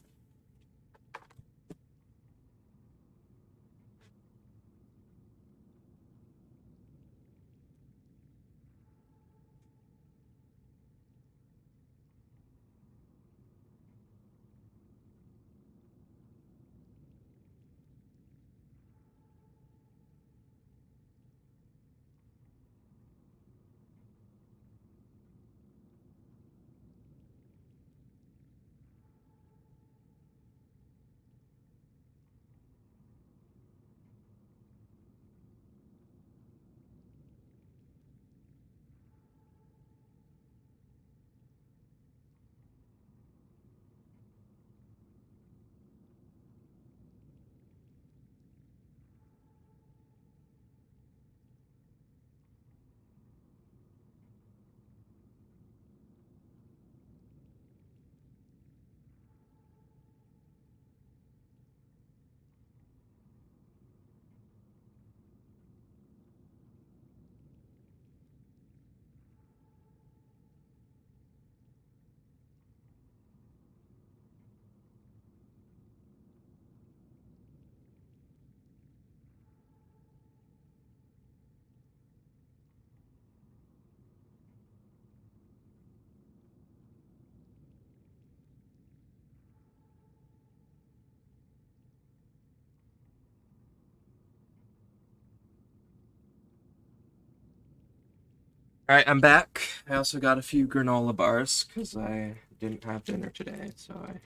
Alright, I'm back. I also got a few granola bars, because I didn't have dinner today, so I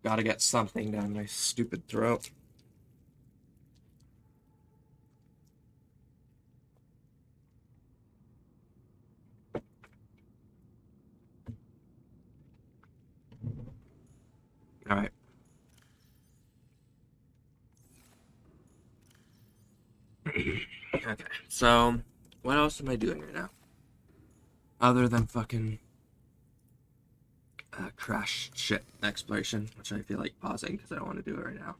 gotta get something down my stupid throat. Alright. Okay, so, what else am I doing right now? Other than fucking crash shit exploration, which I feel like pausing because I don't want to do it right now.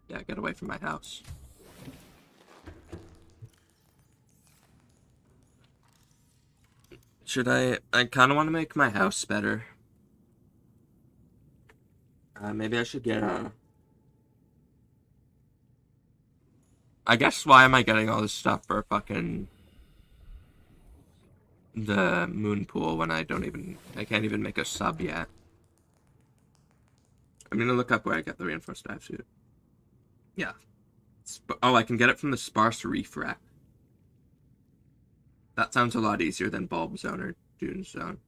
Yeah, get away from my house. Should I kind of want to make my house better. Maybe I should get a... I guess why am I getting all this stuff for fucking the moon pool when I can't even make a sub yet. I'm gonna look up where I get the reinforced dive suit. Yeah. Oh, I can get it from the sparse reef rack. That sounds a lot easier than bulb zone or dune zone.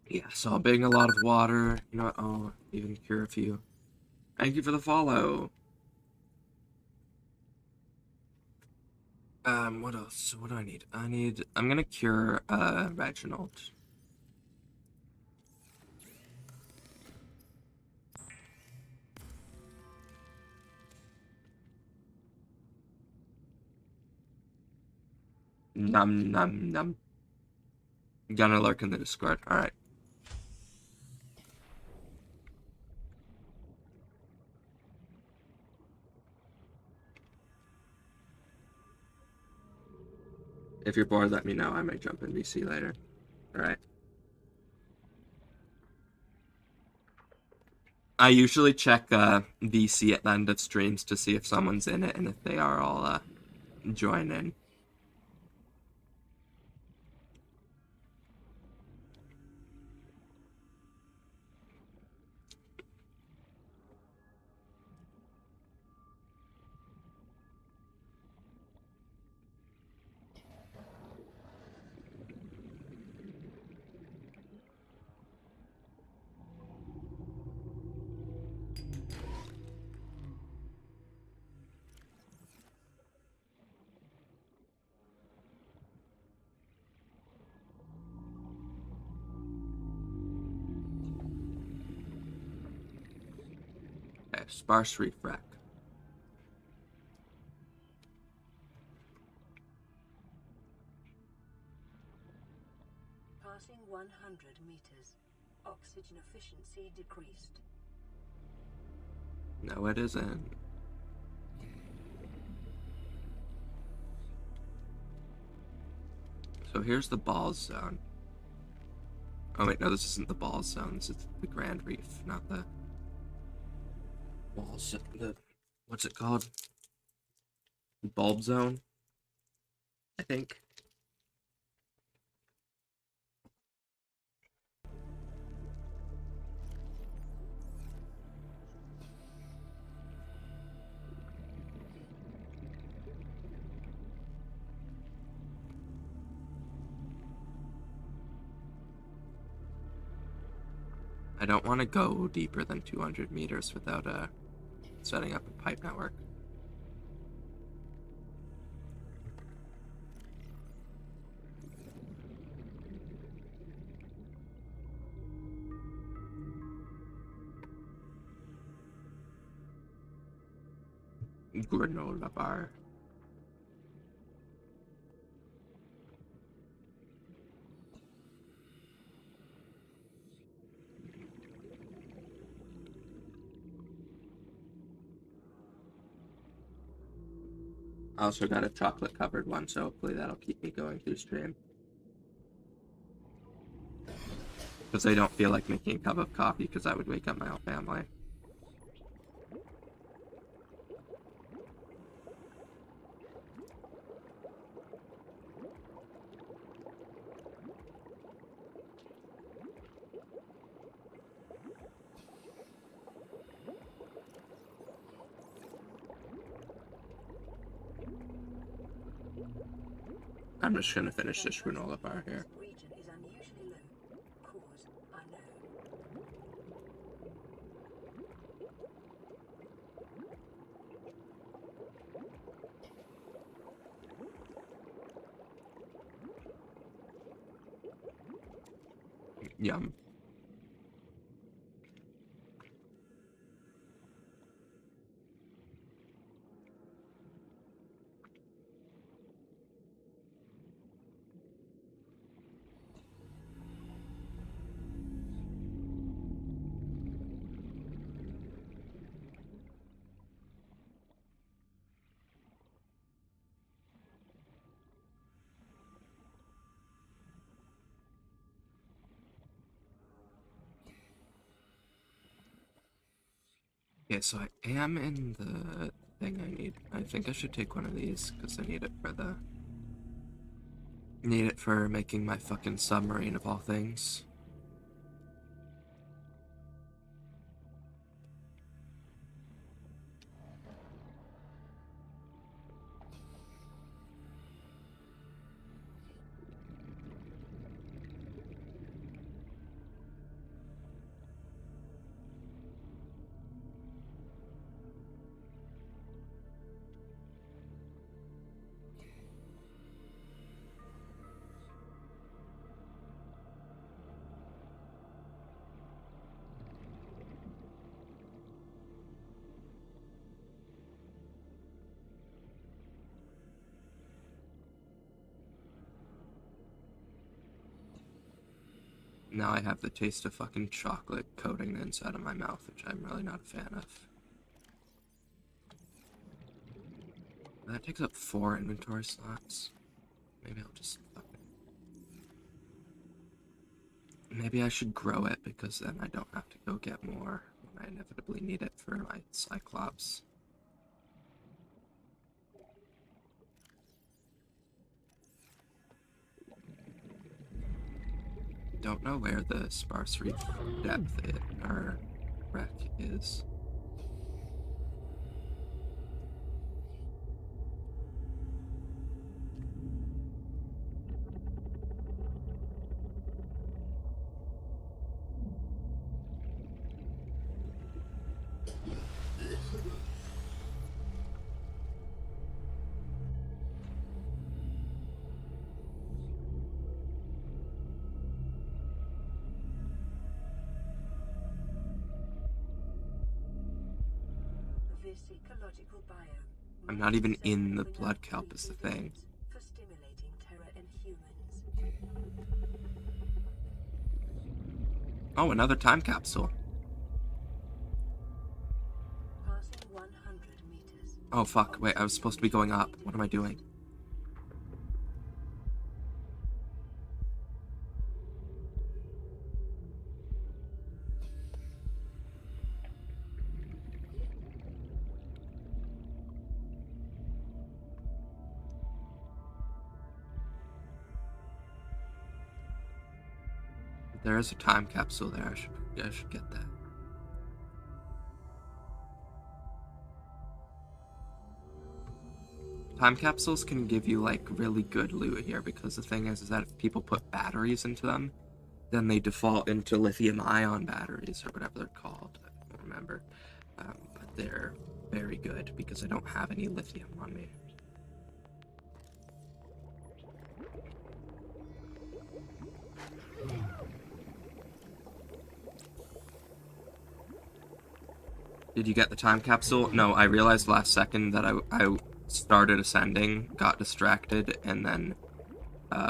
Yeah, so I'm being a lot of water. You know what? I'll even cure a few. Thank you for the follow. What else? What do I need? I'm gonna cure, Reginald. Num num num. Gonna lurk in the Discord. Alright. If you're bored, let me know. I might jump in VC later. Alright. I usually check VC at the end of streams to see if someone's in it and if they are, I'll join in. Okay, sparse reef wreck. Passing 100 meters. Oxygen efficiency decreased. No, it isn't. So here's the balls zone. Oh wait, no, this isn't the balls zone. This is the Grand Reef, not the balls. The what's it called? Bulb zone, I think. I don't want to go deeper than 200 meters without setting up a pipe network. Granola bar. I also got a chocolate covered one, so hopefully that'll keep me going through stream. Because I don't feel like making a cup of coffee because that would wake up my whole family. I'm just gonna finish this granola bar here. Region is unusually low. Cause unknown. Yum. Okay, so I am in the thing I need. I think I should take one of these because I need it for the... Need it for making my fucking submarine of all things. Now I have the taste of fucking chocolate coating the inside of my mouth, which I'm really not a fan of. That takes up 4 inventory slots. Maybe I'll just fucking... Maybe I should grow it, because then I don't have to go get more when I inevitably need it for my Cyclops. Don't know where the sparse reef depth or wreck is. This ecological biome I'm not even might in the present blood enough kelp is the food thing. for stimulating terror in humans. Oh, another time capsule. Passing 100 meters. Oh fuck, wait, I was supposed to be going up. What am I doing? There is a time capsule there. I should get that. Time capsules can give you like really good loot here, because the thing is that if people put batteries into them, then they default into lithium-ion batteries or whatever they're called. I don't remember, but they're very good because I don't have any lithium on me. Did you get the time capsule? No, I realized last second that I started ascending, got distracted, and then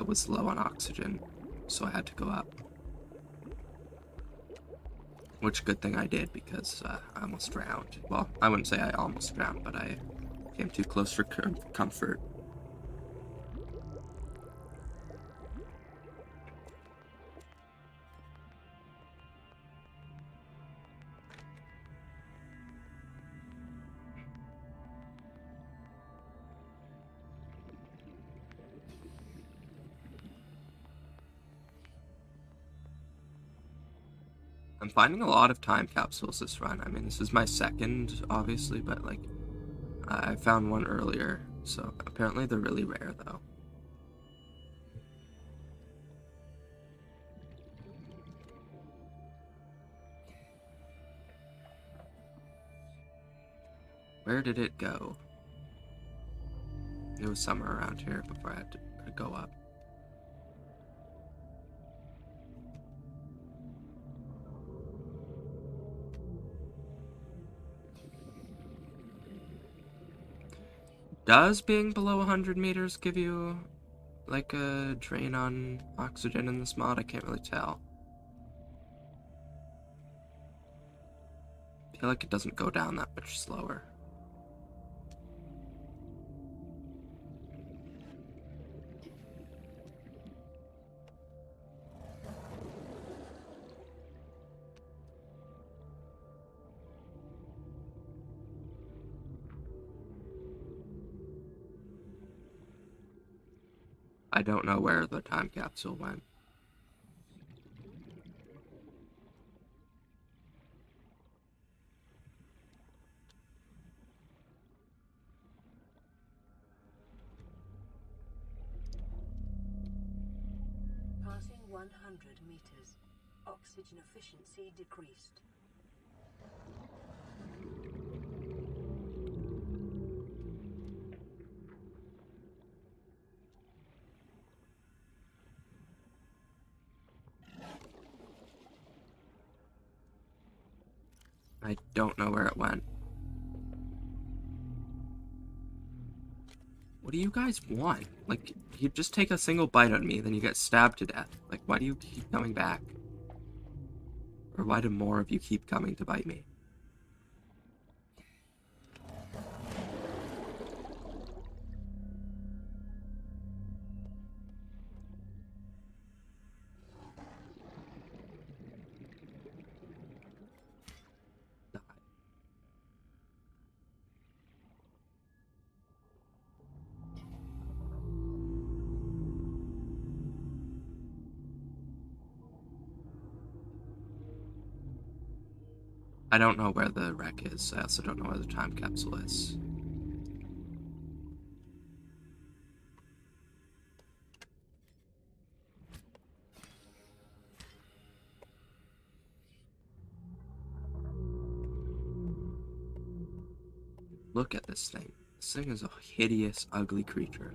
was low on oxygen, so I had to go up. Which, good thing I did, because I almost drowned. Well, I wouldn't say I almost drowned, but I came too close for comfort. I'm finding a lot of time capsules this run. I mean, this is my second, obviously, but like, I found one earlier, so apparently they're really rare, though. Where did it go? It was somewhere around here before I had to go up. Does being below 100 meters give you, like, a drain on oxygen in this mod? I can't really tell. I feel like it doesn't go down that much slower. I don't know where the time capsule went. Passing 100 meters. Oxygen efficiency decreased. I don't know where it went. What do you guys want? Like, you just take a single bite out of me, then you get stabbed to death. Like, why do you keep coming back? Or why do more of you keep coming to bite me? I don't know where the wreck is. I also don't know where the time capsule is. Look at this thing. This thing is a hideous, ugly creature.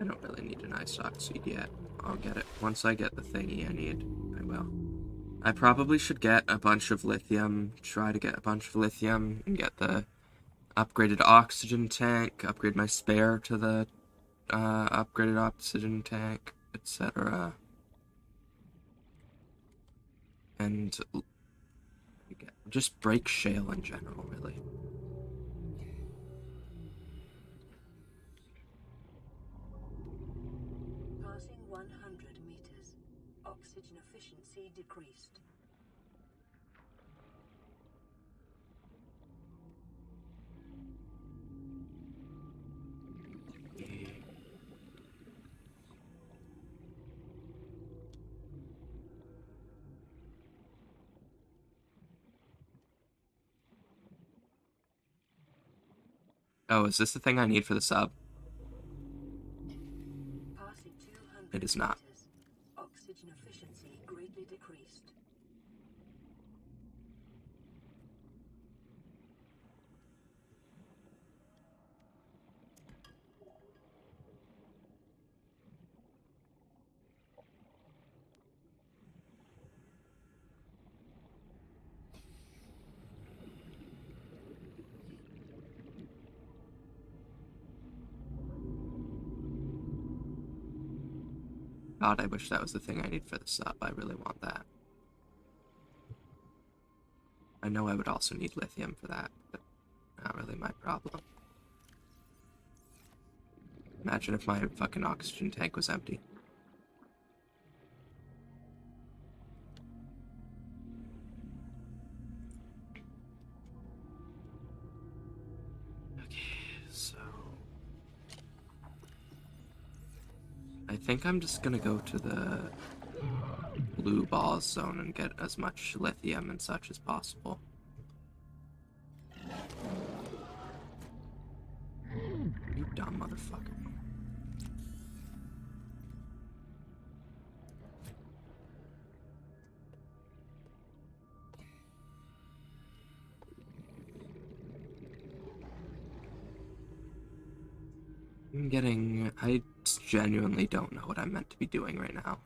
I don't really need an eye sock seed yet. I'll get it. Once I get the thingy I need, I will. I probably should get a bunch of lithium, try to get a bunch of lithium, and get the upgraded oxygen tank, upgrade my spare to the upgraded oxygen tank, etc. And just break shale in general, really. Passing 100 meters. Oxygen efficiency decreased. Oh, is this the thing I need for the sub? Passing 200 It is not. meters. Oxygen efficiency greatly decreased. God, I wish that was the thing I need for the sub. I really want that. I know I would also need lithium for that, but not really my problem. Imagine if my fucking oxygen tank was empty. Okay, so... I think I'm just gonna go to the blue balls zone and get as much lithium and such as possible. You dumb motherfucker. I genuinely don't know what I'm meant to be doing right now.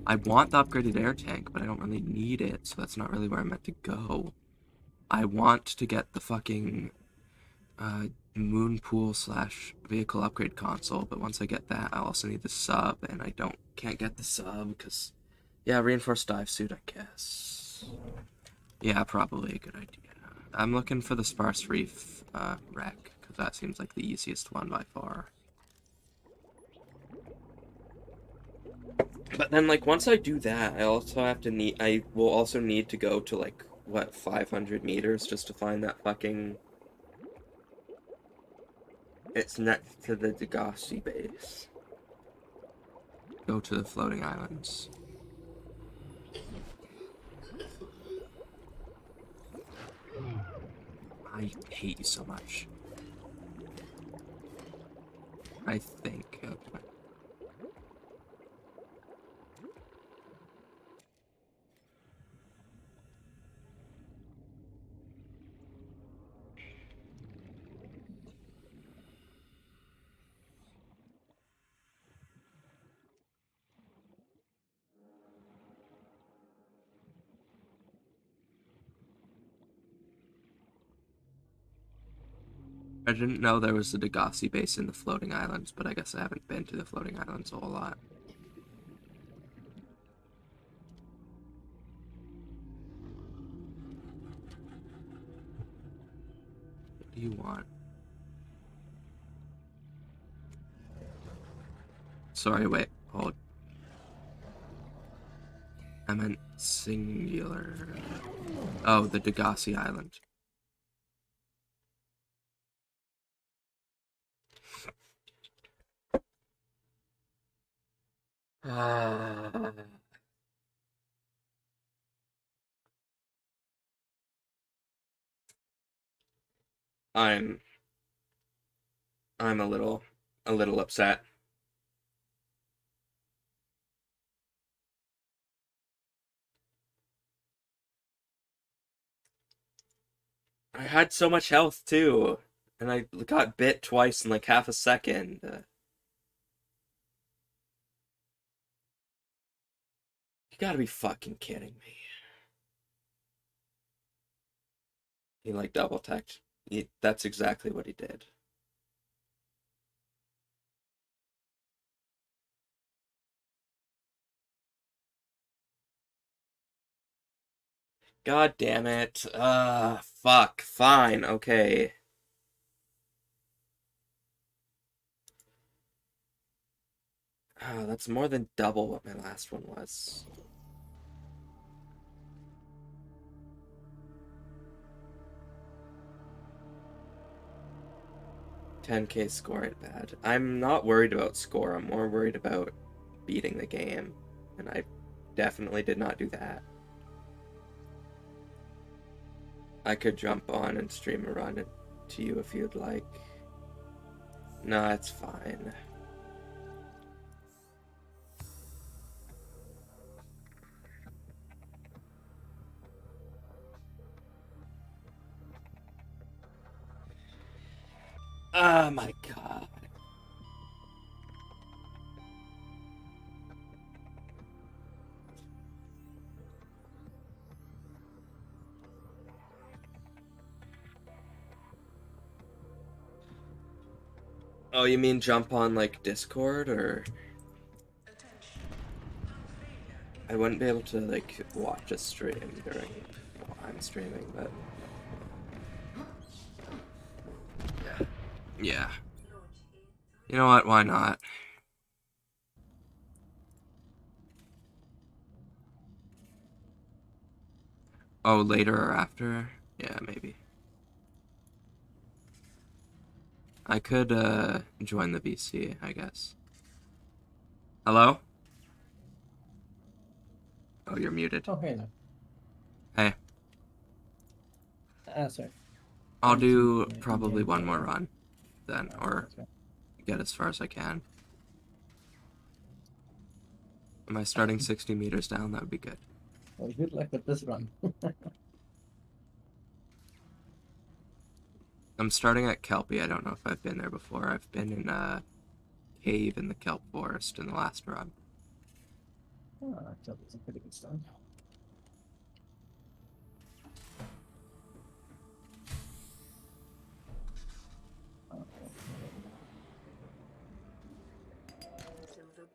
I want the upgraded air tank, but I don't really need it, so that's not really where I'm meant to go. I want to get the fucking moon pool / vehicle upgrade console, but once I get that, I also need the sub, and I can't get the sub because, yeah, reinforced dive suit, I guess. Yeah, probably a good idea. I'm looking for the sparse reef wreck because that seems like the easiest one by far. But then, like, once I do that, I will also need to go to, like, what, 500 meters just to find that fucking... It's next to the Degassi base. Go to the floating islands. hate you so much. I think. Okay. I didn't know there was a Degassi base in the floating islands, but I guess I haven't been to the floating islands a whole lot. What do you want? Sorry, wait, hold. I meant singular. Oh, the Degassi Island. I'm a little upset. I had so much health too, and I got bit twice in like half a second. You gotta be fucking kidding me. He like double teched. That's exactly what he did. God damn it. Fuck. Fine. Okay. That's more than double what my last one was. $10K score ain't bad. I'm not worried about score. I'm more worried about beating the game. And I definitely did not do that. I could jump on and stream a run to you if you'd like. No, it's fine. Oh my god. Oh, you mean jump on like Discord or? I wouldn't be able to like watch a stream during while I'm streaming, but yeah. You know what? Why not? Oh, later or after? Yeah, maybe. I could join the VC, I guess. Hello? Oh, you're muted. Oh, hey there. Hey, Sorry. I'll Trying do to probably engage one more the- run then, or that's right. get as far as I can. Am I starting 60 meters down? That would be good. Well, good luck with this run. I'm starting at Kelpie. I don't know if I've been there before. I've been in a cave in the kelp forest in the last run. Oh, that's a pretty good start.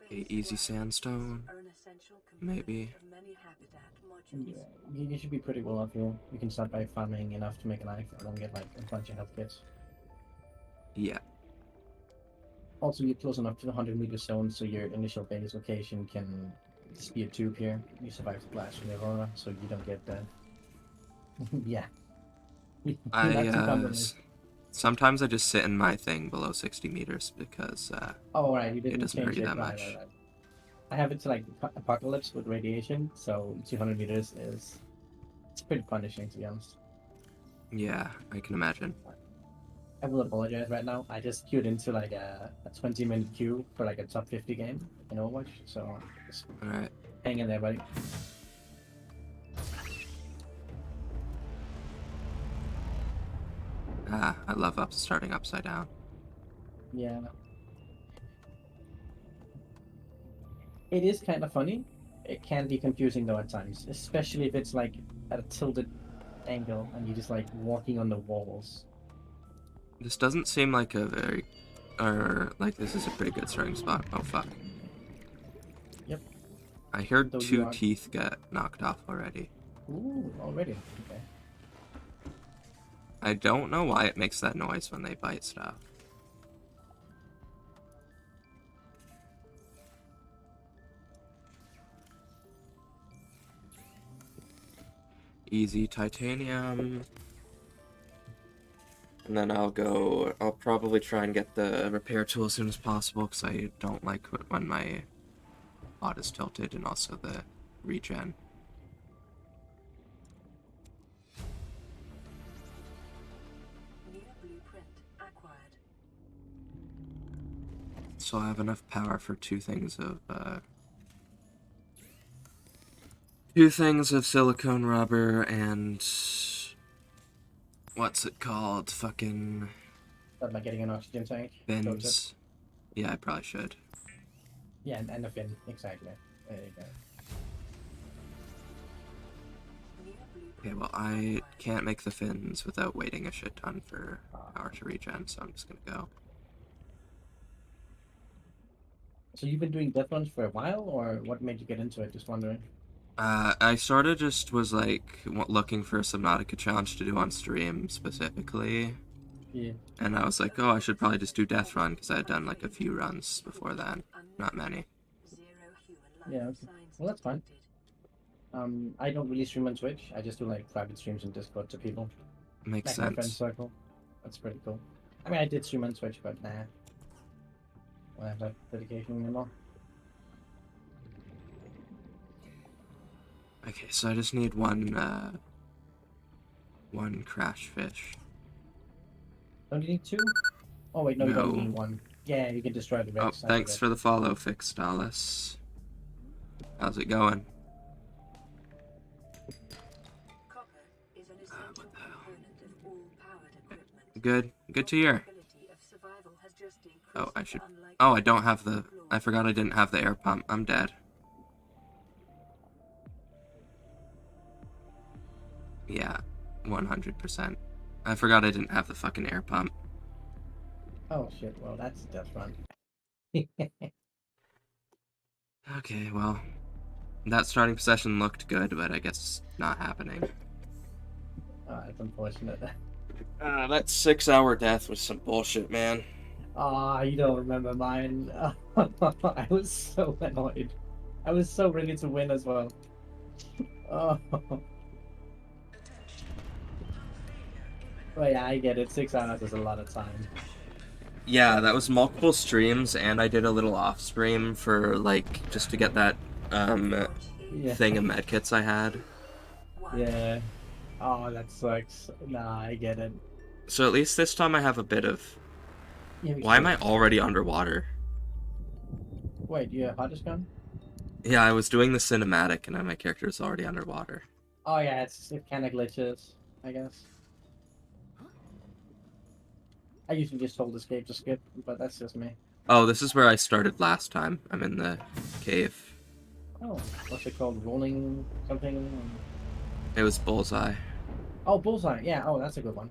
Okay, easy sandstone. Maybe. Yeah, you should be pretty well off here. You can start by farming enough to make an knife and then get like a bunch of health kits. Yeah. Also, you're close enough to the 100-meter zone, so your initial base location can just be a tube here. You survive the blast from the Aurora, so you don't get yeah. Sometimes I just sit in my thing below 60 meters because Oh, right, you it didn't doesn't change hurt you it. that Right, much. right, right. I have it to like apocalypse with radiation, so 200 meters is it's pretty punishing to be honest. Yeah, I can imagine. I will apologize right now. I just queued into like a 20-minute queue for like a top 50 game in Overwatch, so just Alright. hang in there, buddy. Ah, I love starting upside down. Yeah. It is kind of funny. It can be confusing though at times, especially if it's like at a tilted angle and you're just like walking on the walls. This doesn't seem like a very... Or, like, this is a pretty good starting spot. Oh, fuck. Yep. I heard Though you two are- teeth get knocked off already. Ooh, already. Okay. I don't know why it makes that noise when they bite stuff. Easy titanium. And then I'll probably try and get the repair tool as soon as possible, because I don't like when my bot is tilted, and also the regen. New blueprint acquired. So I have enough power for two things of silicone rubber and what's it called? Fucking Start by getting an oxygen tank. bins. Yeah, I probably should. Yeah, and a fin. Exactly. There you go. New Okay, blueprint well, I can't make the fins without waiting a shit ton for power to regen, so I'm just gonna go. So you've been doing Deathrun for a while, or what made you get into it? Just wondering. I sort of just was like looking for a Subnautica challenge to do on stream specifically, Yeah. and I was like, oh, I should probably just do Deathrun because I had done like a few runs before then, not many. zero human life Yeah, okay. signs Well, that's fine. detected. I don't really stream on Twitch. I just do like private streams on Discord to people. Makes Like my friend sense. circle. That's pretty cool. I mean, I did stream on Twitch, but nah. I don't have that dedication anymore. Okay, so I just need one crash fish. Don't you need two? Oh wait, no, you don't No. need one. Yeah, you can destroy the Oh, Rex. thanks for the follow, Fix Dallas. How's it going? Copper is an essential component of all powered equipment. Good to hear. Probability of survival has just decreased Oh, I to should. unlikely Oh, I don't have the. glory. I forgot I didn't have the air pump. I'm dead. Yeah, 100%. I forgot I didn't have the fucking air pump. Oh shit, well that's Deathrun. Okay, well, that starting possession looked good, but I guess it's not happening. That's unfortunate. That 6-hour death was some bullshit, man. Ah, you don't remember mine. I was so annoyed. I was so ready to win as well. Oh. Well, yeah, I get it. 6 hours is a lot of time. Yeah, that was multiple streams, and I did a little off stream for like just to get that Yeah. thing of medkits I had. Yeah. Oh, that sucks. Nah, I get it. So at least this time I have a bit of. Yeah, we Why am should- I already underwater? Wait, you have hardest gun? Yeah, I was doing the cinematic, and then my character is already underwater. Oh yeah, it kind of glitches, I guess. I usually just hold escape to skip, but that's just me. Oh, this is where I started last time. I'm in the cave. Oh, what's it called? Rolling something? It was Bullseye. Oh, bullseye. Yeah. Oh, that's a good one.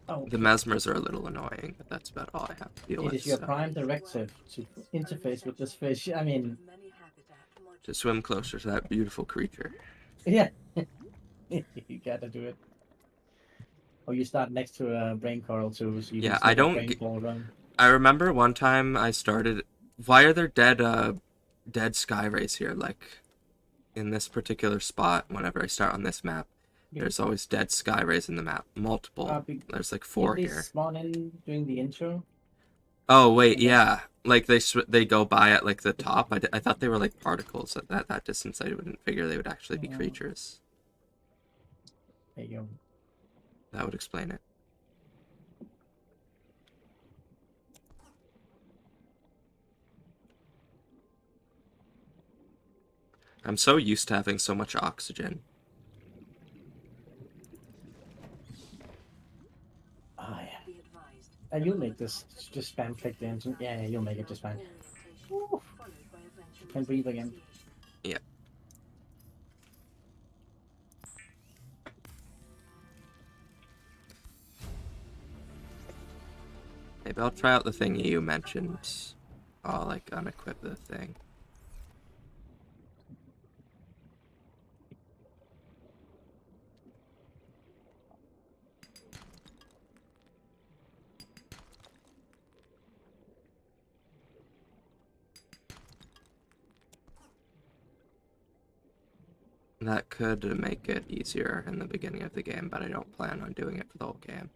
Oh, The mesmers are a little annoying, but that's about all I have to deal it with. is your So. prime directive to interface with this fish. I mean, Many habitat To swim closer to that beautiful creature. yeah. You gotta do it. Oh, you start next to a brain coral too, so you Yeah, can I see the don't brain get- coral run. I remember one time I started. Why are there dead sky rays here? Like, in this particular spot, whenever I start on this map, there's always dead sky rays in the map. Multiple. There's like 4 Didn't they here. spawn in during the intro? Oh wait, Okay. yeah. Like they go by at like the top. I thought they were like particles at that distance. I wouldn't figure they would actually be Oh. creatures. There you go. That would explain it. I'm so used to having so much oxygen. Oh, yeah. Be advised. And you'll make this. Just spam click the engine. Yeah, you'll make it just fine. Woo. Followed by eventual Can breathe again. asphyxiation. Yeah. Maybe I'll try out the thing you mentioned. I'll like unequip the thing. That could make it easier in the beginning of the game, but I don't plan on doing it for the whole game.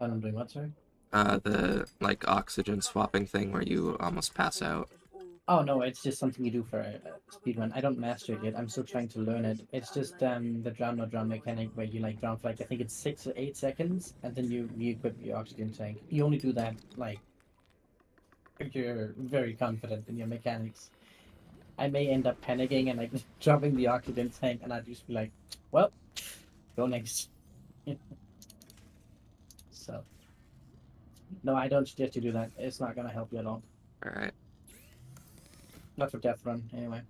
I'm doing what, sorry? The like oxygen swapping thing where you almost pass out. Oh no, it's just something you do for a speedrun. I don't master it yet. I'm still trying to learn it. It's just the drown no drown mechanic where you like drown for like I think it's 6 or 8 seconds, and then you re-equip your oxygen tank. You only do that like if you're very confident in your mechanics. I may end up panicking and like dropping the oxygen tank, and I'd just be like, "Well, go next." So, no, I don't suggest you do that. It's not gonna help you at all. All right. Not for Deathrun, anyway.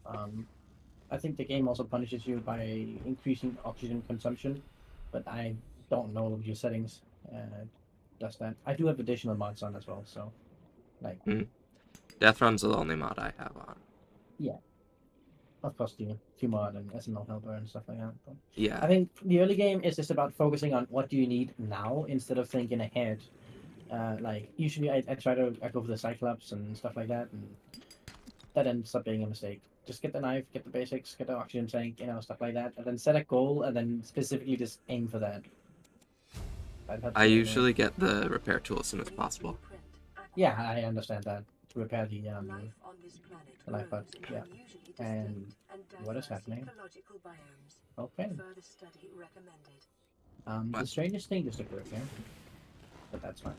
I think the game also punishes you by increasing oxygen consumption, but I don't know your settings. Does that? I do have additional mods on as well, so like Deathrun's the only mod I have on. yeah. Of course, the few mod and SML helper and stuff like that. But Yeah. I think the early game is just about focusing on what do you need now instead of thinking ahead. Like usually I go for the Cyclops and stuff like that, and that ends up being a mistake. Just get the knife, get the basics, get the oxygen tank, stuff like that, and then set a goal, and then specifically just aim for that. I usually get the repair tool as soon as possible. Yeah, I understand that. To repair the Life on this planet life, but grows in yeah. unusually And distinct and what is diverse happening? ecological biomes. Okay. Further study recommended. The What? strangest thing just occurred here, but that's fine.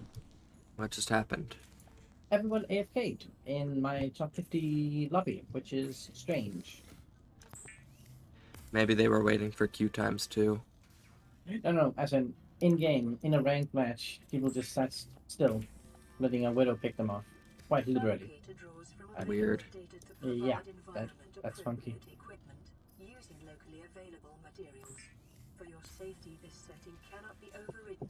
What just happened? Everyone AFK'd in my top 50 lobby, which is strange. Maybe they were waiting for queue times too. No, as in game, in a ranked match, people just sat still, letting a widow pick them off. Quite literally. Navigator draws from a Weird. data to Yeah, provide that's funky. environment-appropriate equipment using locally available materials. For your safety, this setting cannot be overridden.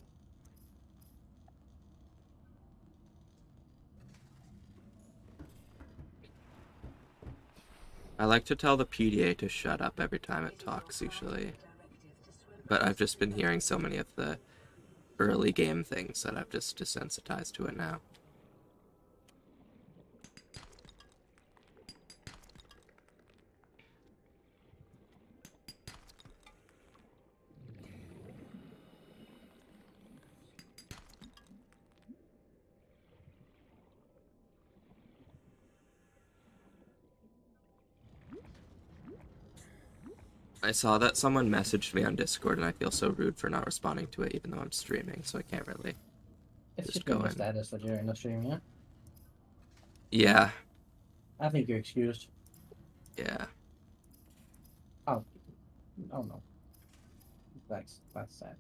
I like to tell the PDA to shut up every time it talks usually, but I've just been hearing so many of the early game things that I've just desensitized to it now. I saw that someone messaged me on Discord, and I feel so rude for not responding to it, even though I'm streaming, so I can't really It's just just go in the in. status that you're in the stream, yeah? Yeah, I think you're excused. yeah. Oh no. That's sad.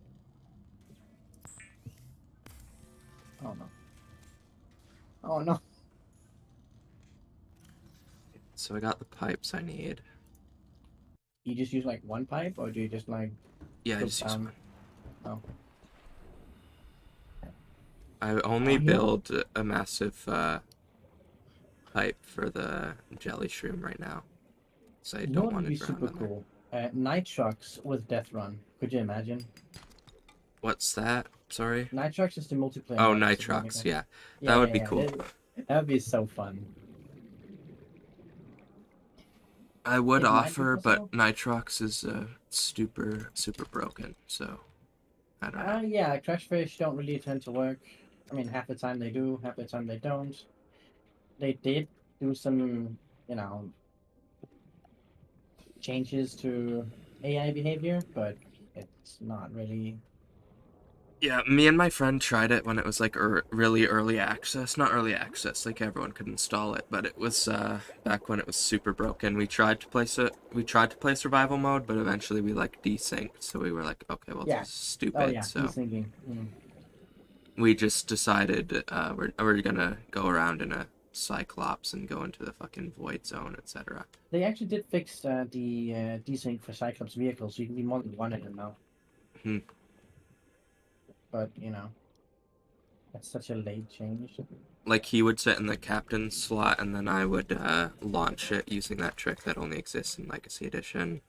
Oh no. Oh no. So I got the pipes I need. You just use like one pipe, or do you just like Yeah, I put just use down- one. Oh. I only Oh, yeah. build a massive pipe for the jelly shroom right now, so I You know don't what want would to be drown super in there. cool? Night trucks with Deathrun. Could you imagine? What's that? Sorry. Night trucks is the multiplayer. Oh, mod of Nitrox. Subnautica. Yeah, that would be cool. That would be so fun. I would It might be offer, possible. but Nitrox is super broken, so I don't know. Yeah, crash fish don't really tend to work. I mean, half the time they do, half the time they don't. They did do some, changes to AI behavior, but it's not really. Yeah, me and my friend tried it when it was like really early access. Not early access, like everyone could install it, but it was back when it was super broken. We tried to play survival mode, but eventually we like desynced. So we were like, okay, well Yeah. this is stupid. Oh yeah, so he's thinking. we just decided we're gonna go around in a Cyclops and go into the fucking void zone, etc. They actually did fix the desync for Cyclops vehicles, so you can be more than one in them now. Hmm. But that's such a late change. Like he would sit in the captain slot, and then I would launch it using that trick that only exists in Legacy Edition,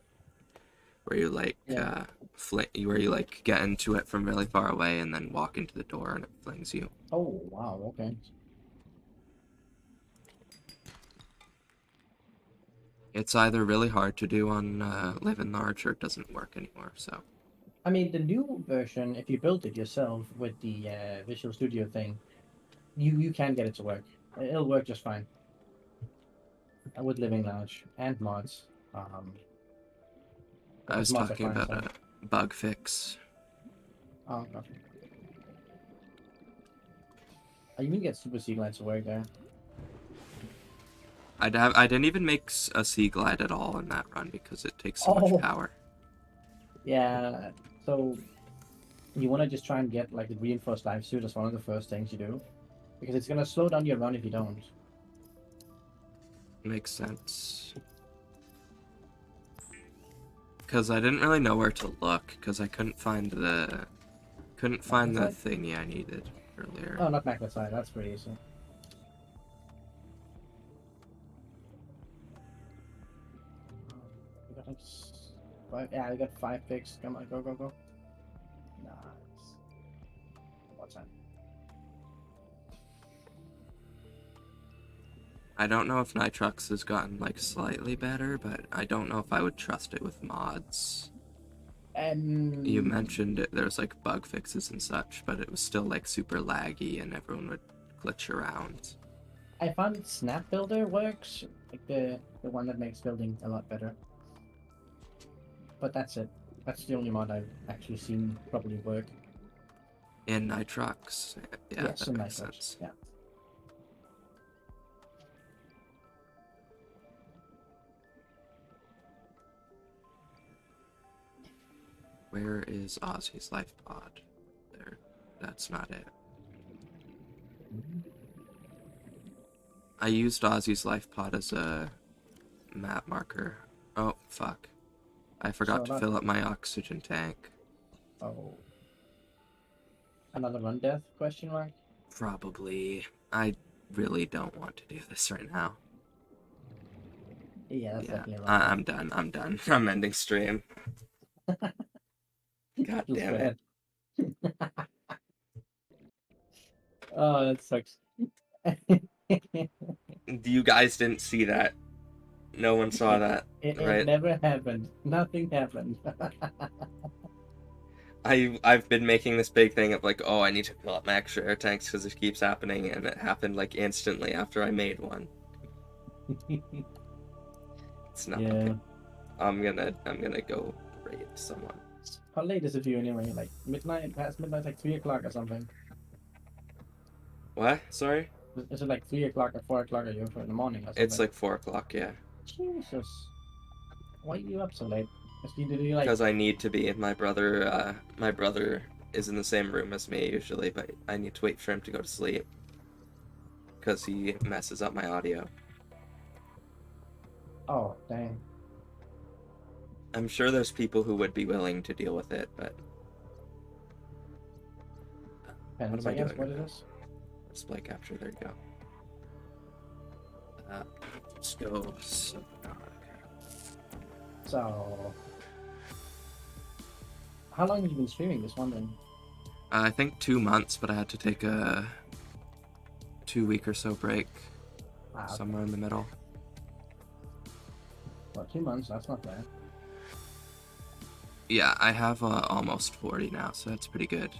where you like where you like get into it from really far away and then walk into the door and it flings you. Oh wow, okay. It's either really hard to do on Living Large or it doesn't work anymore. So I mean, the new version, if you build it yourself with the Visual Studio thing, you can get it to work. It'll work just fine. With Living Large and mods. I was mods are talking fine, about so. a bug fix. Oh, okay. Oh, you can get Super Sea Glide to work there. I didn't even make a Sea Glide at all in that run because it takes so Oh. much power. Yeah, so you want to just try and get like the reinforced life suit as one of the first things you do, because it's gonna slow down your run if you don't. Makes sense. Because I didn't really know where to look because I couldn't find the thingy I needed earlier. Oh, not Magnet Side. That's pretty easy. We got like five. Yeah, we got 5 picks. Come on, go, go, go. Nice. What time? I don't know if Nitrox has gotten like slightly better, but I don't know if I would trust it with mods. You mentioned it, there's like bug fixes and such, but it was still like super laggy and everyone would glitch around. I found Snap Builder works, like the one that makes building a lot better. But that's it. That's the only mod I've actually seen probably work. In Nitrox, yeah, Yes, that in makes Nitrox, sense. yeah. Where is Ozzy's life pod? There, that's not it. I used Ozzy's life pod as a map marker. Oh, fuck. I forgot to fill up my oxygen tank. Oh. Another run death, question mark? Probably. I really don't want to do this right now. Yeah, that's definitely a I'm done. I'm ending stream. God damn it. Oh, that sucks. You guys didn't see that. No one saw that, It right? never happened. Nothing happened. I've been making this big thing of like, oh, I need to fill up my extra air tanks because it keeps happening, and it happened like instantly after I made one. It's not okay. I'm gonna go raid someone. How late is it for you anyway? Like midnight, past midnight, like 3 o'clock or something? What? Sorry? Is it like 3 o'clock or 4 o'clock or you for in the morning or something? It's like 4 o'clock, yeah. Jesus. Why are you up so late? Because I need to be. My brother is in the same room as me usually, but I need to wait for him to go to sleep. Because he messes up my audio. Oh, dang. I'm sure there's people who would be willing to deal with it, but... What is this? Display capture, there you go. Let's go Subnautica. So... How long have you been streaming this one then? I think 2 months, but I had to take a 2-week or so break. Wow. Somewhere in the middle. Well, 2 months, that's not bad. Yeah, I have almost 40 now, so that's pretty good.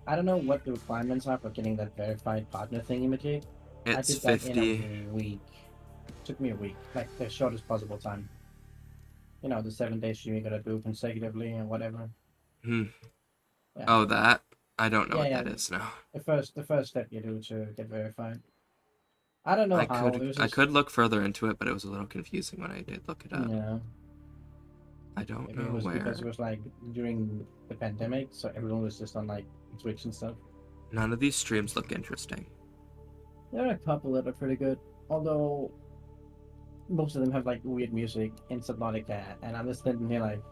I don't know what the requirements are for getting that verified partner thing imitate. It's I did that 50. in a week. It took me a week, like the shortest possible time. You know, the 7-day stream you gotta do consecutively and whatever. Hmm. Yeah. Oh, that? I don't know Yeah, what yeah. that is now. The first step you do to get verified. I don't know how. It was I just, could look further into it, but it was a little confusing when I did look it up. yeah. I don't Maybe it know was where. because it was like during the pandemic, so everyone was just on like Twitch and stuff. None of these streams look interesting. There are a couple that are pretty good, although most of them have like weird music in Subnautica, and I'm just sitting here like,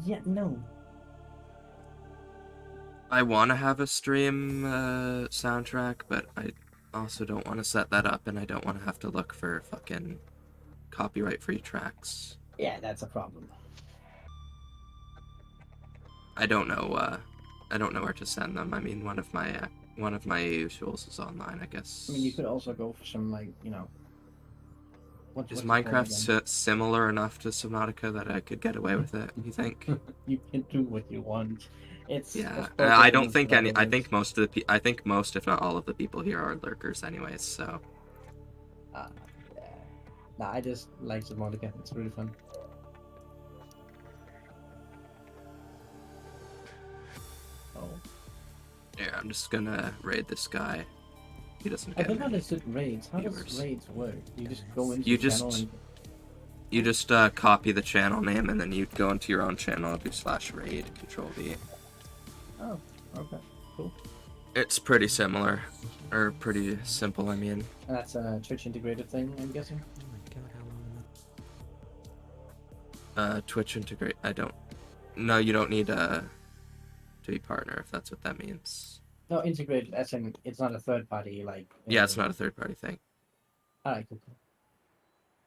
yeah, no. I want to have a stream soundtrack, but I also don't want to set that up, and I don't want to have to look for fucking copyright-free tracks. Yeah, that's a problem. I don't know. I don't know where to send them. I mean, one of my usuals is online, I guess. I mean, you could also go for some like, you know. Is what's it called Minecraft again? similar enough to Subnautica that I could get away with it? You think? You can do what you want. It's Yeah, of course I don't everyone's think any. I prerogative. think most of the. I think most, if not all, of the people here are lurkers, anyways. So Yeah. Nah, I just like Subnautica. It's really fun. Oh. yeah, I'm just gonna raid this guy. He doesn't I get don't many understand raids. How does viewers. raids work? You just go into You the channel just and you just copy the channel name and then you go into your own channel, do /raid, Control V. oh, okay, cool. It's pretty similar, or pretty simple. I mean, And that's a Twitch integrated thing, I'm guessing. Twitch integrate. I don't. No, you don't need to be partner if that's what that means. No, integrated as in it's not a third party like. Yeah, it's not a third party thing. Alright, cool.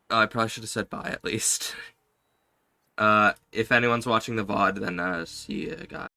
I probably should have said bye at least. If anyone's watching the VOD, then see you guys.